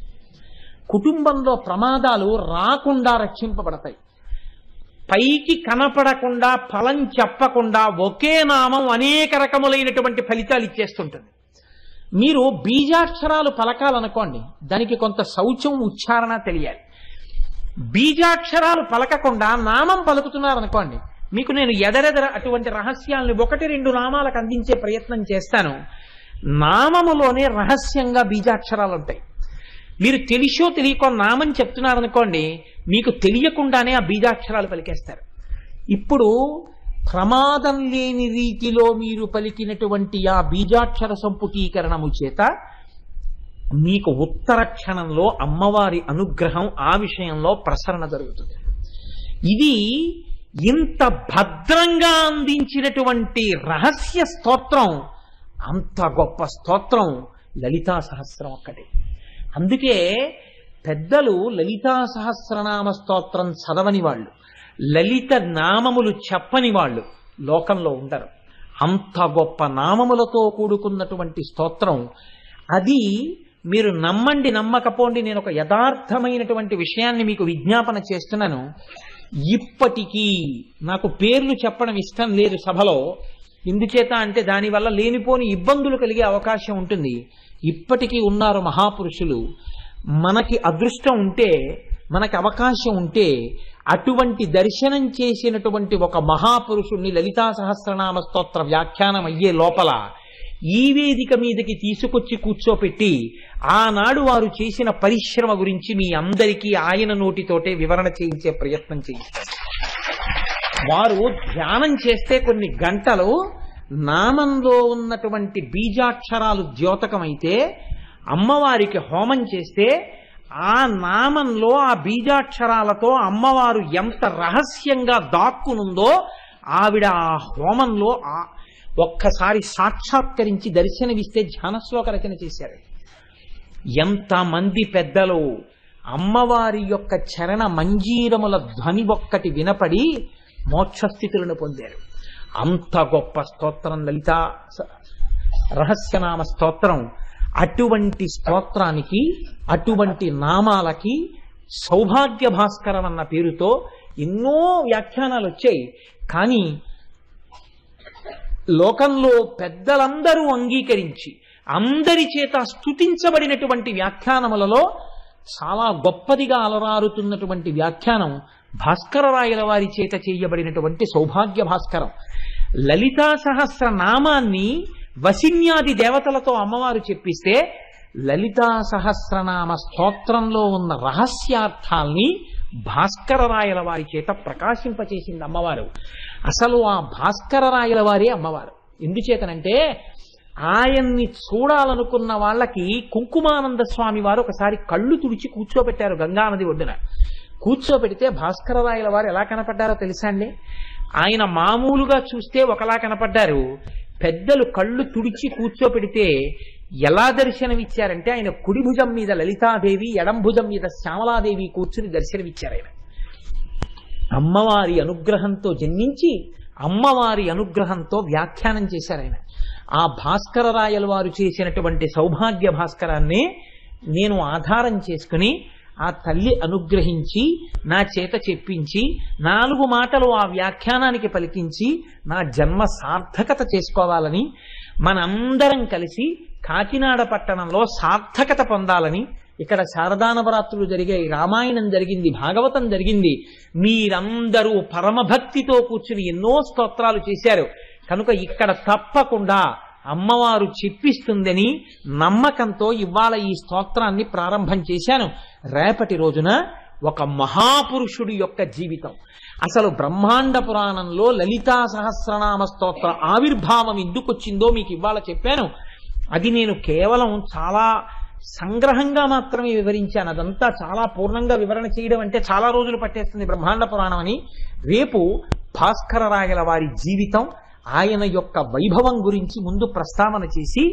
కుటుంబంలో ప్రమాదాలు రాకుండా రక్షింపబడతాయి. పైకి కనపడకుండా ఫలం చెప్పకుండా ఒకే నామం అనేక రకములైనటువంటి ఫలితాలు ఇచ్చేస్తుంటుంది. మీరు బీజాక్షరాలు పలకాలనుకోండి, దానికి కొంత శౌచం ఉచ్చారణ తెలియాలి. బీజాక్షరాలు పలకకుండా నామం పలుకుతున్నారనుకోండి, మీకు నేను ఎదరెదర అటువంటి రహస్యాలను 1-2 నామాలకు అందించే ప్రయత్నం చేస్తాను. నామములోనే రహస్యంగా బీజాక్షరాలు ఉంటాయి. మీరు తెలిసో తెలియకో నామం చెప్తున్నారనుకోండి, మీకు తెలియకుండానే ఆ బీజాక్షరాలు పలికేస్తారు. ఇప్పుడు ప్రమాదం లేని రీతిలో మీరు పలికినటువంటి ఆ బీజాక్షర సంపుటీకరణము చేత మీకు ఉత్తర క్షణంలో అమ్మవారి అనుగ్రహం ఆ విషయంలో ప్రసరణ జరుగుతుంది. ఇది ఇంత భద్రంగా అందించినటువంటి రహస్య స్తోత్రం, అంత గొప్ప స్తోత్రం లలితా సహస్రం ఒక్కటే. అందుకే పెద్దలు లలితా సహస్రనామ స్తోత్రం చదవని వాళ్ళు, లలిత నామములు చెప్పని వాళ్ళు లోకంలో ఉండరు. అంత గొప్ప నామములతో కూడుకున్నటువంటి స్తోత్రం అది. మీరు నమ్మండి నమ్మకపోండి, నేను ఒక యథార్థమైనటువంటి విషయాన్ని మీకు విజ్ఞాపన చేస్తున్నాను. ఇప్పటికీ నాకు పేర్లు చెప్పడం ఇష్టం లేదు సభలో, ఎందుచేత అంటే దానివల్ల లేనిపోని ఇబ్బందులు కలిగే అవకాశం ఉంటుంది. ఇప్పటికీ ఉన్నారు మహాపురుషులు. మనకి అదృష్టం ఉంటే, మనకి అవకాశం ఉంటే అటువంటి దర్శనం చేసినటువంటి ఒక మహాపురుషుణ్ణి లలితా సహస్రనామ స్తోత్ర వ్యాఖ్యానం అయ్యే లోపల ఈ వేదిక మీదకి తీసుకొచ్చి కూర్చోపెట్టి ఆనాడు వారు చేసిన పరిశ్రమ గురించి మీ అందరికీ ఆయన నోటితోటే వివరణ చేయించే ప్రయత్నం చేయిస్తారు. వారు ధ్యానం చేస్తే కొన్ని గంటలు నామంలో ఉన్నటువంటి బీజాక్షరాలు ద్యోతకమైతే, అమ్మవారికి హోమం చేస్తే ఆ నామంలో ఆ బీజాక్షరాలతో అమ్మవారు ఎంత రహస్యంగా దాక్కునుందో ఆవిడ ఆ హోమంలో ఒక్కసారి సాక్షాత్కరించి దర్శనమిస్తే ధ్యానశ్లోక రచన చేశారు. ఎంతమంది పెద్దలు అమ్మవారి యొక్క చరణ మంజీరముల ధ్వని ఒక్కటి వినపడి మోక్షస్థితులను పొందారు. అంత గొప్ప స్తోత్రం లలితా రహస్యనామ స్తోత్రం. అటువంటి స్తోత్రానికి, అటువంటి నామాలకి సౌభాగ్య భాస్కరం అన్న పేరుతో ఎన్నో వ్యాఖ్యానాలు వచ్చాయి. కానీ లోకంలో పెద్దలందరూ అంగీకరించి అందరి చేత స్తుతించబడినటువంటి వ్యాఖ్యానములలో చాలా గొప్పదిగా అలరారుతున్నటువంటి వ్యాఖ్యానం భాస్కరరాయల వారి చేత చేయబడినటువంటి సౌభాగ్య భాస్కరం. లలితా సహస్ర నామాన్ని వసిన్యాది దేవతలతో అమ్మవారు చెప్పిస్తే లలితా సహస్రనామ స్తోత్రంలో ఉన్న రహస్యార్థాల్ని భాస్కరరాయల వారి చేత ప్రకాశింపచేసింది అమ్మవారు. అసలు ఆ భాస్కరరాయల వారే అమ్మవారు. ఎందుచేతనంటే ఆయన్ని చూడాలనుకున్న వాళ్ళకి కుంకుమానంద స్వామి వారు ఒకసారి కళ్ళు తుడిచి కూర్చోబెట్టారు గంగానది ఒడ్డున. కూర్చోబెడితే భాస్కరరాయల వారు ఎలా కనపడ్డారో తెలుసా అండి? ఆయన మామూలుగా చూస్తే ఒకలా కనపడ్డారు. పెద్దలు కళ్ళు తుడిచి కూర్చోపెడితే ఎలా దర్శనమిచ్చారంటే ఆయన కుడి భుజం మీద లలితాదేవి, ఎడం భుజం మీద శ్యామలాదేవి కూర్చుని దర్శనమిచ్చారు. ఆయన అమ్మవారి అనుగ్రహంతో జన్మించి అమ్మవారి అనుగ్రహంతో వ్యాఖ్యానం చేశారు. ఆయన ఆ భాస్కర రాయల వారు చేసినటువంటి సౌభాగ్య భాస్కరాన్ని నేను ఆధారం చేసుకుని ఆ తల్లి అనుగ్రహించి నా చేత చెప్పించి 4 మాటలు ఆ వ్యాఖ్యానానికి పలికించి నా జన్మ సార్థకత చేసుకోవాలని, మనందరం కలిసి కాకినాడ పట్టణంలో సార్థకత పొందాలని, ఇక్కడ శారదా నవరాత్రులు జరిగాయి, రామాయణం జరిగింది, భాగవతం జరిగింది, మీరందరూ పరమభక్తితో కూర్చుని ఎన్నో స్తోత్రాలు చేశారు కనుక ఇక్కడ తప్పకుండా అమ్మవారు చెప్పిస్తుందని నమ్మకంతో ఇవాళ ఈ స్తోత్రాన్ని ప్రారంభం చేశాను. రేపటి రోజున ఒక మహాపురుషుడి యొక్క జీవితం, అసలు బ్రహ్మాండ పురాణంలో లలితా సహస్రనామ స్తోత్ర ఆవిర్భావం ఎందుకు వచ్చిందో మీకు ఇవాళ చెప్పాను. అది నేను కేవలం చాలా సంగ్రహంగా మాత్రమే వివరించాను. అదంతా చాలా పూర్ణంగా వివరణ చేయడం అంటే చాలా రోజులు పట్టేస్తుంది బ్రహ్మాండ పురాణం అని. రేపు భాస్కర రాయల వారి జీవితం, ఆయన యొక్క వైభవం గురించి ముందు ప్రస్తావన చేసి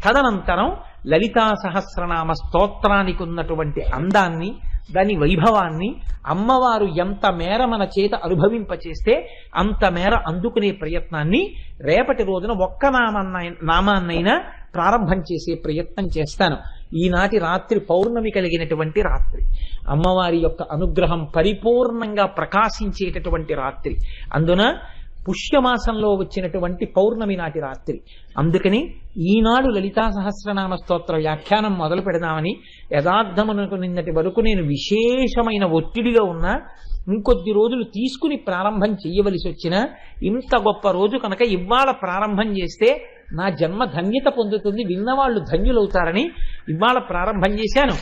తదనంతరం లలితా సహస్రనామ స్తోత్రానికి ఉన్నటువంటి అందాన్ని, దాని వైభవాన్ని, అమ్మవారు ఎంత మేర మన చేత అనుభవింపచేస్తే అంత మేర అందుకునే ప్రయత్నాన్ని రేపటి రోజున ఒక్క నామాన్నైనా ప్రారంభం చేసే ప్రయత్నం చేస్తాను. ఈనాటి రాత్రి పౌర్ణమి కలిగినటువంటి రాత్రి, అమ్మవారి యొక్క అనుగ్రహం పరిపూర్ణంగా ప్రకాశించేటటువంటి రాత్రి, అందున పుష్యమాసంలో వచ్చినటువంటి పౌర్ణమి నాటి రాత్రి. అందుకని ఈనాడు లలితా సహస్రనామ స్తోత్ర వ్యాఖ్యానం మొదలు పెడదామని యథార్థమునకు నిన్నటి వరకు నేను విశేషమైన ఒత్తిడిలో ఉన్నా, ఇంకొద్ది రోజులు తీసుకుని ప్రారంభం చేయవలసి వచ్చినా ఇంత గొప్ప రోజు కనుక ఇవాళ ప్రారంభం చేస్తే నా జన్మ ధన్యత పొందుతుంది, విన్నవాళ్లు ధన్యులవుతారని ఇవాళ ప్రారంభం చేశాను.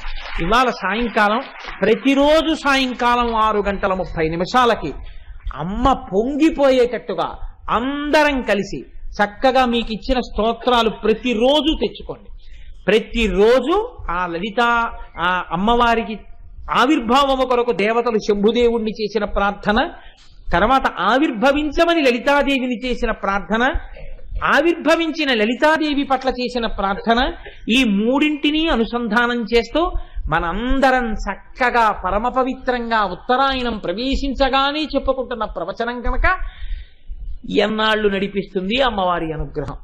ఇవాళ సాయంకాలం, ప్రతిరోజు సాయంకాలం 6:30 అమ్మ పొంగిపోయేటట్టుగా అందరం కలిసి చక్కగా మీకు ఇచ్చిన స్తోత్రాలు ప్రతిరోజు తెచ్చుకోండి. ప్రతిరోజు ఆ లలిత ఆ అమ్మవారికి ఆవిర్భావము కొరకు దేవతలు శంభుదేవుణ్ణి చేసిన ప్రార్థన, తర్వాత ఆవిర్భవించమని లలితాదేవిని చేసిన ప్రార్థన, ఆవిర్భవించిన లలితాదేవి పట్ల చేసిన ప్రార్థన, ఈ మూడింటినీ అనుసంధానం చేస్తూ మనందరం చక్కగా పరమ పవిత్రంగా ఉత్తరాయణం ప్రవేశించగానే చెప్పుకుంటున్న ప్రవచనం కనుక ఎన్నాళ్ళు నడిపిస్తుంది అమ్మవారి అనుగ్రహం.